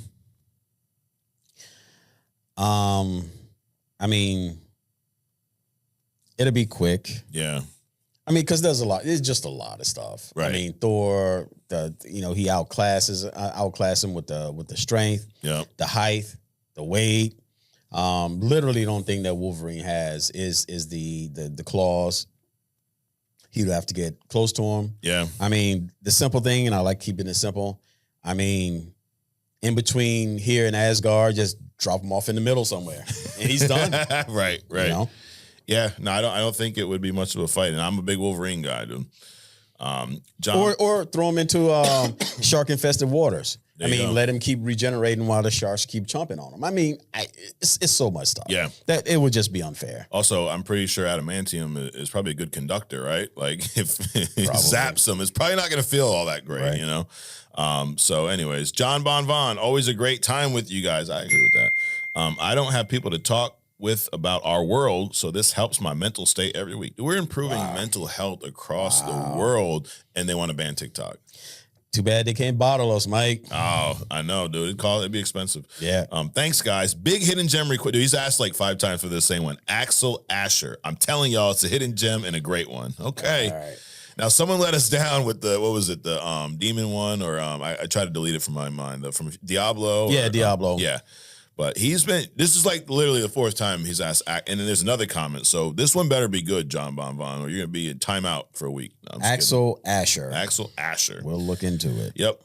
I mean, it'll be quick. Yeah. I mean, because there's a lot. It's just a lot of stuff. Right. I mean, Thor, he outclass him with the strength, the height, the weight. Literally, the only thing that Wolverine has is the claws. He would have to get close to him. Yeah. I mean, the simple thing, and I like keeping it simple. I mean, in between here and Asgard, just drop him off in the middle somewhere, and he's done. Right. You know? Yeah, no, I don't think it would be much of a fight, and I'm a big Wolverine guy, dude. John, or throw him into shark infested waters. There you go. Let him keep regenerating while the sharks keep chomping on him. It's so much stuff. Yeah. That it would just be unfair. Also, I'm pretty sure adamantium is probably a good conductor, right? Like if it zaps them, it's probably not going to feel all that great, Right. you know? So anyways, John Bonvon, always a great time with you guys. I agree with that. I don't have people to talk with about our world, so this helps my mental state every week. We're improving mental health across the world, and they want to ban TikTok. Too bad they can't bottle us, Mike. Oh, I know, dude. It'd be expensive. Yeah. Thanks, guys. Big hidden gem request. He's asked like 5 times for the same one. Axel Asher. I'm telling y'all, it's a hidden gem and a great one. Okay. All right. Now, someone let us down with the, what was it, the demon one, or I tried to delete it from my mind, from Diablo. Yeah, Diablo. Yeah. But this is like literally the 4th time he's asked, and then there's another comment. So this one better be good, John Bonvon, or you're going to be in timeout for a week. No, Axel Asher. Axel Asher. We'll look into it. Yep.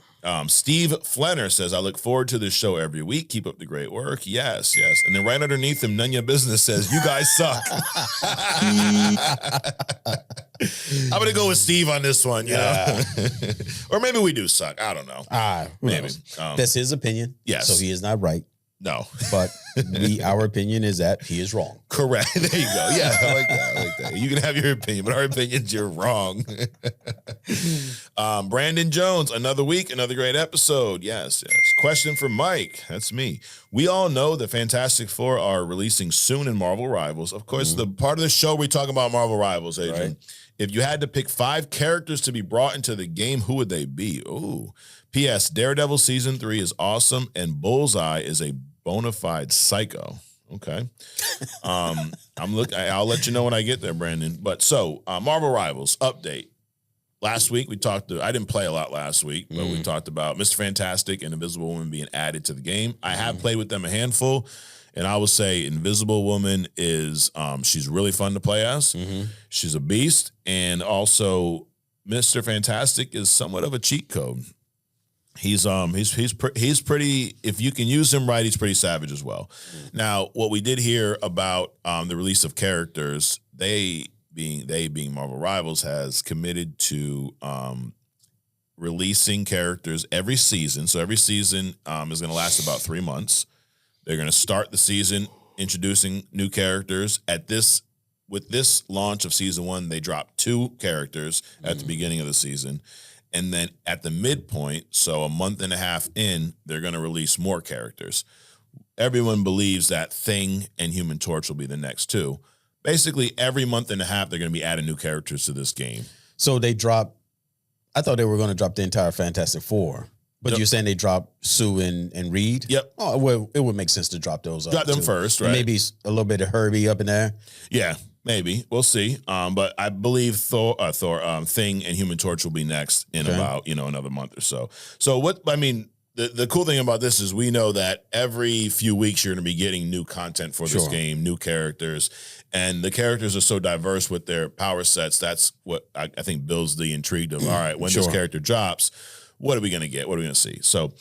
Steve Flenner says, I look forward to this show every week. Keep up the great work. Yes. And then right underneath him, None Your Business says, you guys suck. I'm going to go with Steve on this one, you know? Or maybe we do suck. I don't know. Maybe. That's his opinion. Yes. So he is not right. No. But our opinion is that he is wrong. Correct. There you go. Yeah, I like that. You can have your opinion, but our opinion's you're wrong. Brandon Jones, another week, another great episode. Yes. Question for Mike. That's me. We all know the Fantastic Four are releasing soon in Marvel Rivals. Of course, the part of the show we talk about Marvel Rivals, Adrian. Right. If you had to pick 5 characters to be brought into the game, who would they be? Ooh. P.S. Daredevil Season 3 is awesome, and Bullseye is a bona fide psycho. Okay. I'll let you know when I get there, Brandon. But so, Marvel Rivals, update. Last week, I didn't play a lot last week, but we talked about Mr. Fantastic and Invisible Woman being added to the game. I have played with them a handful, and I will say Invisible Woman is, she's really fun to play as. She's a beast, and also Mr. Fantastic is somewhat of a cheat code. He's pretty, if you can use him right, he's pretty savage as well. Now, what we did hear about the release of characters, they being Marvel Rivals, has committed to releasing characters every season. So every season is going to last about 3 months. They're going to start the season introducing new characters. With this launch of season 1, they dropped 2 characters at the beginning of the season. And then at the midpoint, so a month and a half in, they're going to release more characters. Everyone believes that Thing and Human Torch will be the next 2. Basically, every month and a half, they're going to be adding new characters to this game. So I thought they were going to drop the entire Fantastic Four. But you're saying they drop Sue and Reed? Yep. Oh, well, it would make sense to drop those up. Drop them first, right? And maybe a little bit of Herbie up in there. Yeah. Maybe. We'll see. But I believe Thor, Thing and Human Torch will be next in about, another month or so. So the cool thing about this is we know that every few weeks you're going to be getting new content for this game, new characters. And the characters are so diverse with their power sets. That's what I think builds the intrigue of, all right, when this character drops, what are we going to get? What are we going to see? So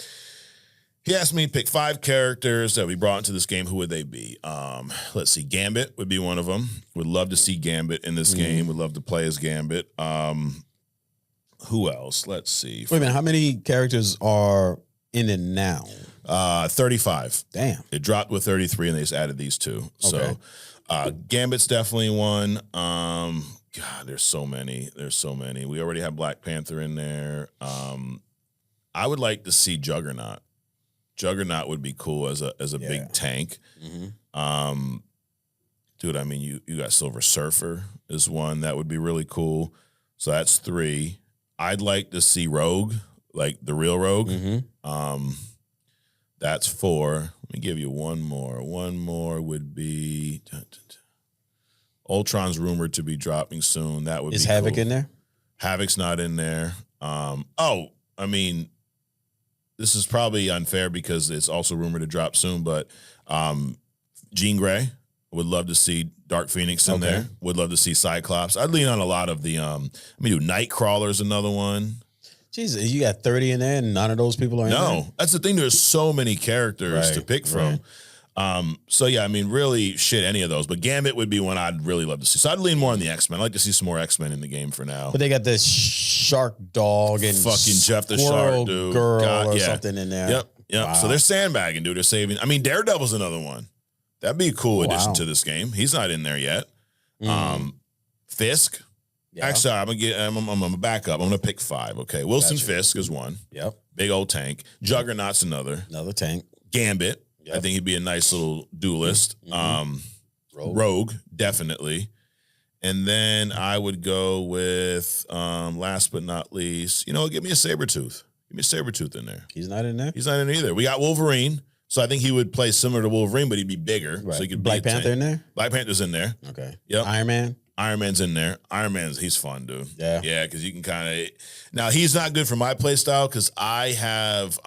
he asked me to pick 5 characters that we brought into this game. Who would they be? Let's see. Gambit would be one of them. Would love to see Gambit in this game. Would love to play as Gambit. Who else? Let's see. Wait a minute. How many characters are in it now? 35. Damn. It dropped with 33, and they just added these 2. Okay. So Gambit's definitely one. God, there's so many. We already have Black Panther in there. I would like to see Juggernaut. Juggernaut would be cool as a big tank. Dude, I mean, you got Silver Surfer is one that would be really cool. So that's 3. I'd like to see Rogue, like the real Rogue. That's 4. Let me give you one more. One more would be Ultron's rumored to be dropping soon. That would be cool. Is Havoc in there? Havoc's not in there. This is probably unfair because it's also rumored to drop soon, but Jean Grey, would love to see Dark Phoenix in there. Would love to see Cyclops. I'd lean on a lot of the, Nightcrawler's another one. Jesus, you got 30 in there and none of those people are in there? No, that's the thing. There's so many characters to pick from. So yeah, I mean, really, shit, any of those. But Gambit would be one I'd really love to see. So I'd lean more on the X-Men. I'd like to see some more X-Men in the game for now. But they got this shark dog and fucking Jeff the squirrel Shark dude, girl or something in there. Yep. Wow. So they're sandbagging, dude. They're saving. I mean, Daredevil's another one. That'd be a cool addition to this game. He's not in there yet. Fisk. Yeah. Actually, I'm gonna back up. I'm gonna pick 5. Okay, Wilson Fisk is one. Yep. Big old tank. Juggernaut's another. Another tank. Gambit. Yep. I think he'd be a nice little duelist. Rogue, definitely. And then I would go with, last but not least, give me a Sabretooth. Give me a Sabretooth in there. He's not in there? He's not in either. We got Wolverine. So I think he would play similar to Wolverine, but he'd be bigger. Right. So he could Black Panther in there? Black Panther's in there. Okay. Yep. Iron Man? Iron Man's in there. Iron Man's, he's fun, dude. Yeah. Yeah, because you can kind of... Now, he's not good for my play style because I have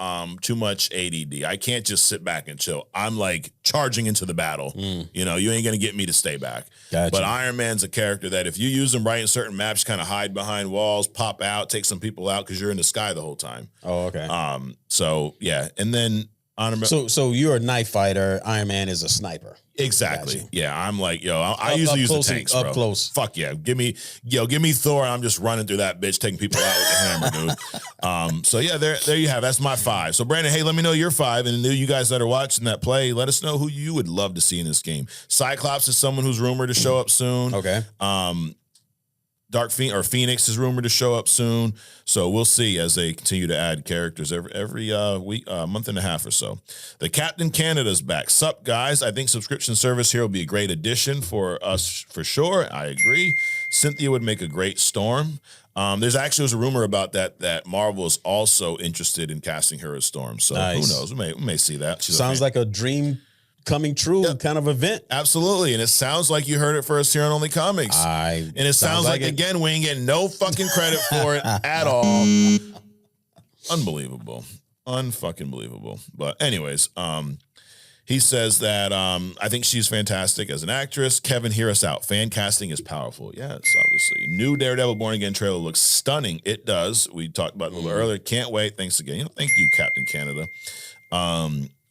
too much ADD. I can't just sit back and chill. I'm like charging into the battle. You ain't going to get me to stay back. Gotcha. But Iron Man's a character that if you use him right in certain maps, kind of hide behind walls, pop out, take some people out because you're in the sky the whole time. Oh, okay. So, yeah. And then... So you're a knife fighter. Iron Man is a sniper. Exactly. Yeah, I'm like, I usually use the tanks, bro. Up close. Fuck yeah. Give me Thor. I'm just running through that bitch, taking people out with the hammer, dude. So yeah, there you have. That's my 5. So Brandon, hey, let me know your 5, and you guys that are watching that play, let us know who you would love to see in this game. Cyclops is someone who's rumored to show up soon. Okay. Phoenix is rumored to show up soon, so we'll see as they continue to add characters every week, month and a half or so. The Captain Canada's back. Sup, guys? I think subscription service here will be a great addition for us for sure. I agree. Cynthia would make a great Storm. There's a rumor about that Marvel is also interested in casting her as Storm. So Who knows? We may see that. Sounds like a dream coming true kind of event. Absolutely. And it sounds like you heard it first here on Only Comics. And it sounds like again, we ain't getting no fucking credit for it at all. Unbelievable. Unfucking believable. But anyways, he says that I think she's fantastic as an actress. Kevin, hear us out. Fan casting is powerful. Yes, obviously. New Daredevil Born Again trailer looks stunning. It does. We talked about it a little earlier. Can't wait. Thanks again. Thank you, Captain Canada.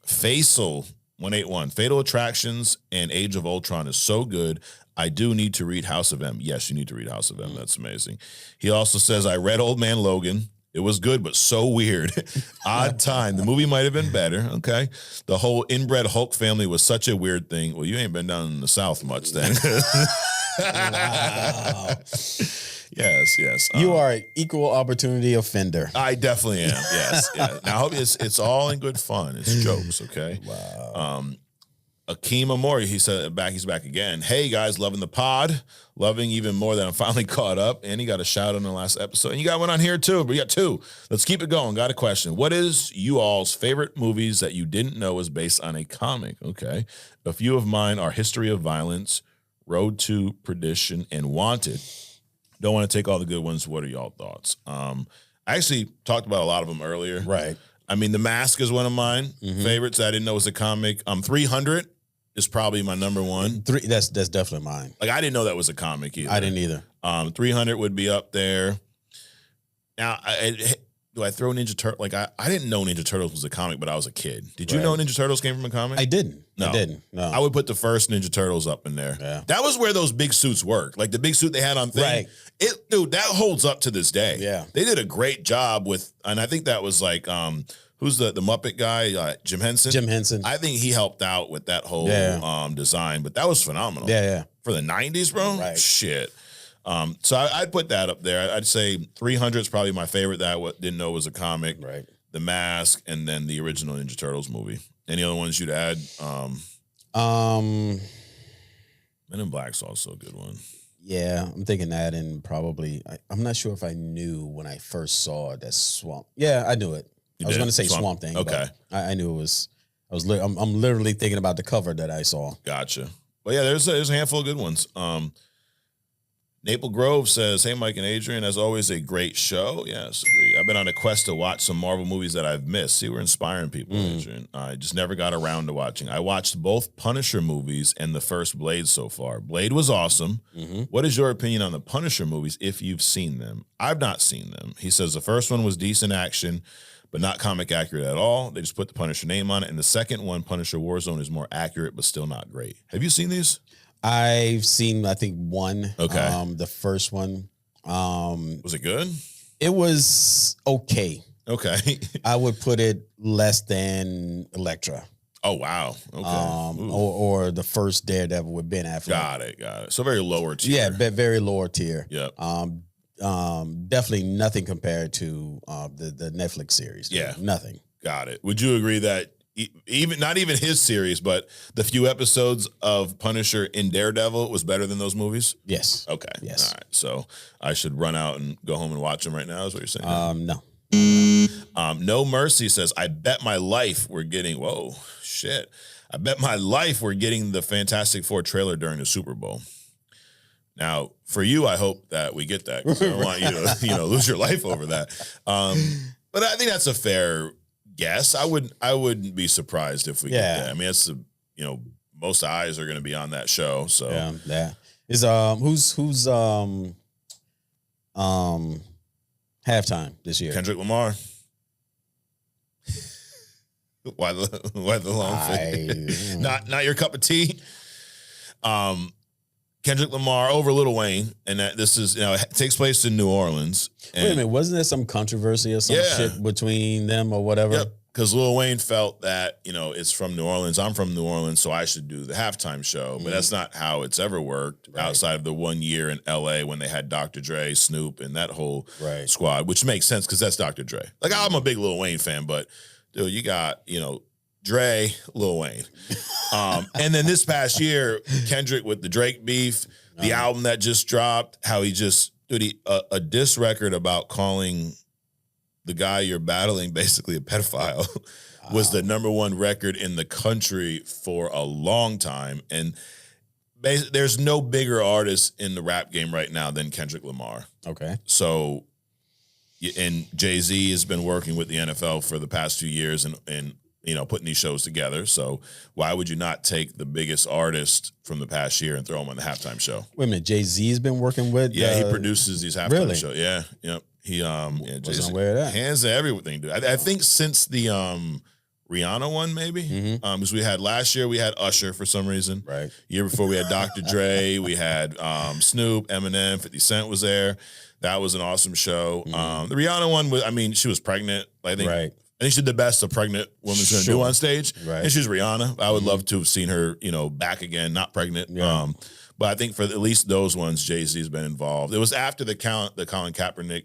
Faisal 181. Fatal Attractions and Age of Ultron is so good. I do need to read House of M. Yes, you need to read House of M. That's amazing. He also says, I read Old Man Logan. It was good, but so weird. Odd time. The movie might have been better. Okay. The whole inbred Hulk family was such a weird thing. Well, you ain't been down in the South much then. Wow. Yes. You are an equal opportunity offender. I definitely am. Yes. Yeah. Now I hope it's all in good fun. It's jokes, okay? Wow. Akeem Amori, he's back again. Hey guys, loving the pod. Loving even more that I'm finally caught up. And he got a shout out in the last episode. And you got one on here too, but we got 2. Let's keep it going. Got a question. What is you all's favorite movies that you didn't know was based on a comic? Okay. A few of mine are History of Violence, Road to Perdition, and Wanted. Don't want to take all the good ones. What are y'all thoughts? I actually talked about a lot of them earlier. Right. I mean, The Mask is one of mine favorites that I didn't know was a comic. 300 is probably my number 1. That's definitely mine. Like, I didn't know that was a comic either. I didn't either. 300 would be up there. Now, do I throw Ninja Turtle? Like, I didn't know Ninja Turtles was a comic, but I was a kid. Did you know Ninja Turtles came from a comic? I didn't. No. I didn't. No. I would put the first Ninja Turtles up in there. Yeah. That was where those big suits worked. Like the big suit they had on Thing. Right. Dude, that holds up to this day. Yeah. They did a great job with, and I think that was like, who's the Muppet guy? Jim Henson? Jim Henson. I think he helped out with that whole design, but that was phenomenal. Yeah. For the 90s, bro? Right. Shit. So I'd put that up there. I'd say 300 is probably my favorite that I didn't know was a comic. Right. The Mask, and then the original Ninja Turtles movie. Any other ones you'd add? Men in Black's also a good one. Yeah, I'm thinking that, and probably I'm not sure if I knew when I first saw that Swamp. Yeah, I knew it. I was going to say Swamp Thing. Okay, but I knew it was. I'm literally thinking about the cover that I saw. Gotcha. Well, yeah, there's a handful of good ones. Maple Grove says, hey, Mike and Adrian, as always, a great show. Yes, agree. I've been on a quest to watch some Marvel movies that I've missed. See, we're inspiring people, Adrian. I just never got around to watching. I watched both Punisher movies and the first Blade so far. Blade was awesome. What is your opinion on the Punisher movies if you've seen them? I've not seen them. He says the first one was decent action, but not comic accurate at all. They just put the Punisher name on it. And the second one, Punisher Warzone, is more accurate, but still not great. Have you seen these? I've seen, I think, one. Okay. The first one. Was it good? It was okay. Okay. I would put it less than Elektra. Oh, wow. Okay. Or the first Daredevil with Ben Affleck. Got it. So very lower tier. Yeah, very lower tier. Yep. Definitely nothing compared to the Netflix series. Yeah. Nothing. Got it. Would you agree that even not even his series, but the few episodes of Punisher in Daredevil was better than those movies? Yes. Okay. Yes. All right. So I should run out and go home and watch them right now, is what you're saying? No. No Mercy says, I bet my life we're getting, whoa, shit. I bet my life we're getting the Fantastic Four trailer during the Super Bowl. Now, for you, I hope that we get that, because I don't want you to, lose your life over that. But I think that's a fair guess. I wouldn't be surprised if we get that. I mean, it's most eyes are going to be on that show. So yeah. Is who's halftime this year? Kendrick Lamar. Why the long thing? Not your cup of tea. Kendrick Lamar over Lil Wayne, and that this is it takes place in New Orleans. Wait a minute, wasn't there some controversy or some shit between them or whatever? Yep, because Lil Wayne felt that it's from New Orleans. I'm from New Orleans, so I should do the halftime show. But that's not how it's ever worked outside of the 1 year in L.A. when they had Dr. Dre, Snoop, and that whole squad, which makes sense because that's Dr. Dre. Like I'm a big Lil Wayne fan, but dude, you got Dre, Lil Wayne. And then this past year, Kendrick with the Drake beef, the album that just dropped, how he just did a diss record about calling the guy you're battling basically a pedophile was the #1 record in the country for a long time. And there's no bigger artist in the rap game right now than Kendrick Lamar. Okay. So, and Jay-Z has been working with the NFL for the past few years and putting these shows together. So why would you not take the biggest artist from the past year and throw him on the halftime show? Wait a minute, Jay-Z's been working with? Yeah, he produces these halftime shows. Yeah, yep. He wasn't aware of that. Hands to everything, dude. I think since the Rihanna one, maybe. Because we had last year, we had Usher for some reason. Right. Year before, we had Dr. Dre. We had Snoop, Eminem, 50 Cent was there. That was an awesome show. The Rihanna one was, she was pregnant. I think she did the best a pregnant woman's going to do on stage. Right. And she's Rihanna. I would love to have seen her, back again, not pregnant. Yeah. But I think for at least those ones, Jay-Z's been involved. It was after the Colin Kaepernick,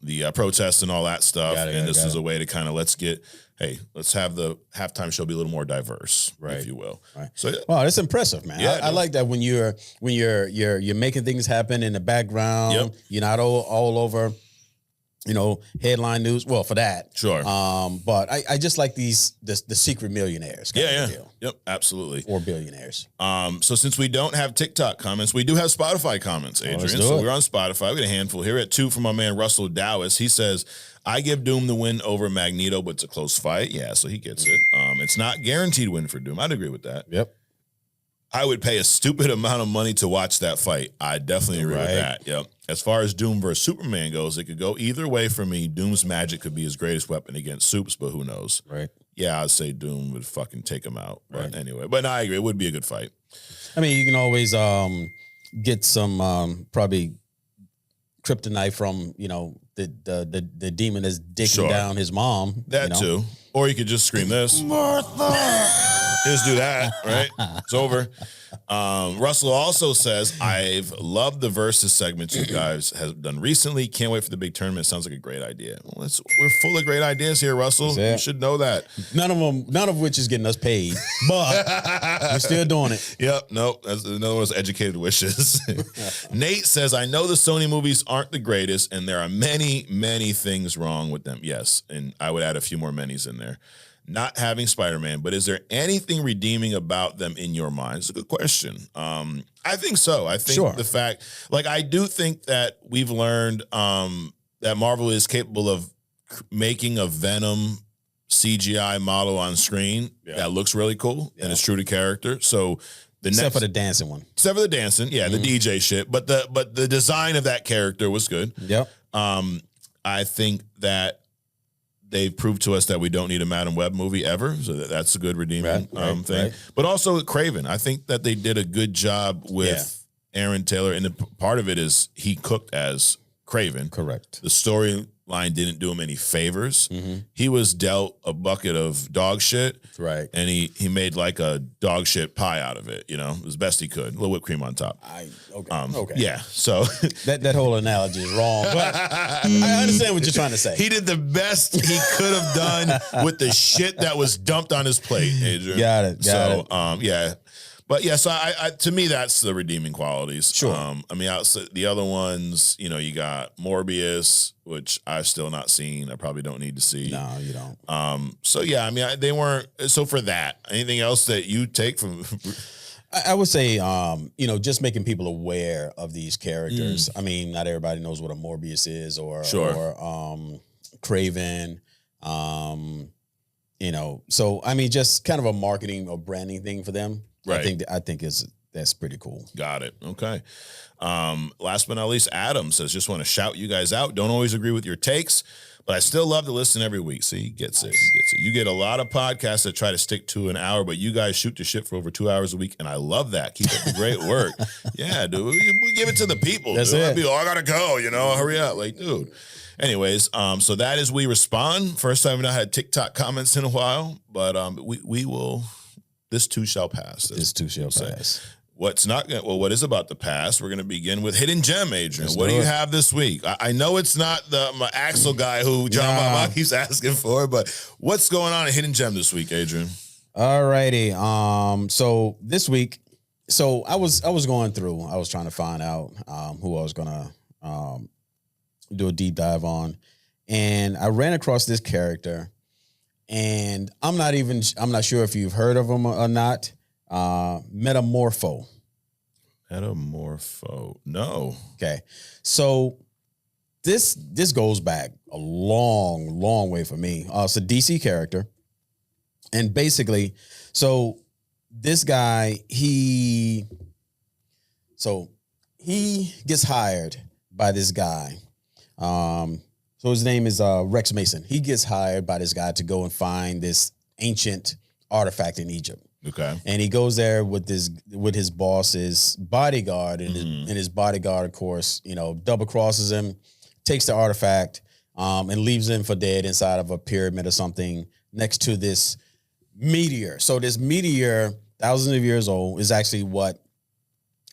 the protests and all that stuff. This is a way to kind of let's have the halftime show be a little more diverse, if you will. Right. So wow, that's impressive, man. I like that when you're making things happen in the background. Yep. You're not all over. Headline news. Well, for that, sure. But I just like the secret millionaires. Yeah. Yep. Absolutely. Or billionaires. So since we don't have TikTok comments, we do have Spotify comments, Adrian. So we're on Spotify. We got a handful here at 2 from our man Russell Dowis. He says, "I give Doom the win over Magneto, but it's a close fight." Yeah, so he gets it. It's not guaranteed win for Doom. I'd agree with that. Yep. I would pay a stupid amount of money to watch that fight. I definitely agree with that. Yep. As far as Doom versus Superman goes, it could go either way for me. Doom's magic could be his greatest weapon against Supes, but who knows? Right. Yeah, I'd say Doom would fucking take him out. But anyway, but I agree. It would be a good fight. You can always get some probably kryptonite from, the demon that's dicking down his mom. That too. Or you could just scream this. Martha! Just do that, right? It's over. Russell also says, "I've loved the Versus segments you guys have done recently. Can't wait for the big tournament. Sounds like a great idea." Well, we're full of great ideas here, Russell. You should know that. None of which is getting us paid, but we're still doing it. Yep. Nope. That's another one of those educated wishes. Nate says, "I know the Sony movies aren't the greatest, and there are many, many things wrong with them." Yes, and I would add a few more manys in there. Not having Spider-Man, but is there anything redeeming about them in your mind? It's a good question. I think so. I think the fact, I do think that we've learned that Marvel is capable of making a Venom CGI model on screen that looks really cool and is true to character. So except for the dancing one. Except for the dancing, the DJ shit. But the design of that character was good. Yep. I think that they've proved to us that we don't need a Madam Web movie ever. So that's a good redeeming thing. Right. But also Craven. I think that they did a good job with Aaron Taylor. And part of it is he cooked as Craven. Correct. The storyline didn't do him any favors. He was dealt a bucket of dog shit. Right. And he made like a dog shit pie out of it, as best he could. A little whipped cream on top. Okay. Yeah. So that whole analogy is wrong, but I understand what you're trying to say. He did the best he could have done with the shit that was dumped on his plate, Adrian. Got it. Yeah. But yeah, so I to me that's the redeeming qualities. Sure. I mean, outside the other ones, you got Morbius, which I've still not seen. I probably don't need to see. No, you don't. So yeah, I mean, they weren't. So for that, anything else that you take from? I would say, just making people aware of these characters. I mean, not everybody knows what a Morbius is or Craven. So I mean, just kind of a marketing or branding thing for them. Right. I think that's pretty cool. Got it. Okay. Last but not least, Adam says, just want to shout you guys out. Don't always agree with your takes, but I still love to listen every week. See, he gets it. You get a lot of podcasts that try to stick to an hour, but you guys shoot the shit for over 2 hours a week, and I love that. Keep up the great work. Yeah, dude. We give it to the people. That's dude. it. I gotta go. Hurry up, like, dude. Anyways, so that is We Respond. First time we've not had TikTok comments in a while, but we will. This too shall pass. This too shall pass. What is about to pass? We're going to begin with Hidden Gem, Adrian. What do you have this week? I know it's not my Axel guy who John Mama keeps asking for, but what's going on at Hidden Gem this week, Adrian? All righty. So this week, I was going through. I was trying to find out who I was going to do a deep dive on, and I ran across this character. And I'm not sure if you've heard of him or not. Metamorpho. No. Okay. So this goes back a long, long way for me. It's a DC character. And basically, so this guy, he gets hired by this guy. So his name is Rex Mason. He gets hired by this guy to go and find this ancient artifact in Egypt. Okay. And he goes there with his boss's bodyguard, and his bodyguard, of course, double crosses him, takes the artifact, and leaves him for dead inside of a pyramid or something next to this meteor. So this meteor, thousands of years old, is actually what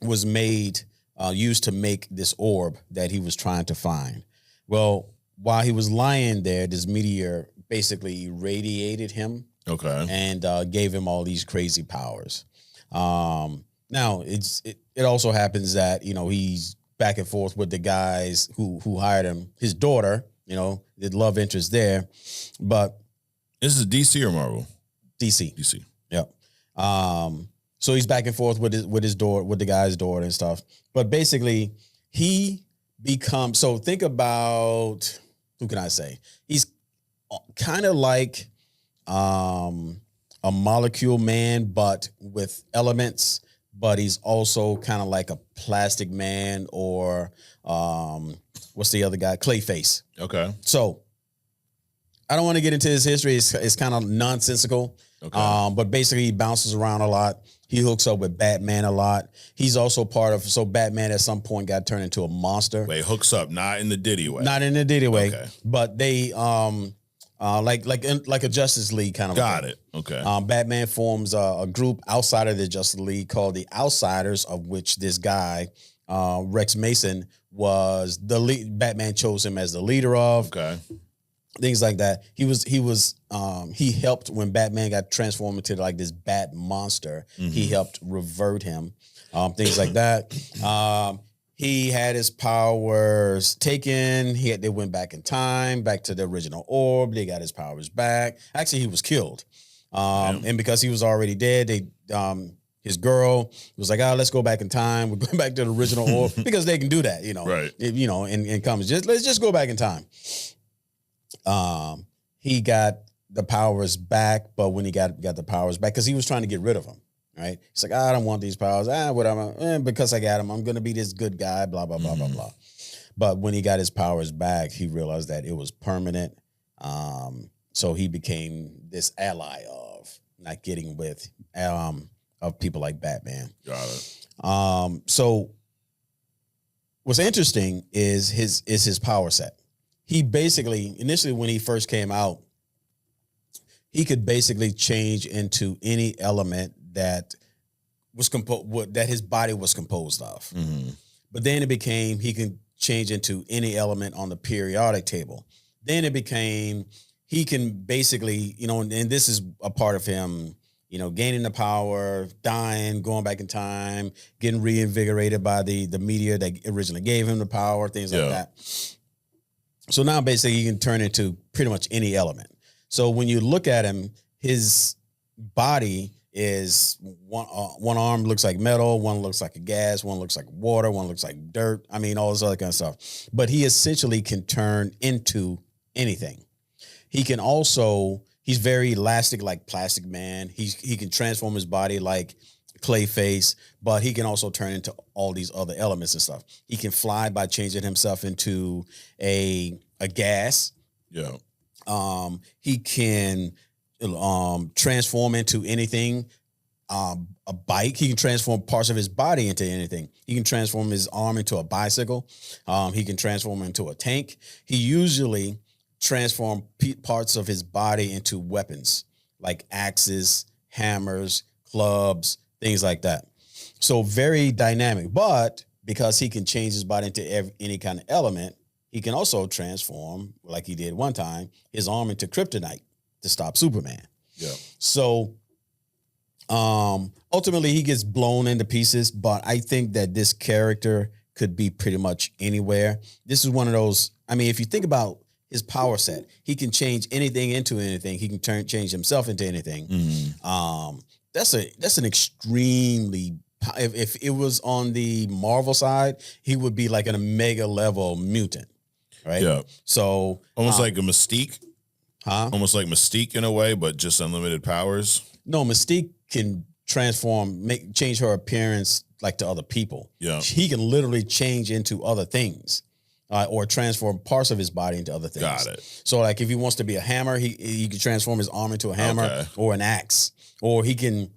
was used to make this orb that he was trying to find. Well, while he was lying there, this meteor basically irradiated him. Okay. And gave him all these crazy powers. Now it also happens that he's back and forth with the guys who hired him. His daughter, the love interest there, but this is DC or Marvel? DC. Yep. So he's back and forth with the guy's daughter and stuff. But basically, he becomes. So think about, who can I say? He's kind of like a molecule man, but with elements. But he's also kind of like a plastic man, or what's the other guy? Clayface. Okay. So I don't want to get into his history. It's kind of nonsensical. Okay. But basically, he bounces around a lot. He hooks up with Batman a lot. He's also so Batman at some point got turned into a monster. Wait, hooks up, not in the Diddy way. Not in the Diddy way. Okay. But they like a Justice League kind of. Got it. Okay. Batman forms a group outside of the Justice League called the Outsiders, of which this guy, Rex Mason, was the lead. Batman chose him as the leader of. Okay. Things like that. He helped when Batman got transformed into like this bat monster. He helped revert him. Things like that. He had his powers taken. They went back in time, back to the original orb. They got his powers back. Actually, he was killed. And because he was already dead, his girl was like, let's go back in time. We're going back to the original orb, because they can do that, Right. In comics. Let's just go back in time. He got the powers back, but when he got the powers back, because he was trying to get rid of them, right? He's like, I don't want these powers. Whatever. Because I got them, I'm going to be this good guy, blah, blah, blah, blah, blah. But when he got his powers back, he realized that it was permanent. So he became this ally of not getting with of people like Batman. Got it. So what's interesting is his power set. He basically, initially when he first came out, he could basically change into any element that was that his body was composed of. Mm-hmm. But then it became he can change into any element on the periodic table. Then it became he can basically, and this is a part of him, gaining the power, dying, going back in time, getting reinvigorated by the meteor that originally gave him the power, things like that. So now basically he can turn into pretty much any element. So when you look at him, his body is one arm looks like metal, one looks like a gas, one looks like water, one looks like dirt. I mean, all this other kind of stuff. But he essentially can turn into anything. He can also, he's very elastic like Plastic Man. He can transform his body like Clayface, but he can also turn into all these other elements and stuff. He can fly by changing himself into a gas. Yeah. He can transform into anything. A bike. He can transform parts of his body into anything. He can transform his arm into a bicycle. He can transform into a tank. He usually transforms parts of his body into weapons like axes, hammers, clubs, things like that. So very dynamic. But because he can change his body into any kind of element, he can also transform, like he did one time, his arm into kryptonite to stop Superman. Yeah. So ultimately he gets blown into pieces, but I think that this character could be pretty much anywhere. This is one of those, I mean, if you think about his power set, he can change anything into anything. He can change himself into anything. Mm-hmm. That's an extremely, if it was on the Marvel side, he would be like an Omega level mutant. Right. Yeah. So almost like a Mystique. Huh? Almost like Mystique in a way, but just unlimited powers. No, Mystique can transform, change her appearance like to other people. Yeah. He can literally change into other things, or transform parts of his body into other things. Got it. So like if he wants to be a hammer, he can transform his arm into a hammer or an axe, or he can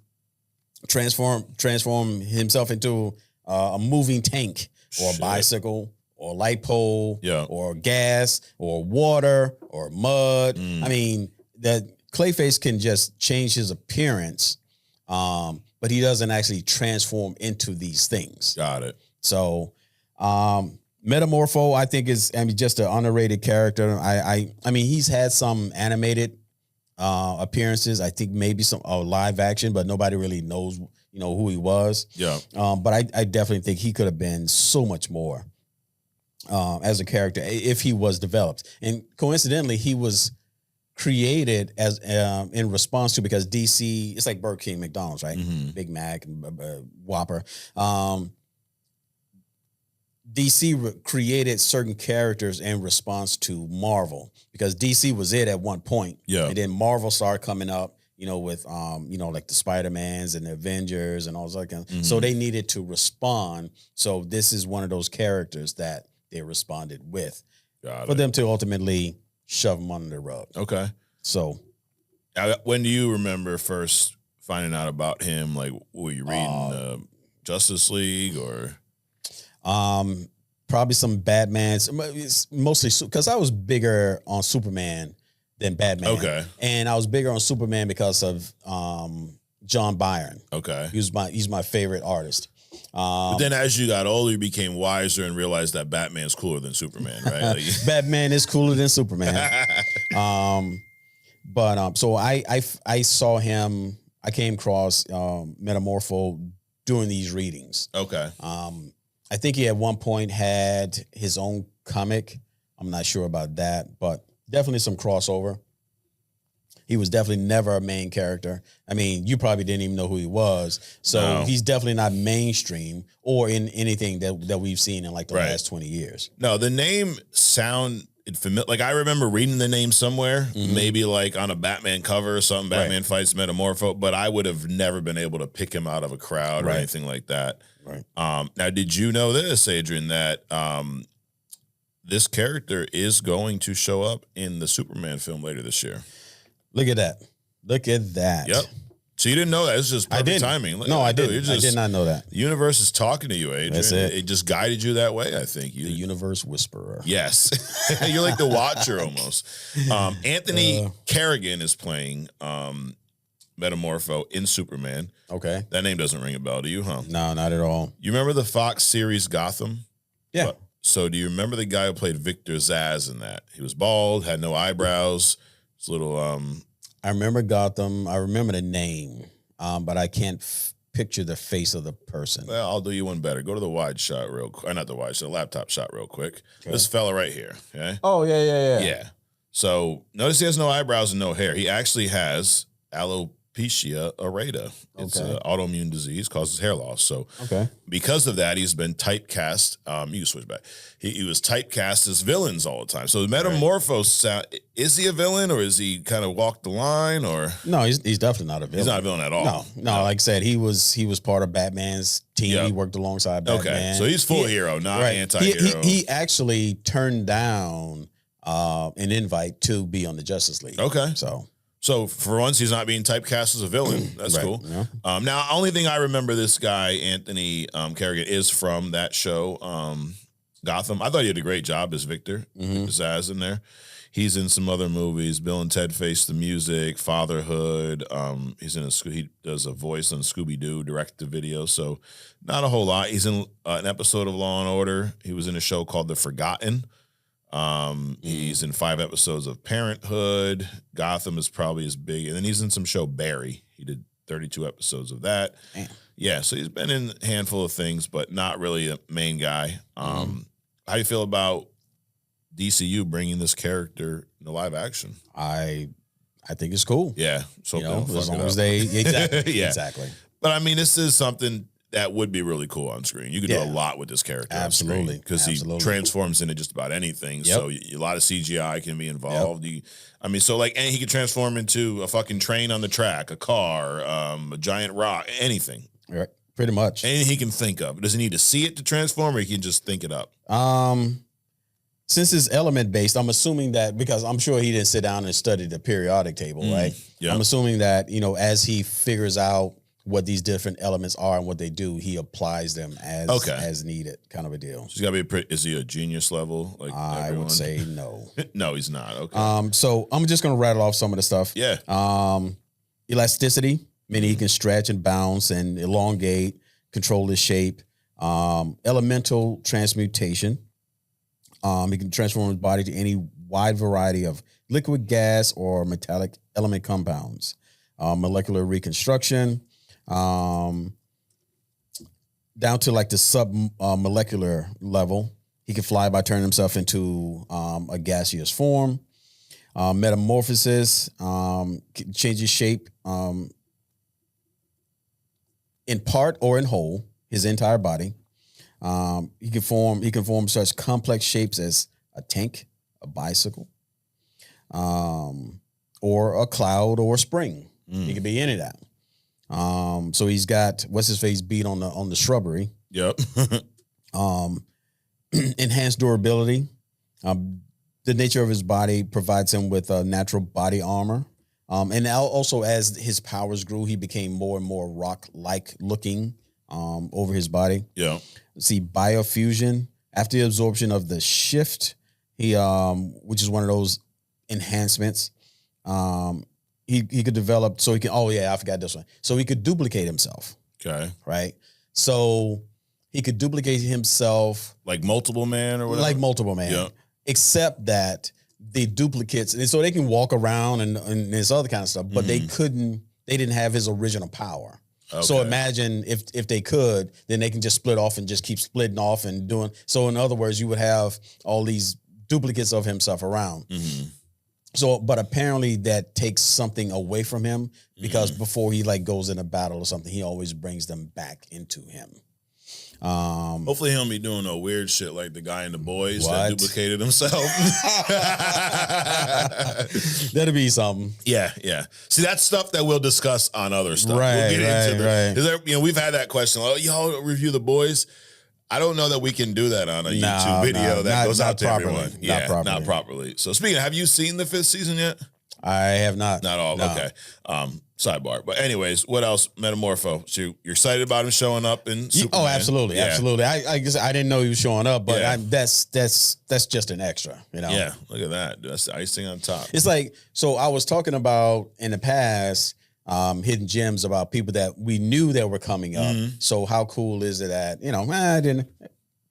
transform himself into a moving tank or a bicycle, or light pole, or gas, or water, or mud. I mean, that Clayface can just change his appearance, but he doesn't actually transform into these things. Got it. So, Metamorpho, I think is just an underrated character. I mean, he's had some animated appearances. I think maybe some live action, but nobody really knows, who he was. Yeah. But I definitely think he could have been so much more. As a character, if he was developed. And coincidentally, he was created as in response to, because DC, it's like Burger King, McDonald's, right? Mm-hmm. Big Mac, Whopper. DC created certain characters in response to Marvel, because DC was it at one point. Yeah. And then Marvel started coming up, with, like the Spider-Mans and the Avengers and all those other kinds. Mm-hmm. So they needed to respond. So this is one of those characters that they responded with for them to ultimately shove them under the rug. Okay. So when do you remember first finding out about him? Like, were you reading Justice League or? Probably some Batman's. It's mostly because I was bigger on Superman than Batman. Okay. And I was bigger on Superman because of John Byrne. Okay. He's my favorite artist. But then as you got older, you became wiser and realized that Batman's cooler than Superman, right? Batman is cooler than Superman. So I saw him, I came across Metamorpho during these readings. Okay. I think he at one point had his own comic. I'm not sure about that, but definitely some crossover. He was definitely never a main character. I mean, you probably didn't even know who he was. So he's definitely not mainstream or in anything that we've seen in like the last 20 years. No, the name sounded familiar. Like I remember reading the name somewhere, maybe like on a Batman cover or something, Batman fights Metamorpho, but I would have never been able to pick him out of a crowd or anything like that. Right. Now, did you know this, Adrian, that this character is going to show up in the Superman film later this year. Look at that. Look at that. Yep. So you didn't know that. It's just perfect timing. No, I didn't. I did not know that. The universe is talking to you, Adrian. That's it. It just guided you that way, I think. The universe whisperer. Yes. You're like the Watcher almost. Anthony Kerrigan is playing Metamorpho in Superman. Okay. That name doesn't ring a bell to you, huh? No, not at all. You remember the Fox series Gotham? Yeah. So do you remember the guy who played Victor Zsasz in that? He was bald, had no eyebrows. It's a little I remember Gotham. I remember the name, but I can't picture the face of the person. Well, I'll do you one better. Go to the wide shot real quick. Not the wide shot, laptop shot real quick. Okay. This fella right here. Okay. Oh, yeah. Yeah. So notice he has no eyebrows and no hair. He actually has alopecia areata. It's an autoimmune disease, causes hair loss. So because of that, he's been typecast. You can switch back. He was typecast as villains all the time. So the Metamorphose, is he a villain or is he kind of walked the line or? No, he's definitely not a villain. He's not a villain at all. No. Like I said, he was part of Batman's team. Yep. He worked alongside Batman. Okay, so he's full hero, not anti-hero. He actually turned down an invite to be on the Justice League. Okay. So for once, he's not being typecast as a villain. That's cool. Yeah. Now, only thing I remember this guy, Anthony Kerrigan, is from that show, Gotham. I thought he did a great job as Victor Zsasz in there. He's in some other movies. Bill and Ted Face the Music, Fatherhood. He's in he does a voice on Scooby-Doo, direct-to-video. So not a whole lot. He's in an episode of Law and Order. He was in a show called The Forgotten. He's in 5 episodes of Parenthood. Gotham is probably his big, and then he's in some show Barry. He did 32 episodes of that. Damn. Yeah, so he's been in a handful of things, but not really a main guy. How do you feel about DCU bringing this character into live action? I think it's cool. Yeah, so as long as they exactly. But I mean, this is something that would be really cool on screen. You could do a lot with this character absolutely, because he transforms into just about anything. Yep. So a lot of CGI can be involved. Yep. And he could transform into a fucking train on the track, a car, a giant rock, anything. Right, pretty much. Anything he can think of. Does he need to see it to transform, or he can just think it up? Since it's element based, I'm assuming that, because I'm sure he didn't sit down and study the periodic table, right? Yep. I'm assuming that, as he figures out what these different elements are and what they do, he applies them as needed, kind of a deal. So he's got to be is he a genius level? Like I would say no. No, he's not. Okay. So I'm just gonna rattle off some of the stuff. Yeah. Elasticity, meaning he can stretch and bounce and elongate, control his shape. Elemental transmutation. He can transform his body to any wide variety of liquid, gas, or metallic element compounds. Molecular reconstruction. Down to like the sub-molecular level. He can fly by turning himself into a gaseous form. Metamorphosis, changes shape in part or in whole, his entire body. He can form such complex shapes as a tank, a bicycle, or a cloud or a spring. He could be any of that. So he's got what's his face beat on the shrubbery. Yep. Enhanced durability. The nature of his body provides him with a natural body armor. And also as his powers grew, he became more and more rock-like looking over his body. Yeah. See, biofusion. After the absorption of the shift, he which is one of those enhancements. He could develop so he can. Oh yeah, I forgot this one. So he could duplicate himself. Okay. Right. So he could duplicate himself like Multiple Man or whatever. Like Multiple Man. Yeah. Except that the duplicates, and so they can walk around and this other kind of stuff, but they couldn't. They didn't have his original power. Okay. So imagine if they could, then they can just split off and just keep splitting off and doing. So in other words, you would have all these duplicates of himself around. Mm-hmm. So, but apparently that takes something away from him because before he like goes in a battle or something, he always brings them back into him. Hopefully he don't be doing no weird shit like the guy in The Boys that duplicated himself. That'd be something. Yeah. See, that's stuff that we'll discuss on other stuff. Right, we'll get into it. We've had that question. Oh, y'all review The Boys. I don't know that we can do that on a No, YouTube video that goes out to properly. everyone. Not properly. So speaking of, have you seen the 5th season yet? I have not. Not all. No. Okay. Sidebar. But anyways, what else? Metamorpho. So you're excited about him showing up in Superman? Oh, absolutely, absolutely. I guess I didn't know he was showing up, but Yeah. that's just an extra, you know. Yeah. Look at that. That's the icing on top. It's like, so I was talking about in the past, hidden gems about people that we knew that were coming up. So how cool is it that, I didn't.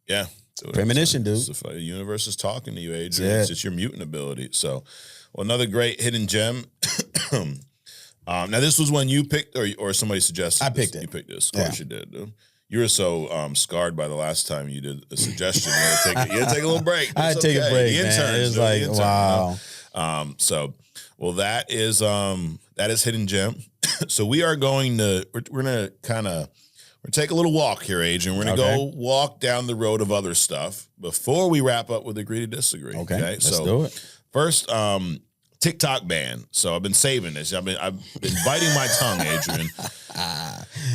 Yeah. Premonition, dude. The universe is talking to you, Adrian. It's just your mutant ability. So, well, another great hidden gem. Now, this was one you picked or somebody suggested? I picked it. You picked this. Of course you did, dude. You were so scarred by the last time you did a suggestion. You had to take a little break. I had to take a break, The man. interns, It was dude, like, the interns, wow. So, well, that is hidden gem. So we are going to we're gonna take a little walk here, Adrian. We're gonna go walk down the road of other stuff before we wrap up with agree to disagree. Okay, let's so do it. First, Tik Tok Ban. So I've been saving this. I've been biting my tongue, Adrian.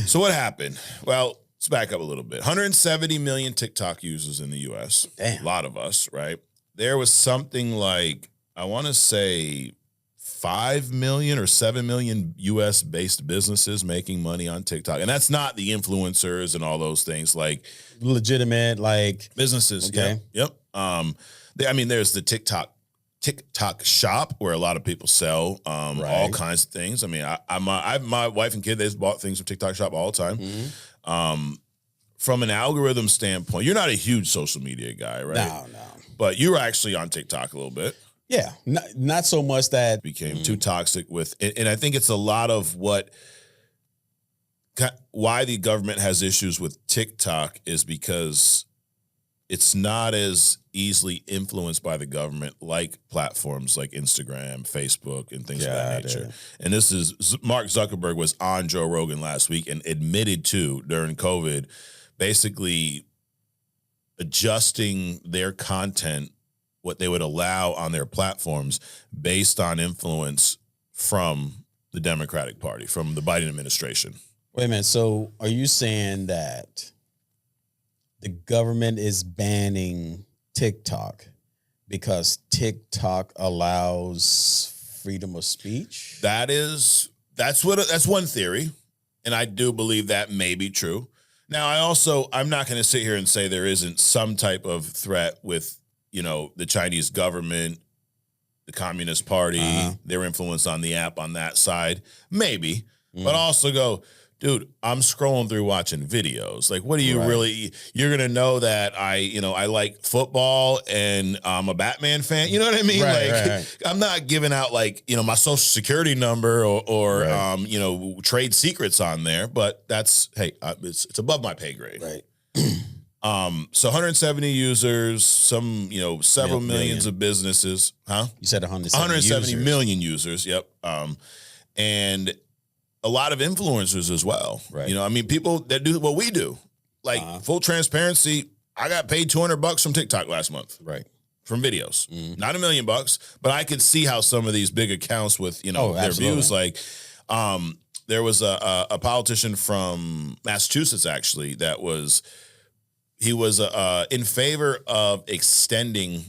So what happened? Well, let's back up a little bit. 170 million TikTok users in the U.S. Damn. A lot of us, right? There was something like, I want to say 5 million or 7 million U.S. based businesses making money on TikTok. And that's not the influencers and all those things, like Legitimate, like businesses. Okay. Yep. There's the TikTok shop where a lot of people sell all kinds of things. I mean, my wife and kid, they've bought things from TikTok shop all the time. From an algorithm standpoint, you're not a huge social media guy, right? No. But you were actually on TikTok a little bit. Yeah, not so much that Became too toxic with, and I think it's a lot of why the government has issues with TikTok is because it's not as easily influenced by the government like platforms like Instagram, Facebook, and things of that nature. And this is Mark Zuckerberg was on Joe Rogan last week and admitted to during COVID, basically adjusting their content, what they would allow on their platforms based on influence from the Democratic Party, from the Biden administration. Wait a minute. So are you saying that the government is banning TikTok because TikTok allows freedom of speech? That's one theory, and I do believe that may be true. Now, I'm not going to sit here and say there isn't some type of threat with, the Chinese government, the Communist Party, their influence on the app on that side, maybe, but also go, dude, I'm scrolling through watching videos. Like, what do you really, you're going to know that I like football and I'm a Batman fan. You know what I mean? Right. I'm not giving out my social security number or trade secrets on there, but it's above my pay grade. Right. So 170 users, several millions of businesses, huh? You said 170 million users. Yep. And a lot of influencers as well. Right. People that do what we do. Like full transparency, I got paid $200 from TikTok last month. Right. From videos. Not $1 million, but I could see how some of these big accounts with, their absolutely. views, there was a politician from Massachusetts actually he was in favor of extending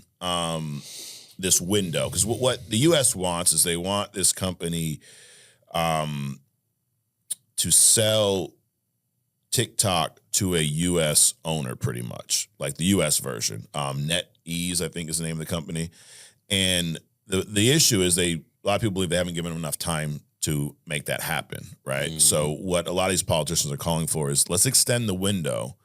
this window because what the U.S. wants is they want this company to sell TikTok to a U.S. owner, pretty much like the U.S. version. NetEase, I think, is the name of the company, and the issue is a lot of people believe they haven't given them enough time to make that happen, right? So what a lot of these politicians are calling for is let's extend the window.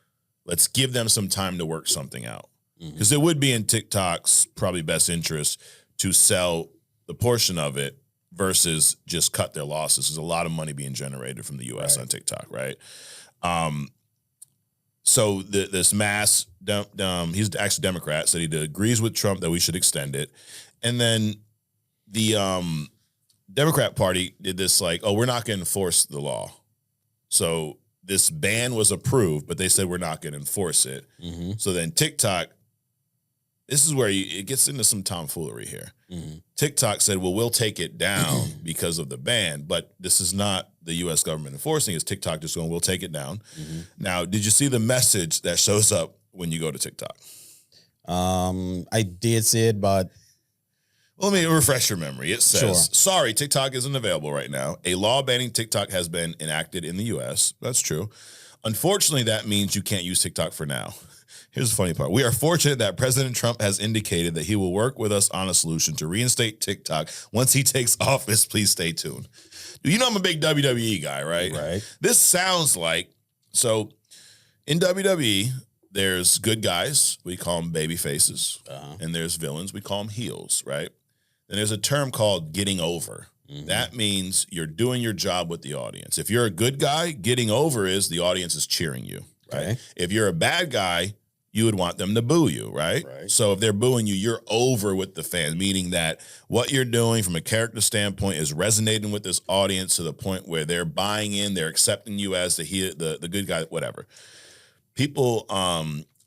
Let's give them some time to work something out. Because it would be in TikTok's probably best interest to sell the portion of it versus just cut their losses. There's a lot of money being generated from the U.S. on TikTok, right? So this he's actually Democrat, said he agrees with Trump that we should extend it. And then the Democrat Party did this we're not going to enforce the law. So this ban was approved, but they said we're not going to enforce it. So then TikTok this is where it gets into some tomfoolery here. TikTok said, well, we'll take it down because of the ban, but this is not the U.S. government enforcing it. It's TikTok just going, we'll take it down. Now, did you see the message that shows up when you go to TikTok? I did see it, but... Well, let me refresh your memory. It says, sorry, TikTok isn't available right now. A law banning TikTok has been enacted in the U.S. That's true. Unfortunately, that means you can't use TikTok for now. Here's the funny part. We are fortunate that President Trump has indicated that he will work with us on a solution to reinstate TikTok once he takes office. Please stay tuned. You know I'm a big WWE guy, right? Right. This sounds like, so in WWE, there's good guys, we call them baby faces, and there's villains, we call them heels, right? And there's a term called getting over. That means you're doing your job with the audience. If you're a good guy, getting over is the audience is cheering you, right? Okay. If you're a bad guy, you would want them to boo you, right? So if they're booing you, you're over with the fans, meaning that what you're doing from a character standpoint is resonating with this audience to the point where they're buying in, they're accepting you as the good guy, whatever. People,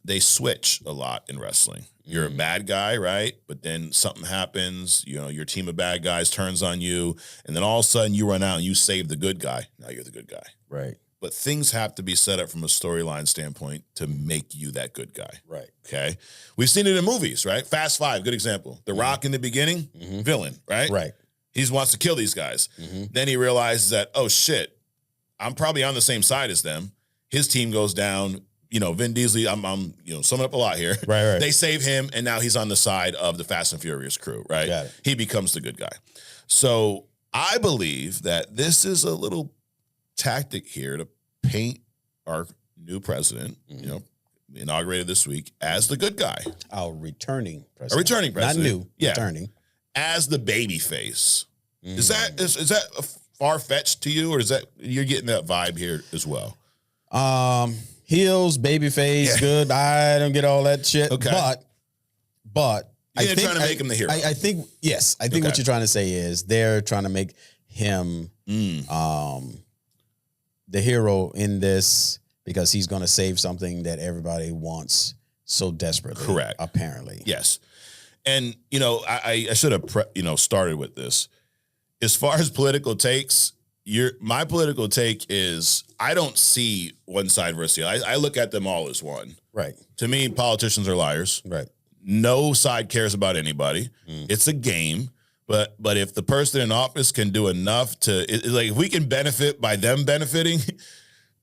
they switch a lot in wrestling. You're a bad guy, right? But then something happens, you know, your team of bad guys turns on you, and then all of a sudden you run out and you save the good guy. Now you're the good guy. Right. But things have to be set up from a storyline standpoint to make you that good guy. Right. Okay. We've seen it in movies, right? Fast Five, good example. The Rock in the beginning, villain, right? Right. He wants to kill these guys. Then he realizes that, oh shit, I'm probably on the same side as them. His team goes down. You know, Vin Diesel, I'm summing up a lot here. Right. They save him, and now he's on the side of the Fast and Furious crew, right? Got it. He becomes the good guy. So I believe that this is a little tactic here to paint our new president, inaugurated this week, as the good guy. Our returning president. A returning president. Not new, returning. As the baby face. Is that far-fetched to you, or is that you're getting that vibe here as well? Heels, babyface, good. I don't get all that shit. Okay. But I think trying to make him the hero. I think yes. I think what you're trying to say is they're trying to make him the hero in this because he's going to save something that everybody wants so desperately. Correct. Apparently. Yes. And I should have started with this. As far as political takes, my political take is I don't see one side versus the other. I look at them all as one. Right. To me, politicians are liars. Right. No side cares about anybody. It's a game. But if the person in office can do enough if we can benefit by them benefiting,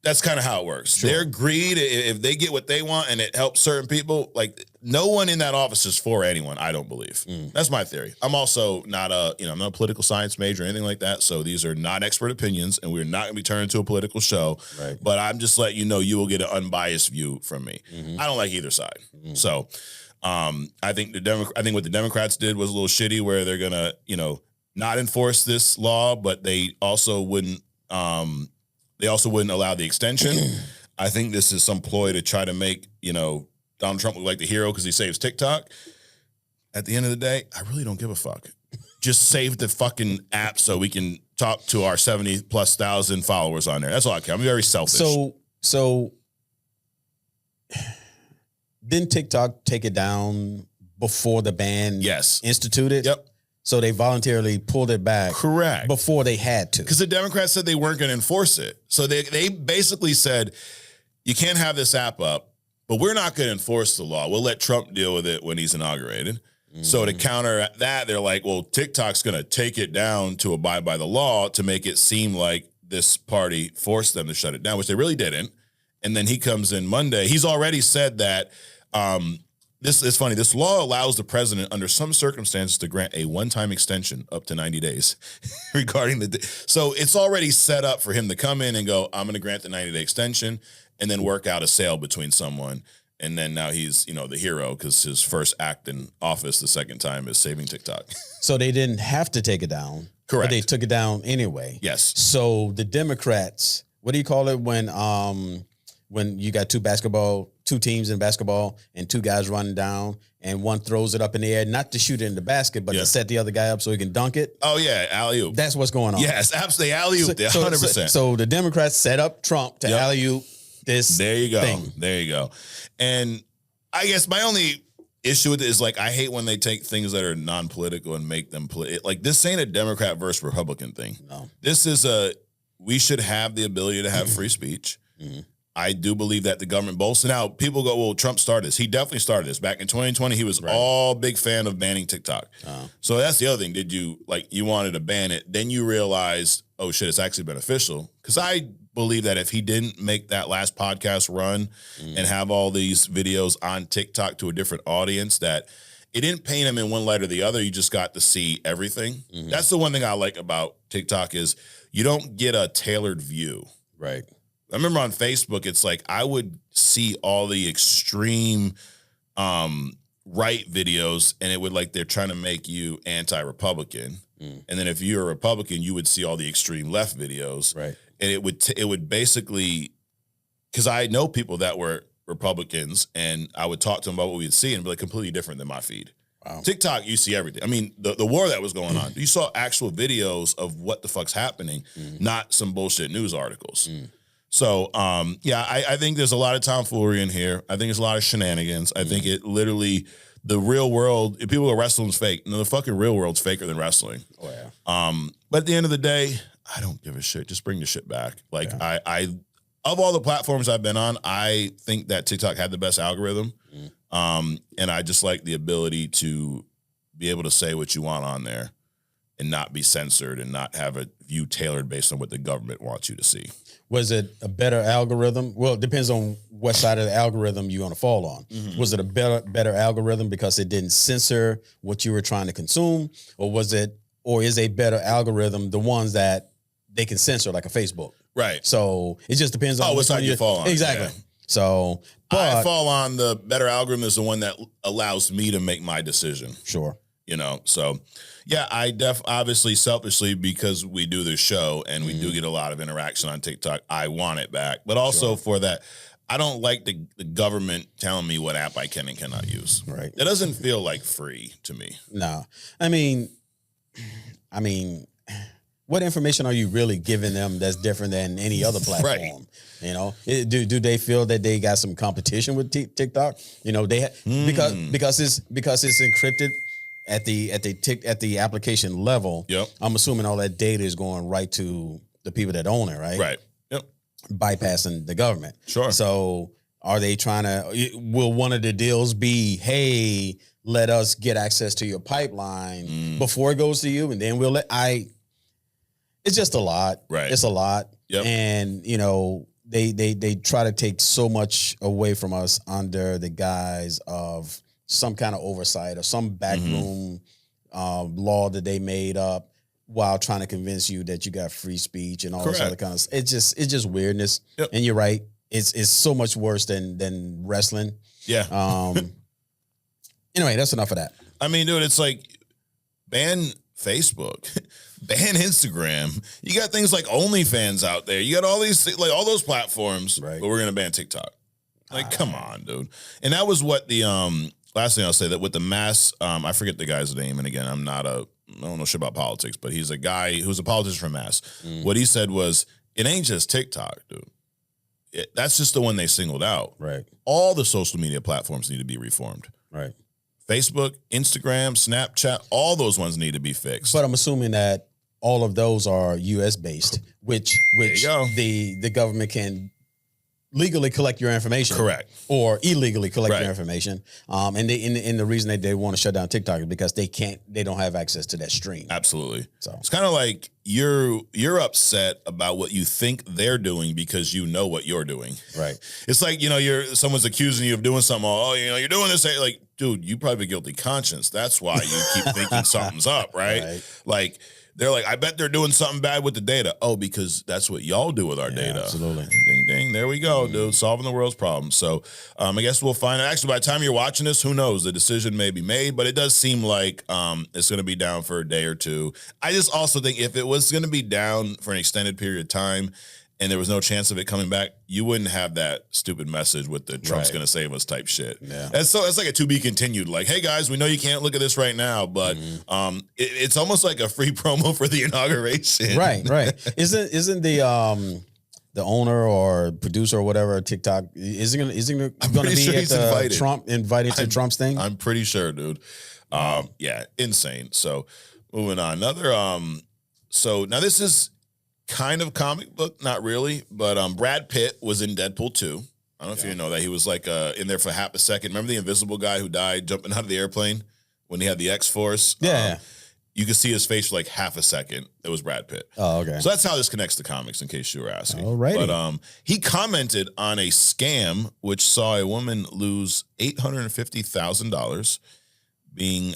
that's kind of how it works. Sure. Their greed, if they get what they want and it helps certain people, like no one in that office is for anyone, I don't believe. That's my theory. I'm also not I'm not a political science major or anything like that. So these are not expert opinions and we're not going to be turned into a political show. Right. But I'm just letting you know you will get an unbiased view from me. I don't like either side. So I think what the Democrats did was a little shitty where they're going to, not enforce this law, but they also wouldn't allow the extension. I think this is some ploy to try to make, Donald Trump look like the hero because he saves TikTok. At the end of the day, I really don't give a fuck. Just save the fucking app so we can talk to our 70,000+ followers on there. That's all I care. I'm very selfish. So didn't TikTok take it down before the ban instituted? Yep. So they voluntarily pulled it back. Correct. Before they had to. Because the Democrats said they weren't going to enforce it. So they basically said, you can't have this app up, but we're not going to enforce the law. We'll let Trump deal with it when he's inaugurated. So to counter that, they're like, well, TikTok's going to take it down to abide by the law to make it seem like this party forced them to shut it down, which they really didn't. And then he comes in Monday. He's already said that this is funny. This law allows the president under some circumstances to grant a one-time extension up to 90 days regarding so it's already set up for him to come in and go, I'm going to grant the 90-day extension and then work out a sale between someone. And then now he's, the hero because his first act in office the second time is saving TikTok. So they didn't have to take it down. Correct. But they took it down anyway. Yes. So the Democrats, what do you call it when you got two teams in basketball and two guys running down and one throws it up in the air, not to shoot it in the basket, but to set the other guy up so he can dunk it? Oh, yeah, alley-oop. That's what's going on. Yes, absolutely, alley-oop, 100%. So the Democrats set up Trump to alley-oop this There you go. thing. There you go. And I guess my only issue with it is like I hate when they take things that are non-political and make them like this ain't a Democrat versus Republican thing. No. This is we should have the ability to have free speech. Mm-hmm. I do believe that the government bolsters. Now, people go, well, Trump started this. He definitely started this. Back in 2020, he was all big fan of banning TikTok. So that's the other thing. You wanted to ban it, then you realized, oh shit, it's actually beneficial. Because I believe that if he didn't make that last podcast run and have all these videos on TikTok to a different audience, that it didn't paint him in one light or the other. You just got to see everything. That's the one thing I like about TikTok is you don't get a tailored view. Right. I remember on Facebook, it's like I would see all the extreme right videos, and it would like they're trying to make you anti-Republican. And then if you're a Republican, you would see all the extreme left videos. Right. And it would basically, because I know people that were Republicans, and I would talk to them about what we'd see, and it'd be like completely different than my feed. Wow. TikTok, you see everything. I mean, the war that was going on, you saw actual videos of what the fuck's happening, not some bullshit news articles. So, I think there's a lot of tomfoolery in here. I think there's a lot of shenanigans. I think it literally, the real world, if people go wrestling's fake, no, the fucking real world's faker than wrestling. Oh, yeah. But at the end of the day, I don't give a shit. Just bring the shit back. Like, I of all the platforms I've been on, I think that TikTok had the best algorithm. And I just like the ability to be able to say what you want on there and not be censored and not have a view tailored based on what the government wants you to see. Was it a better algorithm? Well, it depends on what side of the algorithm you're going to fall on. Was it a better algorithm because it didn't censor what you were trying to consume, or is a better algorithm the ones that they can censor, like a Facebook? Right. So it just depends on what side you fall on. Exactly. Yeah. So, I fall on the better algorithm is the one that allows me to make my decision. Sure. So yeah, I obviously selfishly, because we do this show and we do get a lot of interaction on TikTok, I want it back. But also for that, I don't like the government telling me what app I can and cannot use. Right. It doesn't feel like free to me. No. I mean, what information are you really giving them that's different than any other platform? Right. You know, do they feel that they got some competition with TikTok? You know, they because it's encrypted at the application level. Yep. I'm assuming all that data is going right to the people that own it, right? Right. Yep. Bypassing the government. Sure. So are they trying to? Will one of the deals be, hey, let us get access to your pipeline before it goes to you, and then we'll let It's just a lot. Right. It's a lot. Yep. And you know, they try to take so much away from us under the guise of some kind of oversight or some backroom law that they made up while trying to convince you that you got free speech and all this other kind of stuff. It's just weirdness. Yep. And you're right. It's so much worse than wrestling. Yeah. Anyway, that's enough of that. I mean, dude, it's like ban Facebook, ban Instagram. You got things like OnlyFans out there. You got all these, like all those platforms, Right. but we're going to ban TikTok. Like, come on, dude. And that was what the, last thing I'll say, that with the mass, I forget the guy's name. And again, I don't know shit about politics, but he's a guy who's a politician from Mass. What he said was, it ain't just TikTok, dude. That's just the one they singled out. Right. All the social media platforms need to be reformed. Right. Facebook, Instagram, Snapchat, all those ones need to be fixed. But I'm assuming that all of those are U.S. based, which the government can legally collect your information, Correct, or illegally collect Right. your information. And the reason that they want to shut down TikTok is because they don't have access to that stream. Absolutely. So it's kind of like you're upset about what you think they're doing because you know what you're doing. Right. It's like, someone's accusing you of doing something. Oh, you're doing this. Like, dude, you probably have a guilty conscience. That's why you keep thinking something's up, right? Like, they're like, I bet they're doing something bad with the data. Oh, because that's what y'all do with our data. Absolutely. Ding, ding. There we go, dude. Solving the world's problems. So I guess we'll find out. Actually, by the time you're watching this, who knows? The decision may be made, but it does seem like it's going to be down for a day or two. I just also think if it was going to be down for an extended period of time and there was no chance of it coming back, you wouldn't have that stupid message with the Trump's going to save us type shit. Yeah. And so it's like a to be continued. Like, hey guys, we know you can't look at this right now, but it's almost like a free promo for the inauguration. Right. Isn't the the owner or producer or whatever, TikTok, isn't going to be sure at he's the invited to Trump's thing? I'm pretty sure, dude. Yeah, insane. So moving on. Another so now this is kind of comic book, not really, but Brad Pitt was in Deadpool 2. I don't know if you know that. He was like in there for half a second. Remember the invisible guy who died jumping out of the airplane when he had the X-Force? Yeah. You could see his face for like half a second. It was Brad Pitt. Oh, okay. So that's how this connects to comics, in case you were asking. Alrighty. But he commented on a scam which saw a woman lose $850,000 being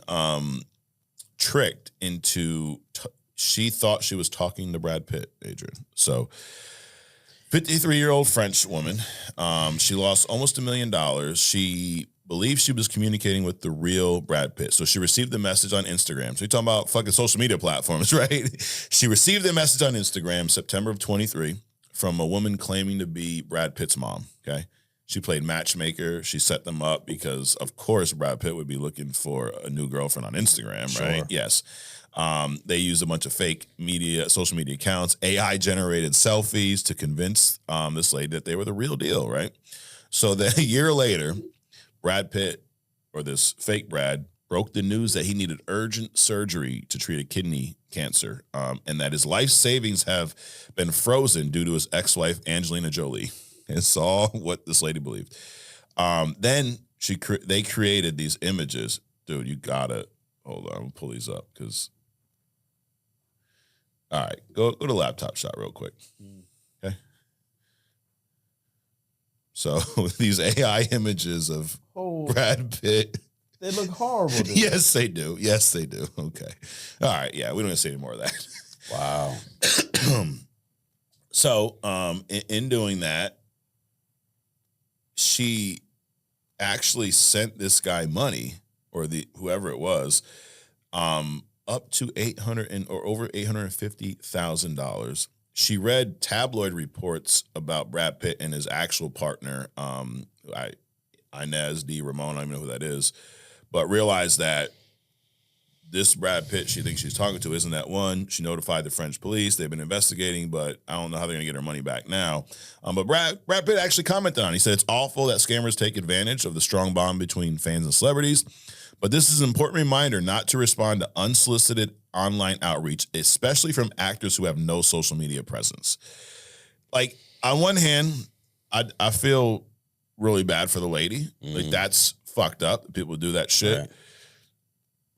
tricked into. She thought she was talking to Brad Pitt, Adrian. So, 53-year-old French woman. She lost almost $1 million. She believes she was communicating with the real Brad Pitt. So she received the message on Instagram. So you're talking about fucking social media platforms, right? She received the message on Instagram, September of 23, from a woman claiming to be Brad Pitt's mom, okay? She played matchmaker. She set them up because, of course, Brad Pitt would be looking for a new girlfriend on Instagram, right? Yes. They used a bunch of fake social media accounts, AI-generated selfies to convince this lady that they were the real deal, right? So then a year later, Brad Pitt, or this fake Brad, broke the news that he needed urgent surgery to treat a kidney cancer, and that his life savings have been frozen due to his ex-wife, Angelina Jolie. It's all what this lady believed. Then they created these images. Dude, you gotta, hold on, I'm gonna pull these up, because, all right, go to laptop shot real quick. Okay. So these AI images of Brad Pitt. They look horrible, dude. Yes, they do. Yes, they do. Okay. All right. Yeah, we don't want to say any more of that. Wow. So in doing that, she actually sent this guy money, or whoever it was, up to over $850,000. She read tabloid reports about Brad Pitt and his actual partner, Inez D. Ramon, I don't even know who that is, but realized that this Brad Pitt she thinks she's talking to isn't that one. She notified the French police. They've been investigating, but I don't know how they're going to get her money back now. But Brad Pitt actually commented on it. He said, it's awful that scammers take advantage of the strong bond between fans and celebrities, but this is an important reminder not to respond to unsolicited online outreach, especially from actors who have no social media presence. Like, on one hand, I feel really bad for the lady. Like, that's fucked up. People do that shit. Right.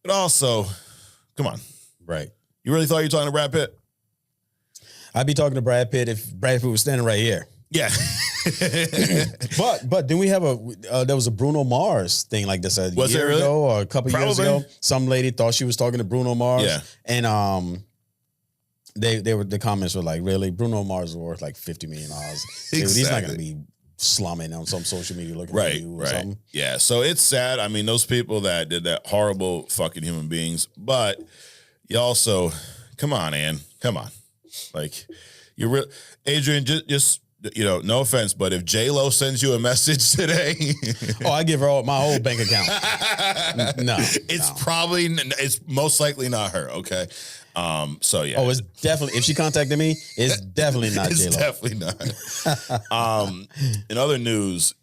But also, come on. Right. You really thought you were talking to Brad Pitt? I'd be talking to Brad Pitt if Brad Pitt was standing right here. Yeah. But then we have there was a Bruno Mars thing like this a year really? ago or a couple years ago. Some lady thought she was talking to Bruno Mars. Yeah. And the comments were like, really? Bruno Mars is worth like $50 million. Exactly. He's not gonna be slumming on some social media looking for you or something. Yeah. So it's sad. I mean, those people that did that, horrible fucking human beings. But you also, come on, Ann. Come on. Like, Adrian, just no offense, but if J-Lo sends you a message today, I give her my whole bank account. No, it's most likely not her. Okay, so yeah. Oh, it's definitely, if she contacted me, it's definitely not J-Lo. It's definitely not. In other news,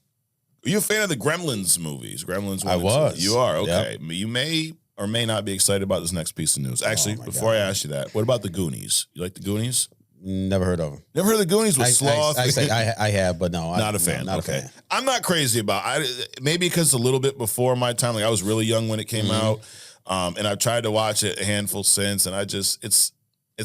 are you a fan of the Gremlins movies? Gremlins. I was. You are okay. Yep. You may or may not be excited about this next piece of news. Actually, before I ask you that, what about the Goonies? You like the Goonies? Never heard of them. Never heard of the Goonies with Sloth? I have, but no. Not a fan. Not a fan. I'm not crazy about it. Maybe because it's a little bit before my time. Like, I was really young when it came out. And I've tried to watch it a handful since, and it's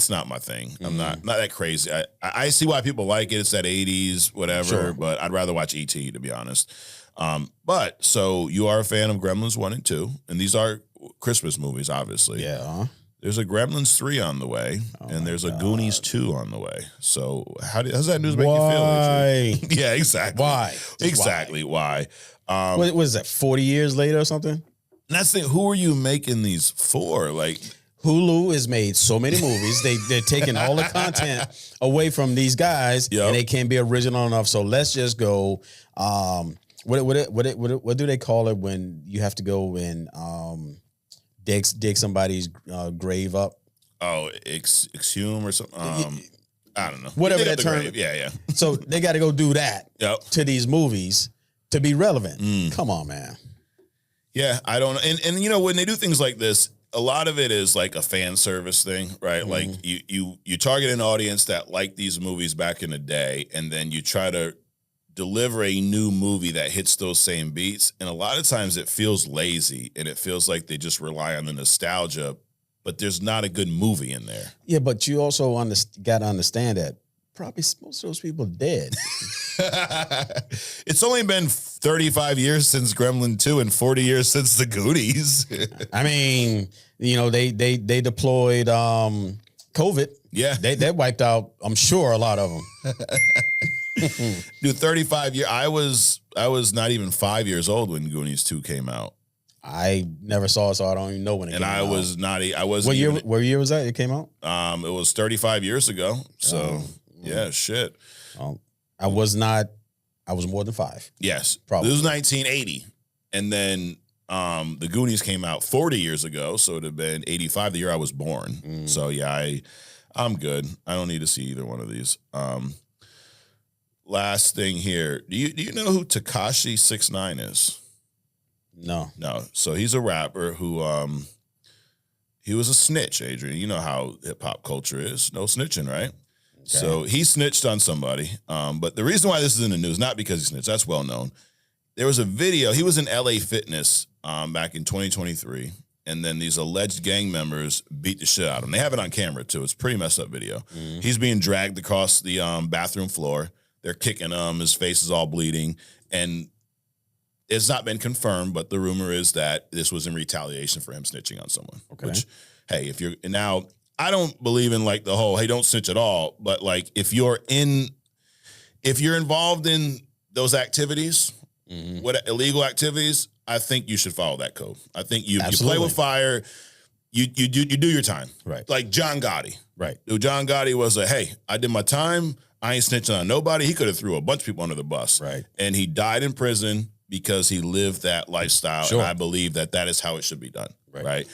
not my thing. I'm not that crazy. I see why people like it. It's that 80s, whatever, but I'd rather watch E.T., to be honest. But so you are a fan of Gremlins 1 and 2, and these are Christmas movies, obviously. Yeah. There's a Gremlins 3 on the way, and there's a Goonies 2 on the way. So how's that news make you feel? Why? Yeah, exactly. Why? Exactly. Why? What is that, 40 years later or something? And that's the thing. Who are you making these for? Like, Hulu has made so many movies. They're taking all the content away from these guys, and they can't be original enough. So let's just go. What do they call it when you have to go and dig somebody's grave up? Oh, exhume or something. I don't know. Whatever Dig up that the term. grave. Yeah. So they got to go do that Yep. to these movies to be relevant. Come on, man. Yeah, I don't know. And you know, when they do things like this, a lot of it is like a fan service thing, right? Like you target an audience that liked these movies back in the day, and then you try to deliver a new movie that hits those same beats. And a lot of times it feels lazy and it feels like they just rely on the nostalgia, but there's not a good movie in there. Yeah, but you also got to understand that probably most of those people are dead. It's only been 35 years since Gremlin 2 and 40 years since the Goonies. I mean, you know, they deployed COVID. Yeah. They wiped out, I'm sure, a lot of them. Dude, 35 years. I was not even 5 years old when Goonies 2 came out. I never saw it, so I don't even know when it came out. And I was not. I wasn't. What year was that? It came out. It was 35 years ago. So yeah, shit. I was not. I was more than 5. Yes, Probably. It was 1980, and then the Goonies came out 40 years ago. So it'd have been 85, the year I was born. So yeah, I'm good. I don't need to see either one of these. Last thing here. Do you know who Tekashi 6ix9ine is? No. So he's a rapper who he was a snitch, Adrian. You know how hip hop culture is. No snitching, right? Okay. So he snitched on somebody. But the reason why this is in the news, not because he snitched, that's well known. There was a video. He was in LA Fitness back in 2023. And then these alleged gang members beat the shit out of him. They have it on camera too. It's a pretty messed up video. He's being dragged across the bathroom floor. They're kicking him. His face is all bleeding. And it's not been confirmed, but the rumor is that this was in retaliation for him snitching on someone. Okay. Which, hey, now I don't believe in like the whole, hey, don't snitch at all. But like if you're involved in those activities, what illegal activities, I think you should follow that code. I think you play with fire, you do your time. Right. Like John Gotti. Right. John Gotti was hey, I did my time. I ain't snitching on nobody. He could have threw a bunch of people under the bus. Right. And he died in prison because he lived that lifestyle. Sure. And I believe that is how it should be done. Right.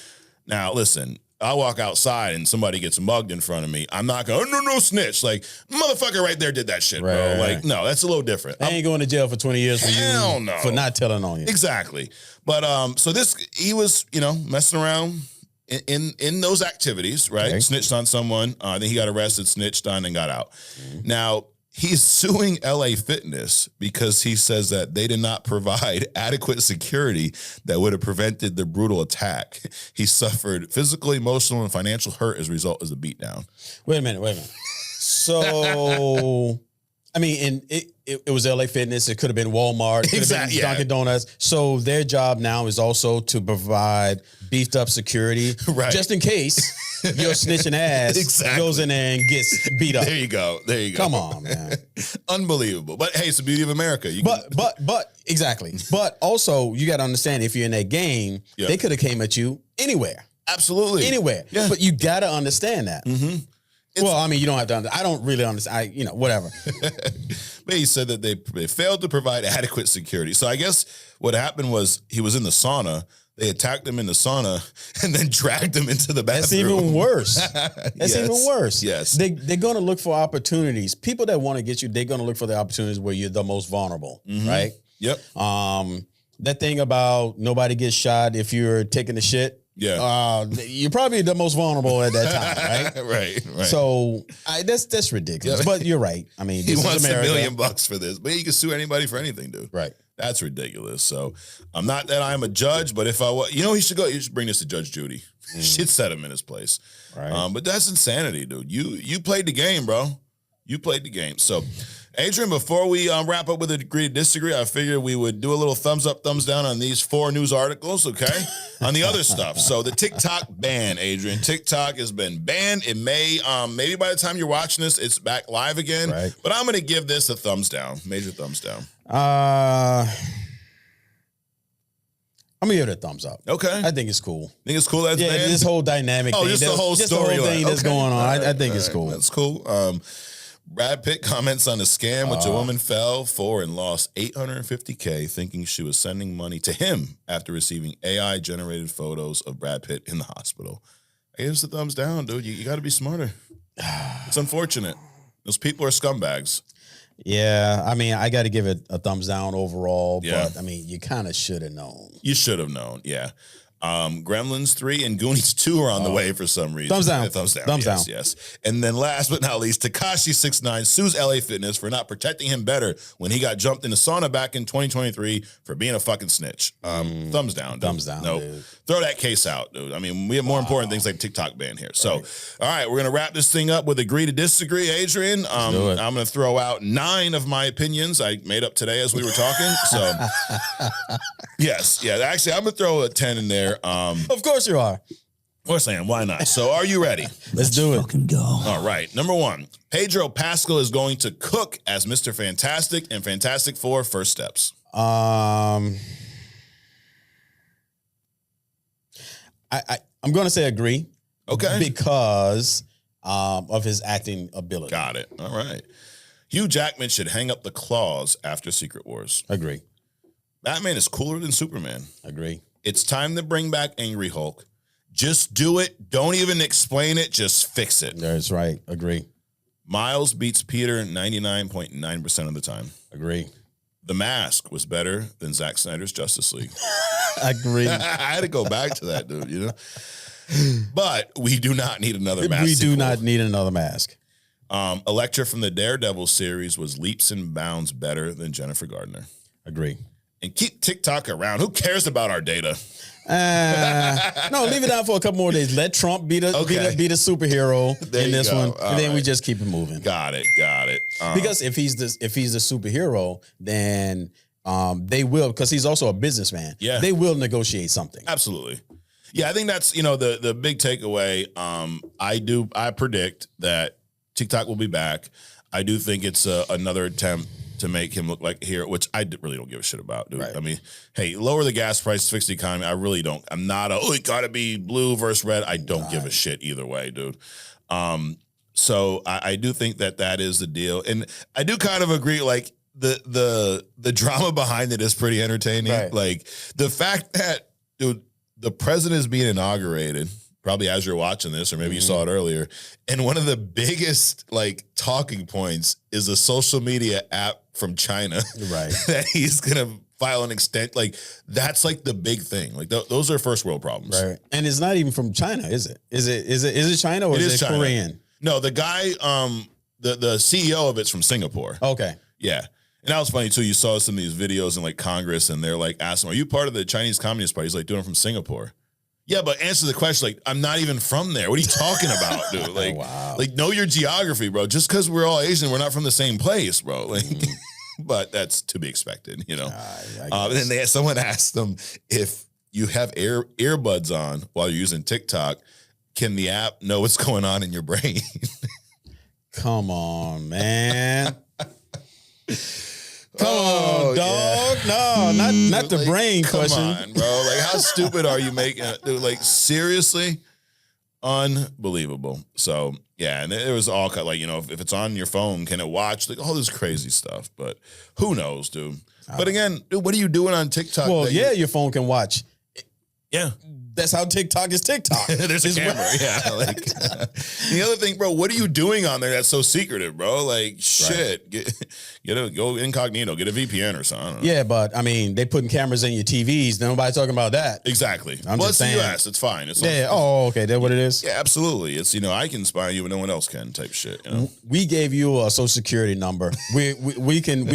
Now, listen, I walk outside and somebody gets mugged in front of me. I'm not going, no, snitch. Like, motherfucker right there did that shit, bro. Like, no, that's a little different. I ain't going to jail for 20 years for you for not telling on you. Exactly. But so he was, messing around in those activities, right? Okay. Snitched on someone. Then he got arrested, snitched on, and got out. Now, he's suing LA Fitness because he says that they did not provide adequate security that would have prevented the brutal attack. He suffered physical, emotional, and financial hurt as a result of the beatdown. Wait a minute. So, I mean, it was LA Fitness. It could have been Walmart. It could have been Dunkin' Donuts. So their job now is also to provide beefed up security, just in case your snitching ass goes in there and gets beat up. There you go. Come on, man. Unbelievable. But hey, it's the beauty of America. But exactly. But also, you got to understand, if you're in that game, they could have came at you anywhere. Absolutely. Anywhere. Yeah. But you got to understand that. Well, I mean, you don't have to understand. I don't really understand. Whatever. But he said that they failed to provide adequate security. So I guess what happened was he was in the sauna. They attacked him in the sauna and then dragged him into the bathroom. That's even worse. That's even worse. Yes. They're going to look for opportunities. People that want to get you, they're going to look for the opportunities where you're the most vulnerable, right? Yep. That thing about nobody gets shot if you're taking the shit. Yeah. You're probably the most vulnerable at that time, right? Right. So that's ridiculous. But you're right. I mean, he wants $1 million for this, but you can sue anybody for anything, dude. Right. That's ridiculous. So I'm not that I'm a judge, but if I was, he should go. You should bring this to Judge Judy. She'd set him in his place. Right. But that's insanity, dude. You played the game, bro. You played the game. So, Adrian, before we wrap up with a agree to disagree, I figured we would do a little thumbs up, thumbs down on these 4 news articles, okay? On the other stuff. So the TikTok ban, Adrian. TikTok has been banned. It may, maybe by the time you're watching this, it's back live again. Right. But I'm going to give this a thumbs down, major thumbs down. I'm going to give it a thumbs up. Okay. I think it's cool. Think it's cool that's banned? This whole dynamic thing. Just the whole story. Just the whole thing that's going on. I think it's cool. That's cool. Brad Pitt comments on the scam which a woman fell for and lost $850K thinking she was sending money to him after receiving AI-generated photos of Brad Pitt in the hospital. I give us a thumbs down, dude. You got to be smarter. It's unfortunate. Those people are scumbags. Yeah, I mean, I got to give it a thumbs down overall, Yeah. but I mean, you kind of should have known. You should have known, yeah. Gremlins 3 and Goonies 2 are on the way for some reason. Thumbs down. Thumbs down. Thumbs yes, down. Yes. And then last but not least, Tekashi 6ix9ine sues LA Fitness for not protecting him better when he got jumped in the sauna back in 2023 for being a fucking snitch. Thumbs down. Dude. Thumbs down, Nope. dude. Throw that case out, dude. I mean, we have more important things like TikTok ban here. So, all right, we're going to wrap this thing up with agree to disagree, Adrian. I'm do it. going to throw out 9 of my opinions I made up today as we were talking. So, yes. Yeah, actually, I'm going to throw a 10 in there. Of course you are. Of course I am. Why not? So are you ready? Let's do it. Fucking go. All right. Number 1, Pedro Pascal is going to cook as Mr. Fantastic in Fantastic Four First Steps. I'm going to say agree. Okay. Because of his acting ability. Got it. All right. Hugh Jackman should hang up the claws after Secret Wars. Agree. Batman is cooler than Superman. Agree. It's time to bring back Angry Hulk. Just do it. Don't even explain it. Just fix it. That's right. Agree. Miles beats Peter 99.9% of the time. Agree. The Mask was better than Zack Snyder's Justice League. Agree. I had to go back to that, dude, you know? But we do not need another mask. We do sequel. not need another mask. Elektra from the Daredevil series was leaps and bounds better than Jennifer Gardner. Agree. And keep TikTok around. Who cares about our data? No, leave it down for a couple more days. Let Trump be the superhero There in you this go. one, All and then we right. just keep it moving. Got it. Because if he's the superhero, then they will, because he's also a businessman. Yeah. They will negotiate something. Absolutely. Yeah, I think that's, the big takeaway. I predict that TikTok will be back. I do think it's another attempt to make him look like a hero, which I really don't give a shit about, dude. Right. I mean, hey, lower the gas price, fix the economy. I really don't. I'm not it gotta be blue versus red. I don't give a shit either way, dude. So I do think that is the deal. And I do kind of agree, like, the drama behind it is pretty entertaining. Right. Like, the fact that, dude, the president is being inaugurated, probably as you're watching this, or maybe you saw it earlier. And one of the biggest, like, talking points is a social media app from China. Right. That he's going to file an extent. Like, that's like the big thing. Like, those are first world problems. Right. And it's not even from China, is it? Is it China or It is is it China. Korean? No, the guy, the CEO of it's from Singapore. Okay. Yeah. And that was funny too. You saw some of these videos in like Congress and they're like asking, are you part of the Chinese Communist Party? He's like, dude, I'm from Singapore. Yeah, but answer the question, like, I'm not even from there. What are you talking about, dude? Like, wow. like, know your geography, bro. Just because we're all Asian, we're not from the same place, bro. Like, but that's to be expected, you know. And then someone asked them, if you have earbuds on while you're using TikTok, can the app know what's going on in your brain? Come on, man. Come on, dog. Yeah. No, not the Like, brain question. Come on, bro. Like, how stupid are you making it? Dude, like, seriously? Unbelievable. So, yeah, and it was all kind of like, if it's on your phone, can it watch? Like, all this crazy stuff. But who knows, dude? But again, dude, what are you doing on TikTok? Well, yeah, your phone can watch. Yeah. That's how TikTok is TikTok. There's a camera. Yeah. Like, the other thing, bro, what are you doing on there that's so secretive, bro? Like, shit. Go incognito. Get a VPN or something. Yeah, but I mean, they putting cameras in your TVs. Nobody talking about that. Exactly. I'm well, just it's saying. the US. It's fine. It's Yeah. Oh, okay. That's what it is. Yeah, absolutely. It's, I can spy on you, but no one else can type shit. You know? We gave you a social security number. We can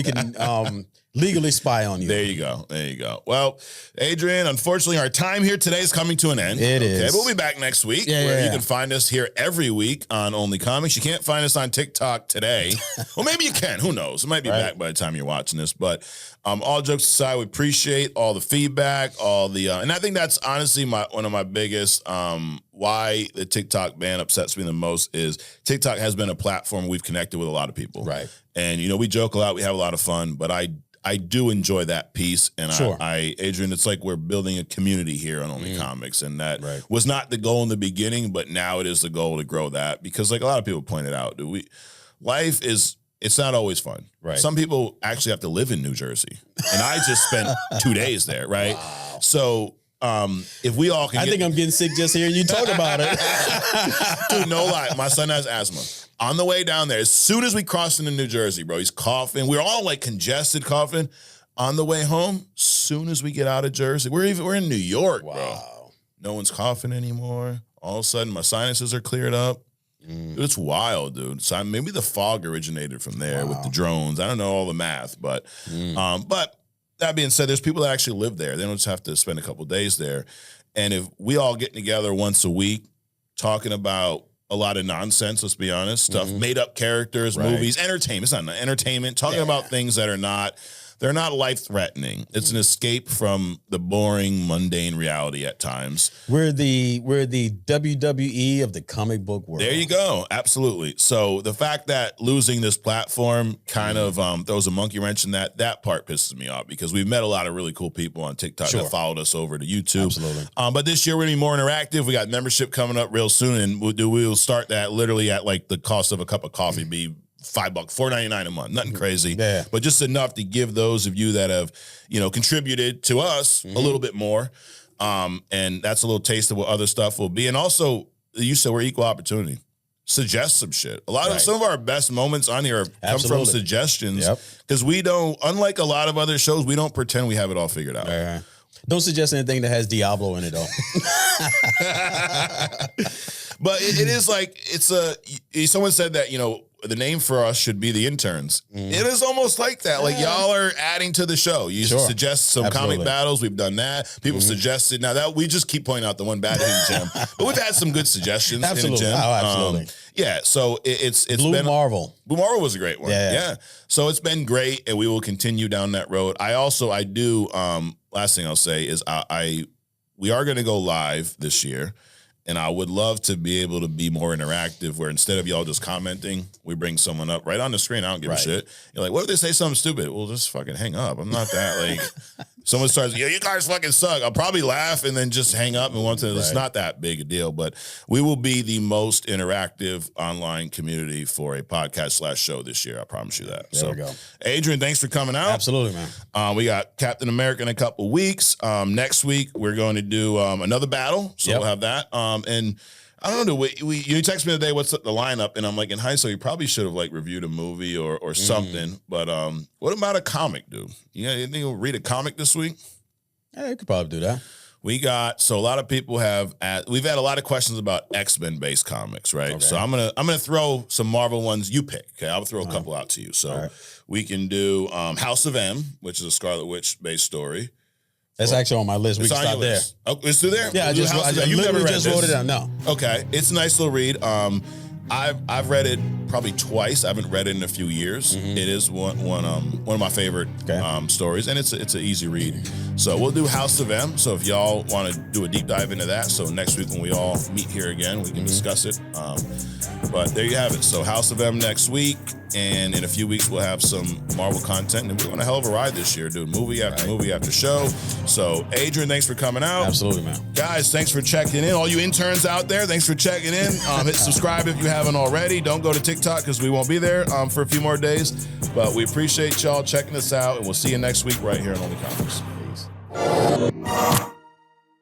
legally spy on you. There you go. There you go. Well, Adrian, unfortunately, our time here today is coming to an end. It is. We'll be back next week where you can find us here every week on Only Comics. You can't find us on TikTok today. Well, maybe you can. Who knows? It might be back by the time you're watching this. But all jokes aside, we appreciate all the feedback, all the and I think that's honestly one of my biggest why the TikTok ban upsets me the most is TikTok has been a platform we've connected with a lot of people. Right. And, we joke a lot. We have a lot of fun. But I do enjoy that piece. And Sure. Adrian, it's like we're building a community here on Only Comics. And that was not the goal in the beginning, but now it is the goal to grow that. Because like a lot of people pointed out, life is, it's not always fun. Right. Some people actually have to live in New Jersey. And I just spent 2 days there, right? Wow. So if we all can I think I'm getting sick just hearing you talk about it. Dude, no lie. My son has asthma. On the way down there, as soon as we crossed into New Jersey, bro, he's coughing. We're all like congested, coughing. On the way home, soon as we get out of Jersey, we're in New York, bro. No one's coughing anymore. All of a sudden, my sinuses are cleared up. Dude, it's wild, dude. So maybe the fog originated from there with the drones. I don't know all the math, but that being said, there's people that actually live there. They don't just have to spend a couple of days there. And if we all get together once a week, talking about a lot of nonsense, let's be honest, stuff, made up characters, movies, entertainment. It's not entertainment. Talking about things that are not. They're not life-threatening. It's an escape from the boring, mundane reality at times. We're the WWE of the comic book world. There you go. Absolutely. So the fact that losing this platform kind of throws a monkey wrench in that part pisses me off because we've met a lot of really cool people on TikTok that followed us over to YouTube. Absolutely. But this year we're going to be more interactive. We got membership coming up real soon, and we'll start that literally at like the cost of a cup of coffee, be $5, $4.99 a month, nothing crazy, but just enough to give those of you that have, contributed to us a little bit more. And that's a little taste of what other stuff will be. And also, you said we're equal opportunity. Suggest some shit. Some of our best moments on here come from suggestions because we don't, unlike a lot of other shows, we don't pretend we have it all figured out. Don't suggest anything that has Diablo in it, though. But it is like, someone said that, the name for us should be the interns. It is almost like that. Like y'all are adding to the show. You suggest some comic battles. We've done that. People suggested. Now that we just keep pointing out the one bad in Jim, but we've had some good suggestions. Absolutely. In Jim. Oh, absolutely. So it's Blue been Marvel. Blue Marvel was a great one. Yeah. So it's been great, and we will continue down that road. I do. Last thing I'll say is we are going to go live this year. And I would love to be able to be more interactive where instead of y'all just commenting, we bring someone up right on the screen. I don't give a shit. You're like, what if they say something stupid? Well, just fucking hang up. I'm not that like someone starts, you guys fucking suck. I'll probably laugh and then just hang up and want to. It's not that big a deal, but we will be the most interactive online community for a podcast / show this year. I promise you that. There we go. Adrian, thanks for coming out. Absolutely, man. We got Captain America in a couple weeks. Next week, we're going to do another battle. So we'll have that. And I don't know, you texted me today, what's the lineup? And I'm like, in hindsight, you probably should have like reviewed a movie or something. But what about a comic, dude? You think you'll read a comic this week? Yeah, you could probably do that. So a lot of people we've had a lot of questions about X-Men based comics, right? Okay. So I'm gonna throw some Marvel ones you pick. Okay, I'll throw a couple out to you. So we can do House of M, which is a Scarlet Witch based story. That's actually on my list. We can start there. Oh, it's still there? Yeah, I literally just wrote it down. No. Okay. It's a nice little read. I've read it probably twice. I haven't read it in a few years. It is one of my favorite stories, and it's an easy read. So we'll do House of M. So if y'all want to do a deep dive into that, so next week when we all meet here again, we can discuss it. But there you have it. So House of M next week, and in a few weeks we'll have some Marvel content, and we're on a hell of a ride this year, dude. Movie after movie after show. So Adrian, thanks for coming out. Absolutely, man. Guys, thanks for checking in. All you interns out there, thanks for checking in. Hit subscribe if you haven't already. Don't go to TikTok because we won't be there for a few more days. But we appreciate y'all checking us out, and we'll see you next week right here on Only Comics. Peace.